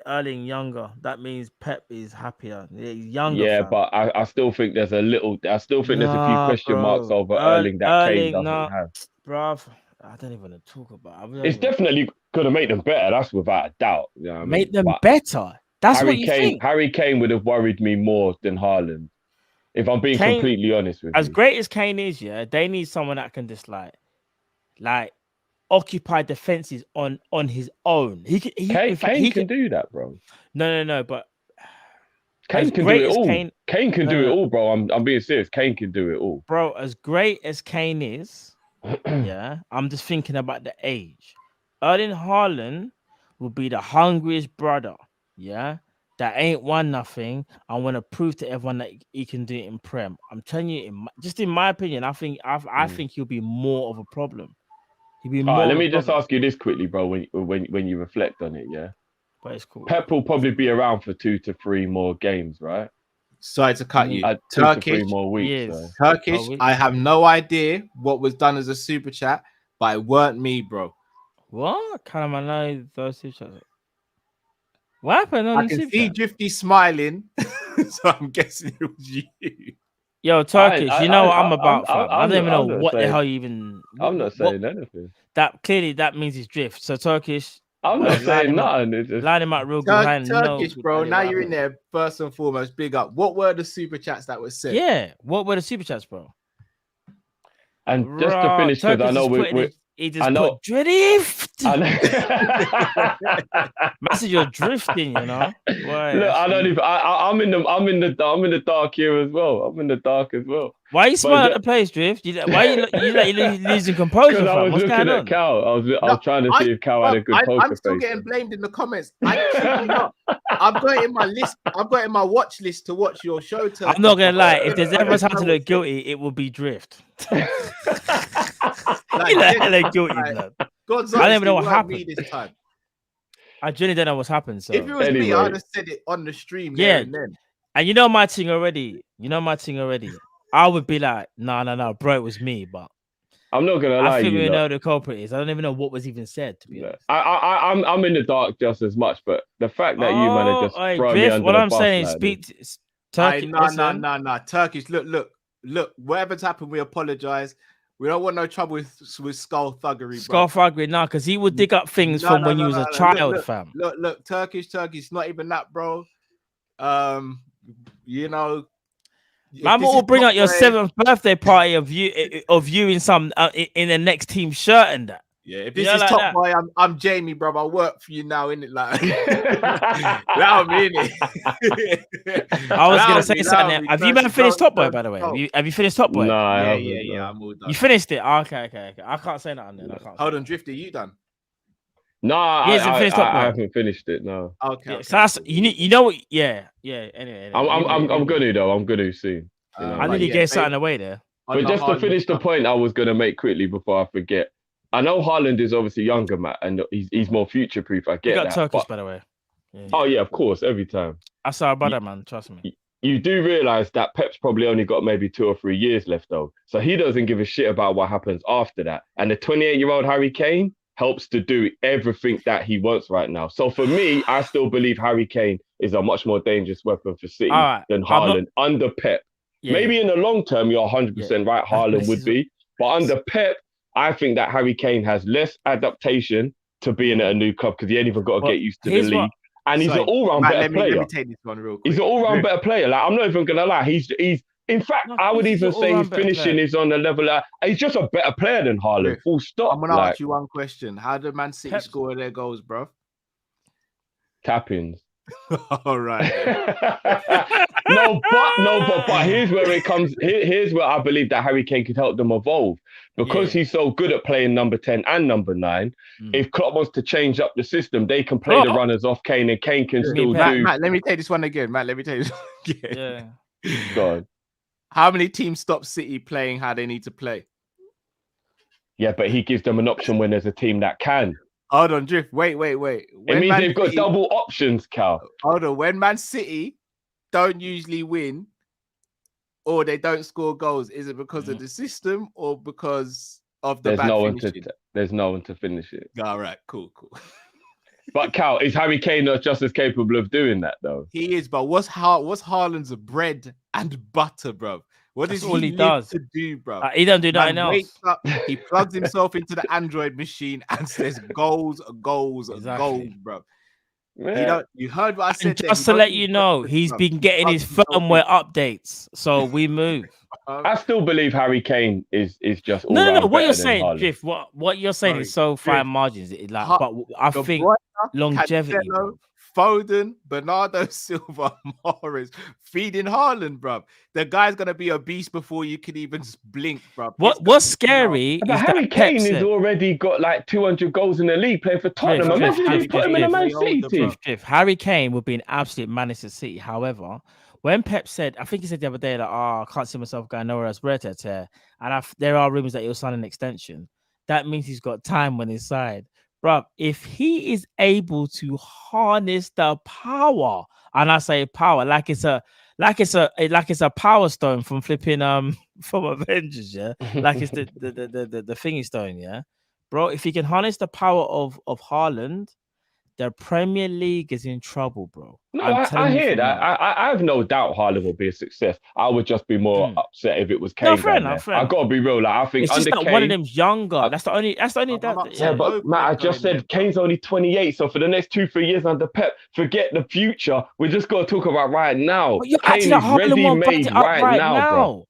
Erling younger. That means Pep is happier. He's younger. Yeah, fam. but I still think there's a few question marks over Erling that Kane doesn't have. Bro, I don't even want to talk about it. It's definitely going to make them better. That's without a doubt. You know what I mean? Them better. That's Harry what you think. Harry Kane would have worried me more than Haaland, if I'm being completely honest with you. As great as Kane is, yeah, they need someone that can just like occupy defenses on his own. Kane can do that, bro. No, but Kane can do it all. Kane can do it all, bro. I'm being serious. Kane can do it all. Bro, as great as Kane is, yeah, I'm just thinking about the age. Erling Haaland will be the hungriest brother, yeah, that ain't won nothing. I want to prove to everyone that he can do it in Prem. I'm telling you, in my opinion, I think he'll be more of a problem. He'll be more. Let me just ask you this quickly, bro. When you reflect on it, yeah. But it's cool. Pep will probably be around for 2 to 3 more games, right? Sorry to cut you. 2 to 3 Turkish, more weeks. Yes. So. Turkish. Oh, I have no idea what was done as a super chat, but it weren't me, bro. What? Kind of know those super chats. What happened on I the can super see chat? Drifty smiling, so I'm guessing it was you. Yo, Turkish, you know what I'm about, fam. I don't even know I'm not what the saying- hell you even. I'm not saying anything. That clearly that means it's drift. So Turkish, I'm bro, not saying him up. nothing. It's just, Line him out real good. I know Turkish, good bro. idea Now what you're in happened. there. First and foremost, big up. What were the super chats that were sent? Yeah. What were the super chats, bro? and just to Right, finish, because I Turkish know is putting we it- he just I know- put drift. I know. Message you're drifting, you know. Why? Look, I don't even. I'm in the dark here as well. I'm in the dark as well. Why you smiling at ju- the place, drift? Why you losing composure, Because I fam? was What's looking going at on? Cal. I was trying to see if Cal had a good poker I'm still face. getting blamed in the comments. I kid you not. I've got it in my list. I've got it in my watch list to watch your show. I'm not gonna lie. If there's ever time to look guilty, it will be drift. Like, You look yeah, hella guilty, like, blood. God's I don't even honesty know what weren't me happened. this time. I genuinely don't know what's happened. So If it was me, Anyway. I'd have said it on the stream. Yeah. Yeah, and then. and you know my thing already. I would be like, no, bro, it was me. But I'm not gonna lie. I think You we know. know the culprit is. I don't even know what was even said. To be Yeah. honest. I'm in the dark just as much, but the fact that you man are just Oi, throwing me drift. under What the I'm bus saying is, like speak this. to Turkey. listen. No. Turkish. Look. Whatever's happened, we apologize. We don't want no trouble with skull thuggery, bro. Scarfagri, nah, because he would dig up things No, from no, when no, you was no, a no. child, Look, fam. Look, Turkish. It's not even that, bro. You know. Man, this will is bring Top out your Boy- 7th birthday party of you in some in the next team shirt and that. Yeah, if You this know, is like Top that. Boy, I'm Jamie, bro. I work for you now, innit? Like, allow me, innit? I was Allow gonna say me, something. allow me. Have you man Turkish, finished Top Boy, don't- by the way? don't. Have you finished Top Boy? No, I Yeah, haven't, no. I'm all done. You finished it. Oh, okay. I can't say nothing then. I can't. Hold say on, Drifter, you done? No, He hasn't finished Top Boy. I haven't finished it. No, Okay. Yeah, okay. so that's you know what? Yeah. Anyway, I'm gonna though. I'm gonna soon. You know, I But nearly yeah, gave they- something away there. on But the just to Haaland finish the stuff. point I was going to make quickly before I forget, I know Haaland is obviously younger, Matt, and he's more future proof. I You get got that. Turkish, But, by the way. Yeah. oh yeah, of course, every time. I saw our brother, man. Trust me. You do realize that Pep's probably only got maybe 2 or 3 years left, though. So he doesn't give a shit about what happens after that. And the 28-year-old Harry Kane helps to do everything that he wants right now. So for me, I still believe Harry Kane is a much more dangerous weapon for City All right, than I'm not- Haaland under Pep. Yeah. Maybe in the long term, you're 100% right, Haaland This would is- be. But under Pep, I think that Harry Kane has less adaptation to being at a new club because he ain't even got to Well, get used to the here's league. what- And he's Sorry, an all-round Matt, better let player. me take this one real quick. He's an all-round better player. Like, I'm not even going to lie. He's in fact, No, I would he's even an say his all-round better finishing player. is on the level of, he's just a better player than Haaland, Griff, full stop. I'm gonna Like, ask you one question. How did Man City Pep's- score their goals, bro? tap-ins. All right. But here's where it comes. Here's where I believe that Harry Kane could help them evolve because Yeah. he's so good at playing number 10 and number 9. Mm. If Klopp wants to change up the system, they can play the Oh. runners off Kane, and Kane can Me still and Pep. do. Matt, let me take this one again. Matt, let me take this one again. Yeah. God. How many teams stop City playing how they need to play? Yeah, but he gives them an option when there's a team that can. Hold on, Drift. Wait. It When means Man they've got City- double options, Cal. Hold on. When Man City don't usually win or they don't score goals, is it because of the system or because of the There's bad no one finishing? there's no one to finish it. All right, cool. But Cal, is Harry Kane not just as capable of doing that though? He is, but what's Haaland's bread and butter, bro? What That's does all he he live does. to do, bro? He don't do nothing Man else. wakes up, he plugs himself into the Android machine and says goals, Exactly. goals, bro. Yeah. You heard what I said. And there. just He to let don't you need know, breakfast, he's bruv. been He getting plugs his himself in. firmware updates, so we move. I still believe Harry Kane is just all No. round What better you're than saying, Haaland. Drift. What you're saying is Sorry, so fine Drift. margins. Like, Ha- but I De think Bruyne, longevity. Cancelo, bro. Foden, Bernardo Silva, Morris, feeding Haaland, bruv. The guy's gonna be a beast before you can even blink, bruv. What's scary But is Harry that Pep Kane has said, already got like 200 goals in the league playing for Tottenham. Drift, Imagine if you Drift, put him in a Man Drift, City Drift, team. Drift, Harry Kane would be an absolute menace at City. However, when Pep said, I think he said the other day that, I can't see myself going nowhere else, and there are rumors that he'll sign an extension. That means he's got time on his side. Bruv, if he is able to harness the power, and I say power, like it's a like it's a power stone from flipping from Avengers, yeah. Like it's the thingy stone, yeah, bro. If he can harness the power of Haaland, the Premier League is in trouble, bro. No, I'm I telling you hear from that. now. I have no doubt Haaland will be a success. I would just be more upset if it was No, Kane fair going enough, there. fair I got to be real. Like, I think It's just under that Kane, one of them's younger. I- That's the only. I'm upset. yeah, Yeah. but Matt, I just said Kane's only 28. So for the next 2-3 years under Pep, forget the future. We just got to talk about right now. But you're Kane acting like is Haaland won't back ready-made it up right right now, bro. now.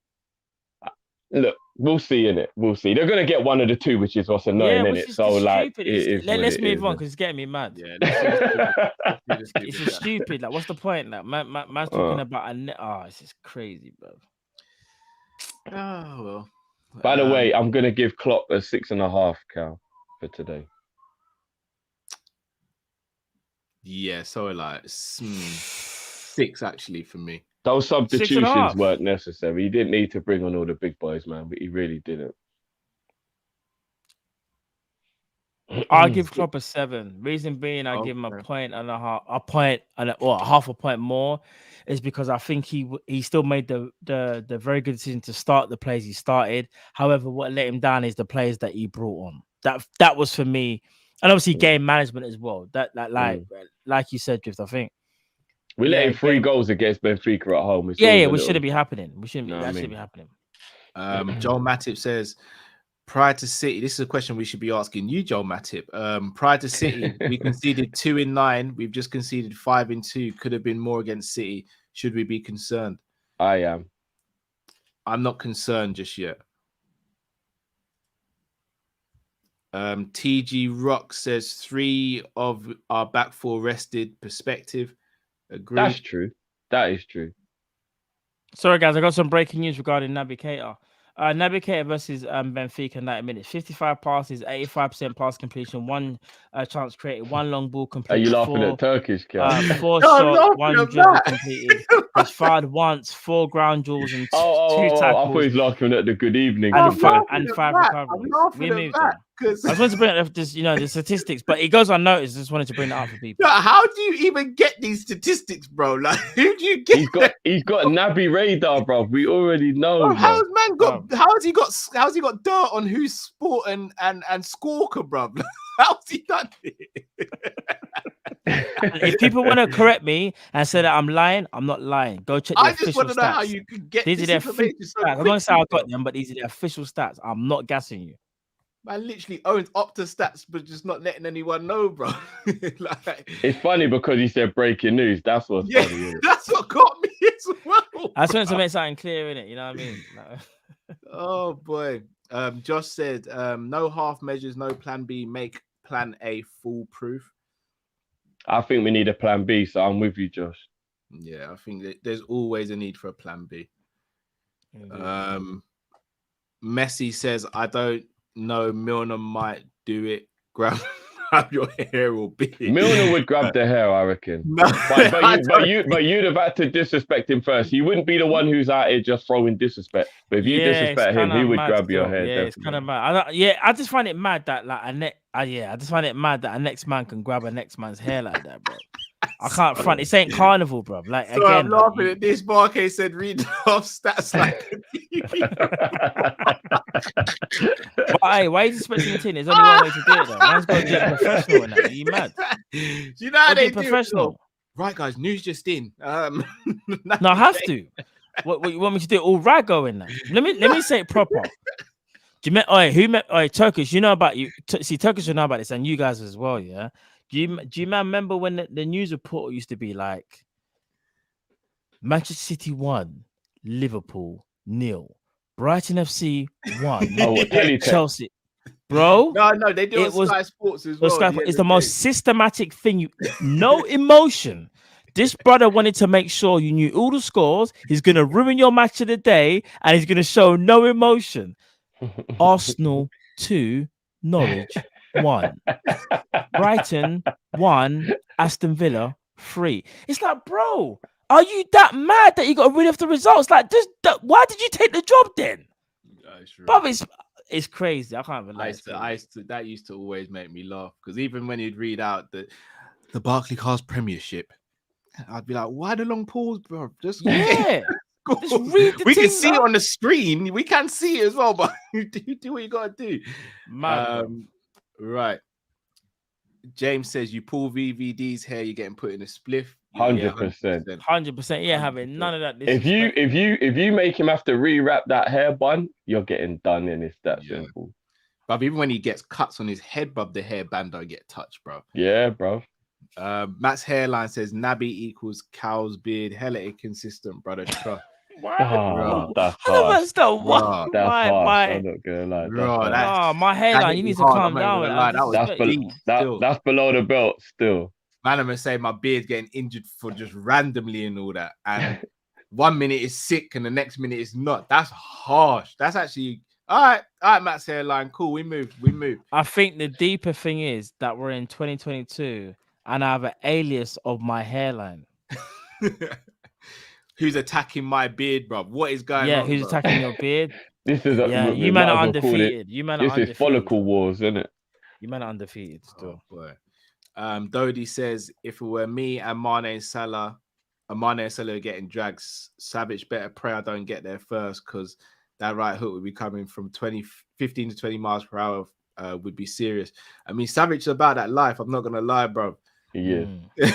Look, we'll see in it. We'll see. They're gonna get one of the two, which is what's annoying, Yeah, in which it. is So like, stupid. it is what Let's it move is, on man. because it's getting me mad. Yeah, let's do the stupid It's shit. just stupid. Like, what's the point? Like, man's talking about a net. Oh, it's just crazy, bro. Oh well. By the way, I'm gonna give Klopp a 6.5, Cal, for today. Yeah, so like 6 actually for me. Those 6.5. substitutions weren't necessary. He didn't need to bring on all the big boys, man. But he really didn't. I'll give Klopp a 7. Reason being, I give him a Okay. point and a half, half a point more, is because I think he still made the very good decision to start the players he started. However, what let him down is the players that he brought on. That was for me, and obviously game management as well. That like you said, Drift. I think We let in 3 goals against Benfica at home. It's we shouldn't be happening. We shouldn't be. That shouldn't be happening. Joel Matip says, prior to City, this is a question we should be asking you, Joel Matip. Prior to City, we conceded 2 in 9. We've just conceded 5 in 2. Could have been more against City. Should we be concerned? I am. I'm not concerned just yet. TG Rock says 3 of our back 4 rested. Perspective. Agree. That's true. That is true. Sorry, guys, I got some breaking news regarding Naby Keita. Naby Keita versus Benfica, 90 minutes. 55 passes, 85% pass completion, 1 chance created, 1 long ball Are completed. you laughing at Turkish, Cal? 4 No, I'm shots, laughing 1 at dribble that. completed. He's fired once, 4 ground jewels and 2 I thought tackles he was laughing at the good evening. and thing. 5 recoveries. We moved on. I because just wanted to bring up this, the statistics, but it goes unnoticed. I just wanted to bring that up for people. how do you even get these statistics, bro? Like, who do you get? He's got Naby radar, bro. We already know. Bro, Bro. how's he got dirt on who's sport and scorker, bro? How's he done it? If people want to correct me and say that I'm lying, I'm not lying. Go check the I official just want to know stats. how you could get These this are the information official so stats. I'm not saying I quickly, got them, but these are the official stats. I'm not gassing you. Man literally owns Opta stats, but just not letting anyone know, bro. Like, It's funny because he said breaking news. That's what's funny. Isn't it? that's what got me as well. I just wanted to bro. make something clear in it. You know what I mean? Oh boy. Josh said, no half measures, no plan B, make plan A foolproof. I think we need a plan B, so I'm with you, Josh. Yeah, I think that there's always a need for a plan B. Messi says, I don't know, Milner might do it. Grab your hair or beard. Milner would grab the hair, I reckon. No, But you'd have had to disrespect him first. He wouldn't be the one who's out here just throwing disrespect. But if you disrespect him, he would grab your hair. Yeah, it's kind of mad. I just find it mad that I just find it mad that a next man can grab a next man's hair like that, bro. I can't front. This ain't carnival, bro. Like, so again, I'm laughing at this. Barke said, read off stats like. Why are you disrespecting the team? There's only one way to do it, though. Man's got to do it professional and that. Are you mad? Do you know how they do professional? it? Right, guys. News just in. No, I have to. What you want me to do? All rago in that. Let me say it proper. Do you met? Turkish. You know about you. See, Turkish will know about this, and you guys as well. Yeah. Do you remember when the news report used to be like Manchester City 1, Liverpool 0, Brighton FC 1, Chelsea, bro? No, they do it on Sky Sports as well. It's the most systematic thing. No emotion. This brother wanted to make sure you knew all the scores. He's gonna ruin your match of the day, and he's gonna show no emotion. Arsenal 2, Norwich 1, Brighton 1, Aston Villa 3. It's like, bro, are you that mad that you got rid of the results? Like, why did you take the job then? But it's crazy. I can't believe that used to always make me laugh because even when you'd read out the Barclaycard Premiership, I'd be like, why the long pause, bro? Just Yeah. go. Just read the We can thing, see it bro. on the screen. We can see it as well, but you do what you gotta do. Mad, Right. James says you pull VVD's hair, you're getting put in a spliff. 100%. 100%. Yeah, having none of that. If you make him have to rewrap that hair bun, you're getting done, and it's that Yeah. simple. But even when he gets cuts on his head, bro, the hairband don't get touched, bro. Yeah, bro. Matt's hairline says Naby equals cow's beard. Hella inconsistent, brother. Trust. Oh, that's I don't harsh. understand why. Bro, That's harsh. Why? I'm not gonna lie. Bro, That's that's- harsh. Oh, my hairline. You hit need me to hard, calm I'm not down. gonna lie, that was That's, deep. Still. that's below the belt still. Man, I'm gonna say my beard getting injured for just randomly and all that. And 1 minute is sick and the next minute is not. That's harsh. That's actually all right, Matt's hairline. Cool. We move. I think the deeper thing is that we're in 2022 and I have an alias of my hairline. Who's attacking my beard, bro? What is going on? Yeah, who's bro? attacking your beard? This is Yeah, you man are undefeated. You man are This is undefeated. follicle wars, isn't it? You man are undefeated still. Oh, boy. Dodie says if it were me and Mane and Salah are getting drags, Savage better pray I don't get there first because that right hook would be coming from 15 to 20 miles per hour. Would be serious. I mean, Savage is about that life. I'm not gonna lie, bro. He is.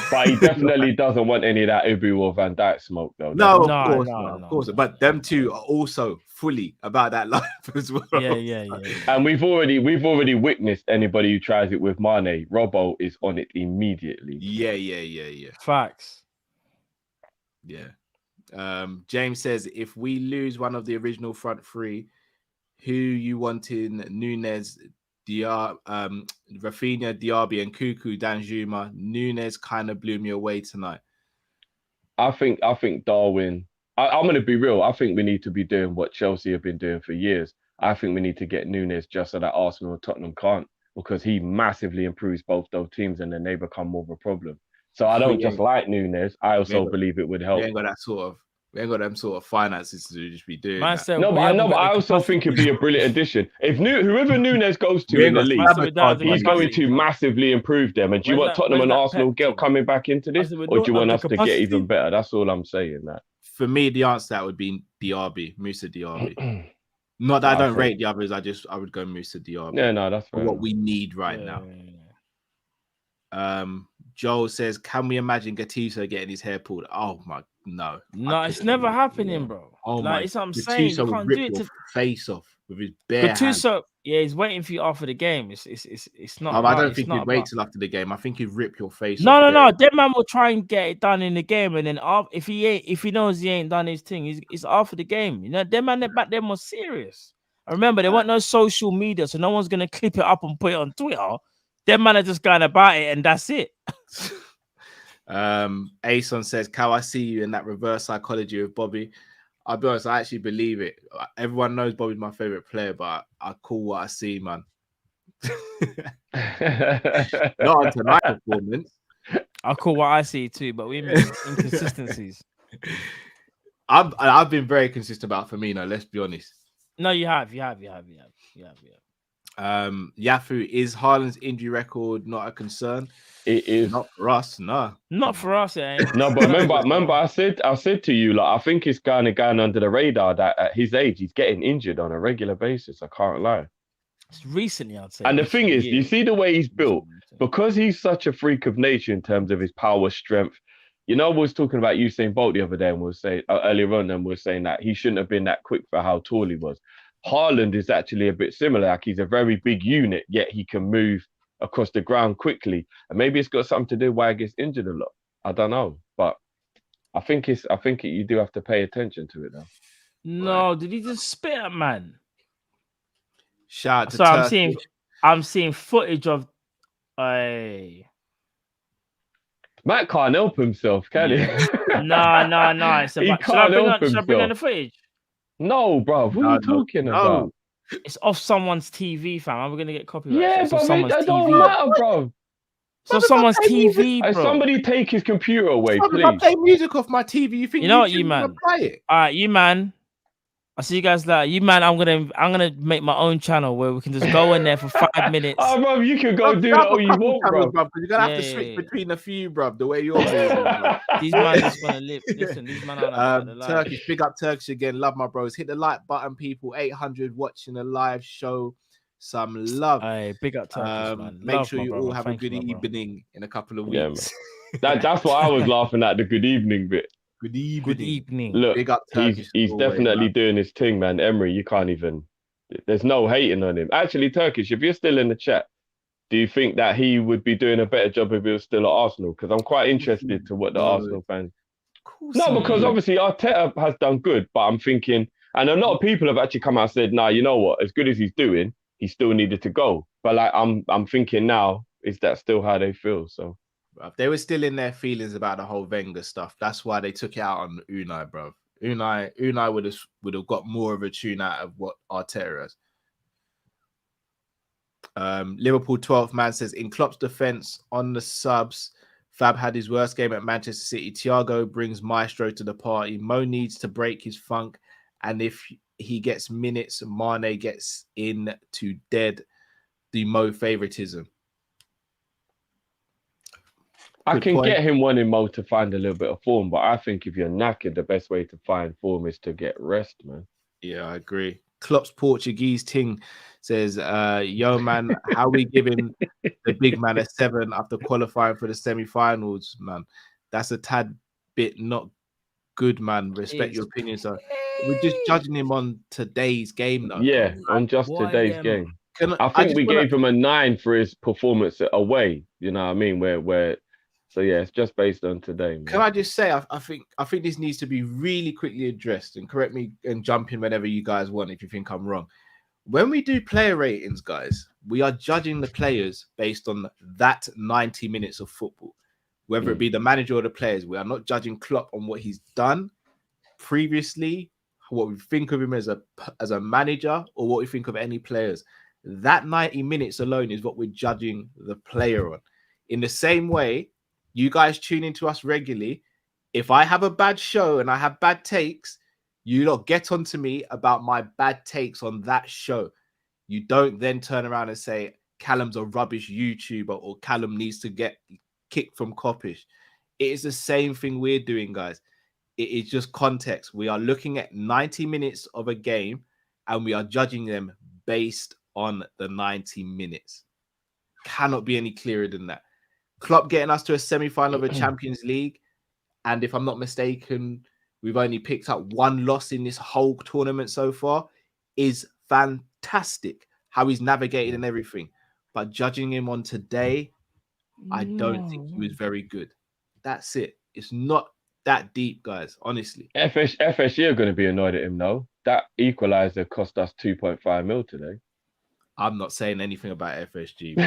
But he definitely doesn't want any of that Ubu or Van Dijk smoke, though. No, No, of course no, not. no. Of course. But them two are also fully about that life as well. Yeah. And we've already witnessed anybody who tries it with Mane. Robbo is on it immediately. Yeah. Facts. Yeah. James says if we lose one of the original front three, who you wanting? Nunes, Rafinha, Diaby, and Cuckoo, Danjuma. Nunes kind of blew me away tonight. I think Darwin. I'm going to be real. I think we need to be doing what Chelsea have been doing for years. I think we need to get Nunes just so that Arsenal and Tottenham can't, because he massively improves both those teams and then they become more of a problem. So I don't just like Nunes. I also believe it would help. We ain't got them sort of finances to just be doing that. But I also think it'd be a brilliant addition. If whoever Nunes goes to in the league, he's going to massively improve them. And do you want Tottenham and Arsenal coming back into this, or do you want us to get even better? That's all I'm saying. That for me, the answer to that would be Diaby, Musa Diaby. Not that I don't rate the others. I would go Musa Diaby. Yeah, no, that's for what we need right now. Joel says, "Can we imagine Gattuso getting his hair pulled?" Oh my, no, it's never happening, bro. Oh like, my, it's what I'm saying. You can't do it to face off with his bare Gattuso, yeah, he's waiting for you after the game. It's not. I don't think he'd wait till after the game. I think he'd rip your face. No. That man will try and get it done in the game, and then if he knows he ain't done his thing, it's after the game. You know, them man back then was serious. I remember there weren't no social media, so no one's gonna clip it up and put it on Twitter. Them man are just going about it, and that's it. Ason says, "Cow, I see you in that reverse psychology of Bobby." I'll be honest, I actually believe it. Everyone knows Bobby's my favorite player, but I call what I see, man. Not on tonight's performance. I call what I see too, but we miss inconsistencies. I've been very consistent about Firmino. Let's be honest. No, you have. Yafu, is Haaland's injury record not a concern? It is not for us. No, not for us. It ain't. No, but remember, I said to you, like, I think it's kind of going under the radar that at his age he's getting injured on a regular basis. I can't lie. It's recently, I'd say. And the thing is, you see the way he's built, because he's such a freak of nature in terms of his power, strength. You know, we was talking about Usain Bolt the other day, and we were saying earlier on, and we were saying that he shouldn't have been that quick for how tall he was. Haaland is actually a bit similar. Like, he's a very big unit, yet he can move across the ground quickly. And maybe it's got something to do why he gets injured a lot. I don't know, but I think you do have to pay attention to it, though. No, did he just spit at man? Shout out to so I'm seeing footage of Matt can't help himself, can he? No. Should I bring on the footage? No, bro. What are you talking about? It's off someone's TV, fam. Are we gonna get copyright? Yeah, it's but that don't TV. matter, bro. It's off someone's TV, bro. Somebody take his computer away, please. If I play music off my TV, you think you know what, you man? Play it? All right, you man. I see you guys later. You man, I'm gonna make my own channel where we can just go in there for 5 minutes. Oh, bro, you can go do that all you want, bro. Because you're gonna have to switch between a few, bro. The way you're moving. These man just want to live. Listen, these man are about the life. Turkish, big up Turkish again. Love my bros. Hit the like button, people. 800 watching the live show. Some love. Hey, big up Turkish, man. Make Love, sure you all have a good you, evening in a couple of Yeah, weeks. That's what I was laughing at, the good evening bit. Good evening. Good evening. Look, big up he's definitely doing his thing, man. Emery, you can't even. There's no hating on him. Actually, Turkish, if you're still in the chat, do you think that he would be doing a better job if he was still at Arsenal? Because I'm quite interested to what the Arsenal fans. No, because obviously Arteta has done good, but I'm thinking, and a lot of people have actually come out and said, "Nah, you know what? As good as he's doing, he still needed to go." But like, I'm thinking now, is that still how they feel? So. They were still in their feelings about the whole Wenger stuff. That's why they took it out on Unai, bro. Unai would have got more of a tune out of what Arteta has. Liverpool 12th man says, in Klopp's defense on the subs, Fab had his worst game at Manchester City. Thiago brings Maestro to the party. Mo needs to break his funk. And if he gets minutes, Mane gets in to dead the Mo favoritism. I can get him wanting Mo to find a little bit of form, but I think if you're knackered, the best way to find form is to get rest, man. Yeah, I agree. Klopp's Portuguese ting says, yo, man, how we giving the big man a 7 after qualifying for the semi-finals, man? That's a tad bit not good, man. Respect your opinion. So we're just judging him on today's game, though. Yeah, on just today's game. I think we gave him a 9 for his performance away. You know what I mean? So yeah, it's just based on today. Man. Can I just say, I think this needs to be really quickly addressed, and correct me and jump in whenever you guys want if you think I'm wrong. When we do player ratings, guys, we are judging the players based on that 90 minutes of football, whether it be the manager or the players. We are not judging Klopp on what he's done previously, what we think of him as a manager, or what we think of any players. That 90 minutes alone is what we're judging the player on. In the same way, you guys tune into us regularly. If I have a bad show and I have bad takes, you lot get onto me about my bad takes on that show. You don't then turn around and say, Callum's a rubbish YouTuber or Callum needs to get kicked from Kopish. It is the same thing we're doing, guys. It is just context. We are looking at 90 minutes of a game and we are judging them based on the 90 minutes. Cannot be any clearer than that. Klopp getting us to a semi-final of a Champions League. And if I'm not mistaken, we've only picked up 1 loss in this whole tournament so far, is fantastic. How he's navigated and everything. But judging him on today, I don't think he was very good. That's it. It's not that deep, guys, honestly. FSG are going to be annoyed at him, though. That equalizer cost us 2.5 mil today. I'm not saying anything about FSG.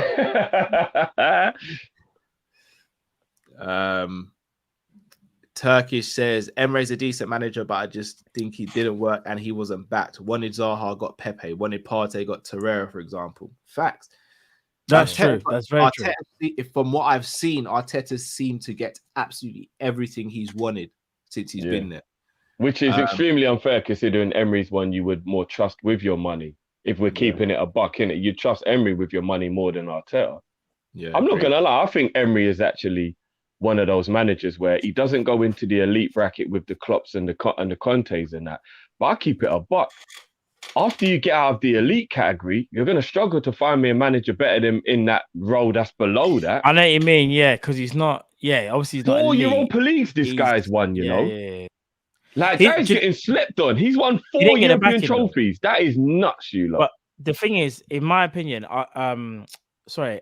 Turkish says Emre's a decent manager, but I just think he didn't work and he wasn't backed. Wanted Zaha, got Pepe. Wanted Partey, got Torreira, for example. Facts. That's true. That's very Arteta, true. From what I've seen, Arteta seemed to get absolutely everything he's wanted since he's been there. Which is extremely unfair considering Emery's one you would more trust with your money. If we're keeping it a buck, innit? You trust Emery with your money more than Arteta. Yeah, I'm not going to lie. I think Emery is actually one of those managers where he doesn't go into the elite bracket with the Klopps and the Contes and that. But I keep it a buck. After you get out of the elite category, you're going to struggle to find me a manager better than in that role that's below that. I know what you mean, yeah, because he's not, obviously he's not elite. 4 Europa Leagues this guy's won, you know? Yeah. Like, that is getting slept on. He's won 4 European trophies. That is nuts, you lot. But the thing is, in my opinion,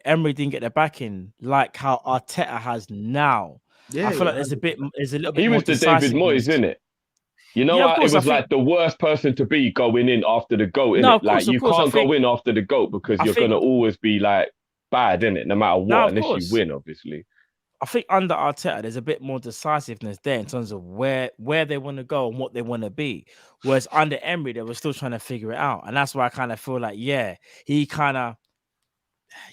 Emery didn't get the backing like how Arteta has now. Yeah, I feel like there's a little bit. He was the David Moyes, isn't it? You know what? It was like the worst person to be going in after the GOAT, innit? No, like you can't go in after the GOAT because you're gonna always be like bad, innit? No matter what, unless you win, obviously. I think under Arteta, there's a bit more decisiveness there in terms of where they want to go and what they want to be. Whereas under Emery, they were still trying to figure it out. And that's why I kind of feel like, he kind of,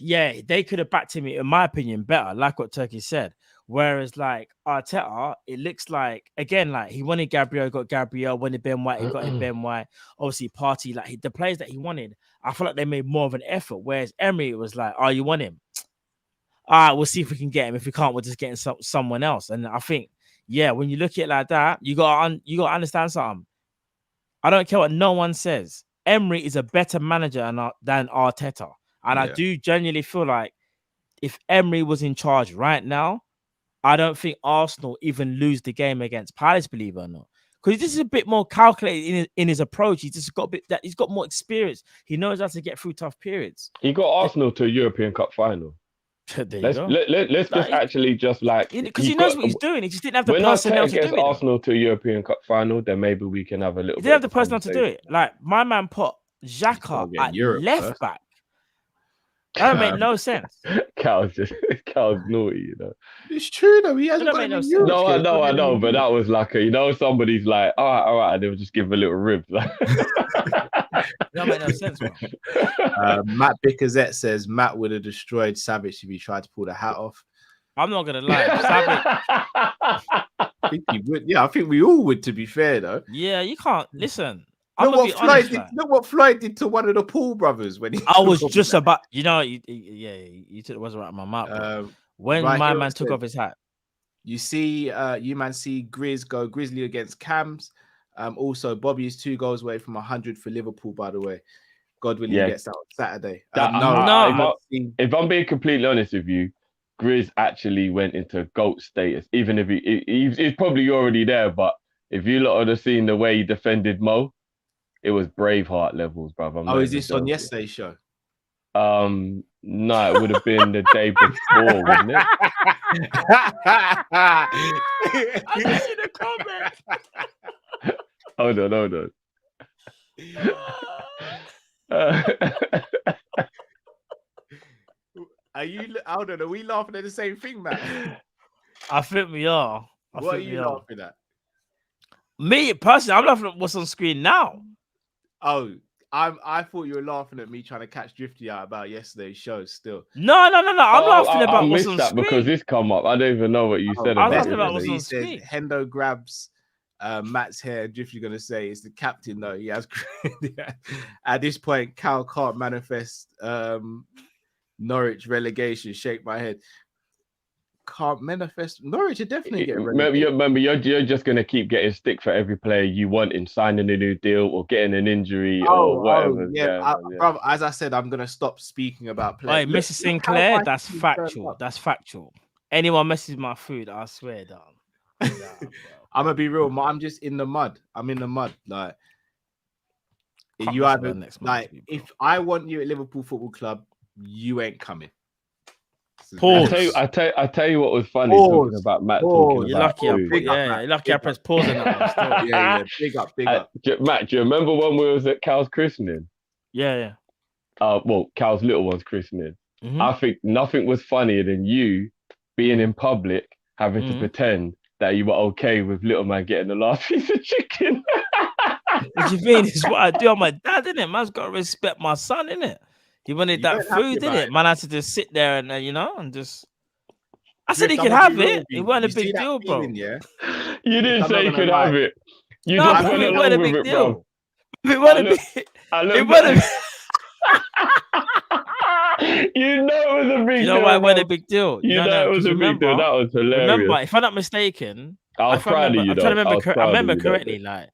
they could have backed him, in my opinion, better, like what Turkey said. Whereas like Arteta, it looks like again like he wanted Gabriel, got Gabriel. Wanted Ben White, he got him Ben White. Obviously, Party like the players that he wanted. I feel like they made more of an effort. Whereas Emery was like, "Oh, you want him? All right, we'll see if we can get him. If we can't, we're just getting someone else." And I think, yeah, when you look at it like that, you got to understand something. I don't care what no one says. Emery is a better manager than Arteta, and I do genuinely feel like if Emery was in charge right now, I don't think Arsenal even lose the game against Palace, believe it or not. Because this is a bit more calculated in his approach. He's just got a bit that he's got more experience. He knows how to get through tough periods. He got Arsenal to a European Cup final. Let's just actually just like because he knows what he's doing. He just didn't have the personnel to do it. When Arsenal to a European Cup final, then maybe we can have a little. He didn't have the personnel to do it. Like my man put Xhaka at left back. That don't make no sense. Cal's naughty, you know. It's true though. He hasn't got any Europe. No, I know, but that was like somebody's like, all right, and they'll just give him a little rib. That don't make no sense, man. Matt Bickerzette says Matt would have destroyed Savage if he tried to pull the hat off. I'm not gonna lie, Savage. I think he would. Yeah, I think we all would. To be fair, though. Yeah, you can't listen. Look what Floyd did to one of the Paul brothers when he. I was just about, you took the words right out of my mouth. When my man took off his hat, you see, see Grizz go Grizzly against Cams. Also, Bobby is 2 goals away from 100 for Liverpool. By the way, God willing, he gets that on Saturday. If I'm being completely honest with you, Grizz actually went into GOAT status. Even if he's probably already there, but if you lot would have seen the way he defended Mo. It was Braveheart levels, brother. Is this on yesterday's show? No, it would have been the day before, wouldn't it? I didn't see the comment. Hold on. Are we laughing at the same thing, man? I think we are. What are you laughing at? Me personally, I'm laughing at what's on screen now. Oh, I thought you were laughing at me trying to catch Drifty out about yesterday's show. Still, no. I'm laughing about what's on that screen because this come up. I don't even know what you said about it. laughing about what's on screen. Hendo grabs Matt's hair. Drifty gonna say it's the captain though. He has. At this point, Cal can't manifest Norwich relegation. Shake my head. Can't manifest Norwich are definitely getting relegated. Remember, you're just gonna keep getting stick for every player you want in signing a new deal or getting an injury or whatever. Brother, as I said, I'm gonna stop speaking about players. Hey, Mrs. Sinclair, that's factual. That's factual. Anyone messes my food, I swear down. I'm gonna be real. I'm just in the mud. I'm in the mud. Like you either if I want you at Liverpool Football Club, you ain't coming. Pause. I tell you what was funny talking about Matt. Talking you're about lucky. You're lucky. I pressed pause on that. Yeah. Big up. Matt, do you remember when we was at Cal's christening? Yeah. Well, Cal's little one's christening. Mm-hmm. I think nothing was funnier than you being in public having to pretend that you were okay with little man getting the last piece of chicken. What you mean? It's what I do on my dad, innit? Man's got to respect my son, innit? He wanted that food, didn't it? Man had to just sit there and and just. I said he could have it. It wasn't a big deal, bro. Yeah? You didn't say he could have it. You just went it along wasn't a with big it, deal. bro. It wasn't a big. It wasn't. You know it was a big deal. You know why it wasn't a big deal? You know it was a big deal. That was hilarious. Remember, if I'm not mistaken, I was proud of you. I remember correctly. Like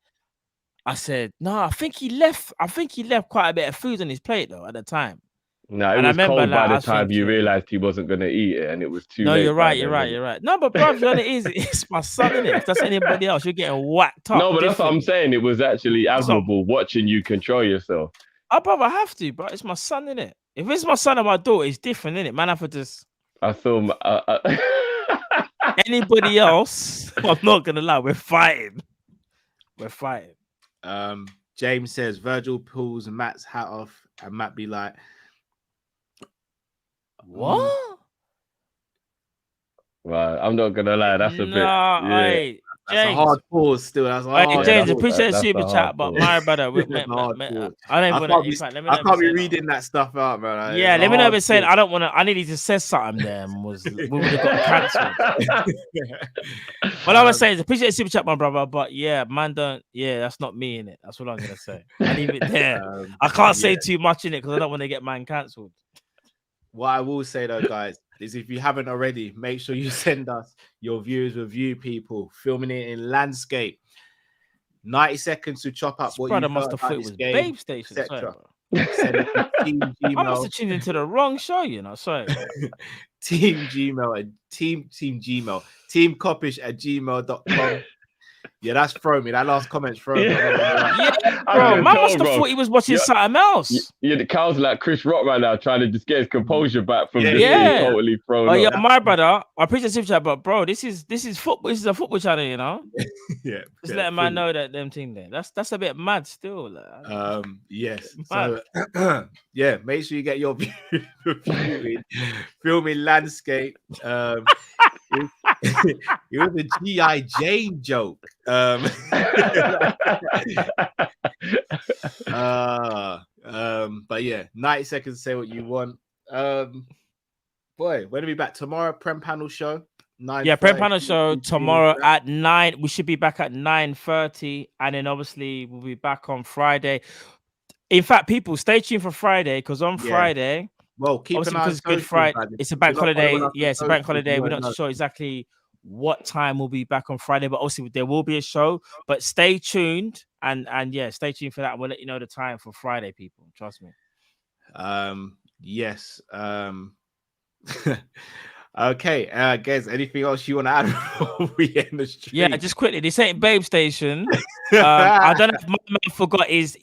I said, no, I think he left quite a bit of food on his plate though at the time. No, it was cold by the time you realized he wasn't going to eat it, and it was too late. No, you're right. No, but bro, it's my son, innit? If that's anybody else, you're getting whacked up. No, but that's what I'm saying. It was actually admirable watching you control yourself. Oh, brother, I have to, bro. It's my son, innit? If it's my son or my daughter, it's different, innit? Man, I have to just. I feel. Anybody else? I'm not gonna lie. We're fighting. James says Virgil pulls Matt's hat off, and Matt be like, "What?" Right, I'm not gonna lie. That's a bit. Hey, That's a James. hard pause still. That's a Hey, hard James, pause. appreciate the that's super a chat, hard but pause. my brother, That's a hard pause. I don't I want can't to. be, In fact, let me I not can't be say reading that stuff out, man. Yeah, let me know if it's saying pause. I don't want to. I needed to say something there. And we would have got cancelled. What I was saying is appreciate the super chat, my brother, but yeah, man, don't. Yeah, that's not me in it. That's what I'm gonna say. I leave it there. I can't say too much in it because I don't want to get man cancelled. What I will say though, guys, is if you haven't already, make sure you send us your views with you people filming it in landscape. 90 seconds to chop up This what brother you must heard have about thought it this was game, Babe Station. Sorry, etc. bro. Send it to Team I must Gmail. have tuned into the wrong show, you know. Sorry. Team Gmail and Team Gmail. Team Kopish at gmail.com. Yeah, that's thrown me. That last comment's thrown me. Yeah, I bro. can Man tell, must have bro. thought he was watching Yeah. something else. Yeah, the cow's like Chris Rock right now, trying to just get his composure back from Yeah, just yeah. being totally thrown Oh off. yeah, my brother. I appreciate the super chat, but bro, this is football. This is a football channel, you know. Yeah, Just yeah, letting man fully. know that them thing there. That's a bit mad still. Like. Yes. Mad. So yeah, make sure you get your filming landscape. It was a G.I. Jane joke. But yeah, 90 seconds to say what you want. Boy, when are we back tomorrow? Prem panel show. 9:30. Yeah, Prem panel show tomorrow at 9. We should be back at 9:30, and then obviously we'll be back on Friday. In fact, people stay tuned for Friday because on Friday, well, keep obviously an eye because on it's Good Friday, socials, it's a if bank you're not following holiday. us on Yeah, it's a bank socials, holiday. you We're won't not know. sure exactly what time we'll be back on Friday, but obviously there will be a show. But stay tuned and yeah, stay tuned for that. We'll let you know the time for Friday, people. Trust me. Yes. Okay, guys, anything else you want to add before we end the stream? Yeah, just quickly. This ain't Babe Station. I don't know if my man forgot his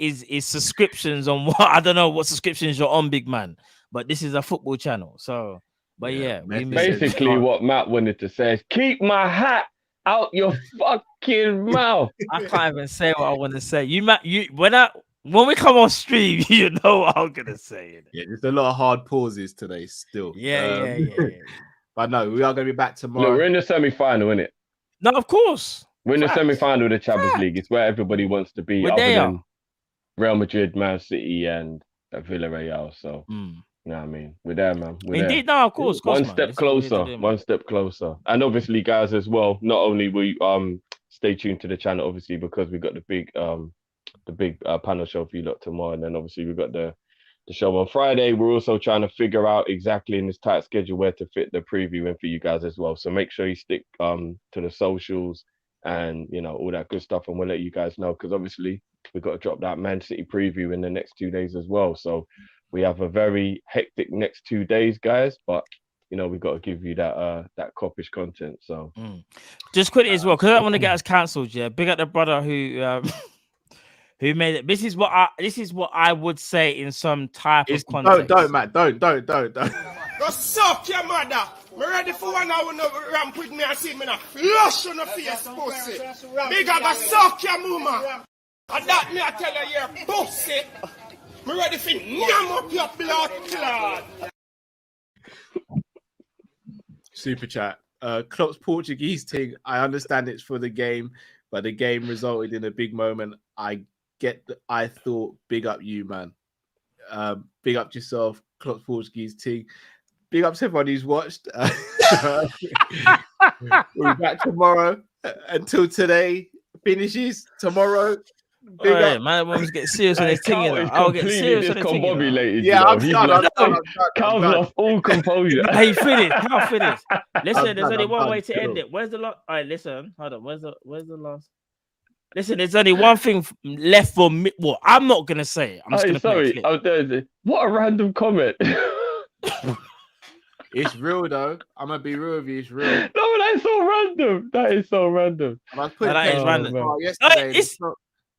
subscriptions on what I don't know what subscriptions you're on, big man. But this is a football channel, so. But yeah, we basically what Matt wanted to say is keep my hat out your fucking mouth. I can't even say what I want to say. When we come on stream, you know what I'm gonna say. Yeah, there's a lot of hard pauses today still. Yeah. But no, we are going to be back tomorrow. Look, we're in the semi-final, innit? No, of course. We're in the Facts. semi-final of the Champions League. It's where everybody wants to be, We're other there. than Real Madrid, Man City, and Villarreal. So, you know what I mean? We're there, man. We're Indeed, there. no, of course. One man. step This is what we're here closer. to do, man. One step closer. And obviously, guys, as well, not only we stay tuned to the channel, obviously, because we got the big panel show for you lot tomorrow, and then obviously we got the show on Friday. We're also trying to figure out exactly in this tight schedule where to fit the preview in for you guys as well. So make sure you stick to the socials and all that good stuff, and we'll let you guys know, because obviously we've got to drop that Man City preview in the next 2 days as well. So we have a very hectic next 2 days, guys, but we've got to give you that Kop-Ish content. So just quickly as well, because I don't want to get us cancelled. Yeah, big up the brother who who made it. This is what I would say in some type of context. Don't, Matt. Don't. Go suck your mother. Me ready for 1 hour no ramp with me and see me now. Lush on the face, pussy. Bigger go suck your mama. And that me I tell you, you're pussy. Me ready for yam up your blood clot. Super chat. Klopp's Portuguese thing. I understand it's for the game, but the game resulted in a big moment. I thought, big up you, man. Big up yourself, Klopp's Portuguese thing. Big up to everyone who's watched. We'll be back tomorrow. Until today finishes tomorrow. Big up. Man, always get serious on this thing. I'll get serious on this thing. Yeah, I'm done. Cal's lost all composure. Hey, finish. Can't finish. Listen, there's only one way to Chill. end it. Where's the last? All right, listen. Hold on. Where's the last? Listen, there's only one thing left for me. Well, I'm not gonna say it. I'm just gonna play a clip. What a random comment. It's real though. I'm gonna be real with you. It's real. No, that's so random. That is so random. That is random. Yesterday,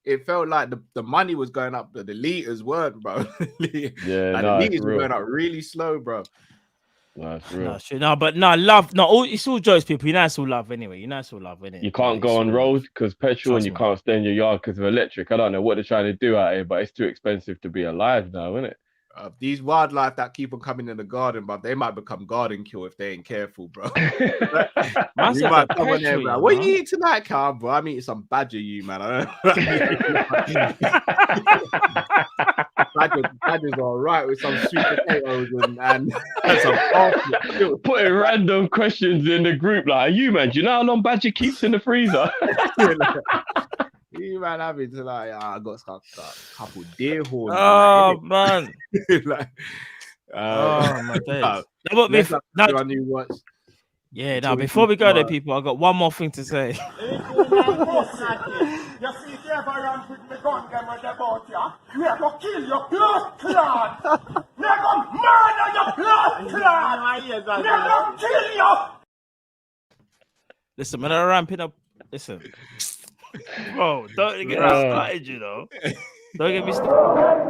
it felt like the money was going up, but the liters weren't, bro. Yeah, the liters were going up really slow, bro. No, it's real. No, sure. No, but no, love. No, it's all jokes, people. You know it's all love anyway. Innit? You can't go on road because petrol, and you can't stay in your yard because of electric. I don't know what they're trying to do out here, but it's too expensive to be alive now, isn't it? These wildlife that keep on coming in the garden, but they might become garden kill if they ain't careful, bro. Man You said might the come on there, petrol, bro. you What know? you eating tonight, Carl, bro? I'm eating some badger, you man. Badger's all right with some sweet potatoes and some parsnips. Putting random questions in the group like, are you, man? Do you know how long badger keeps in the freezer? You man having to like, I got a couple deer horns. Oh man! Like, Oh my days! no, No, but let's before, not do a new watch. yeah, until now we before do we go there, tomorrow. people, I got one more thing to say. You see, if you ever run with the gun, them with the boat, yeah? We are going to kill your blood clot. We are going to murder your blood clot. We are going to kill you. Listen, when I'm ramping up, listen, bro, don't get me started, you know. Don't get me started.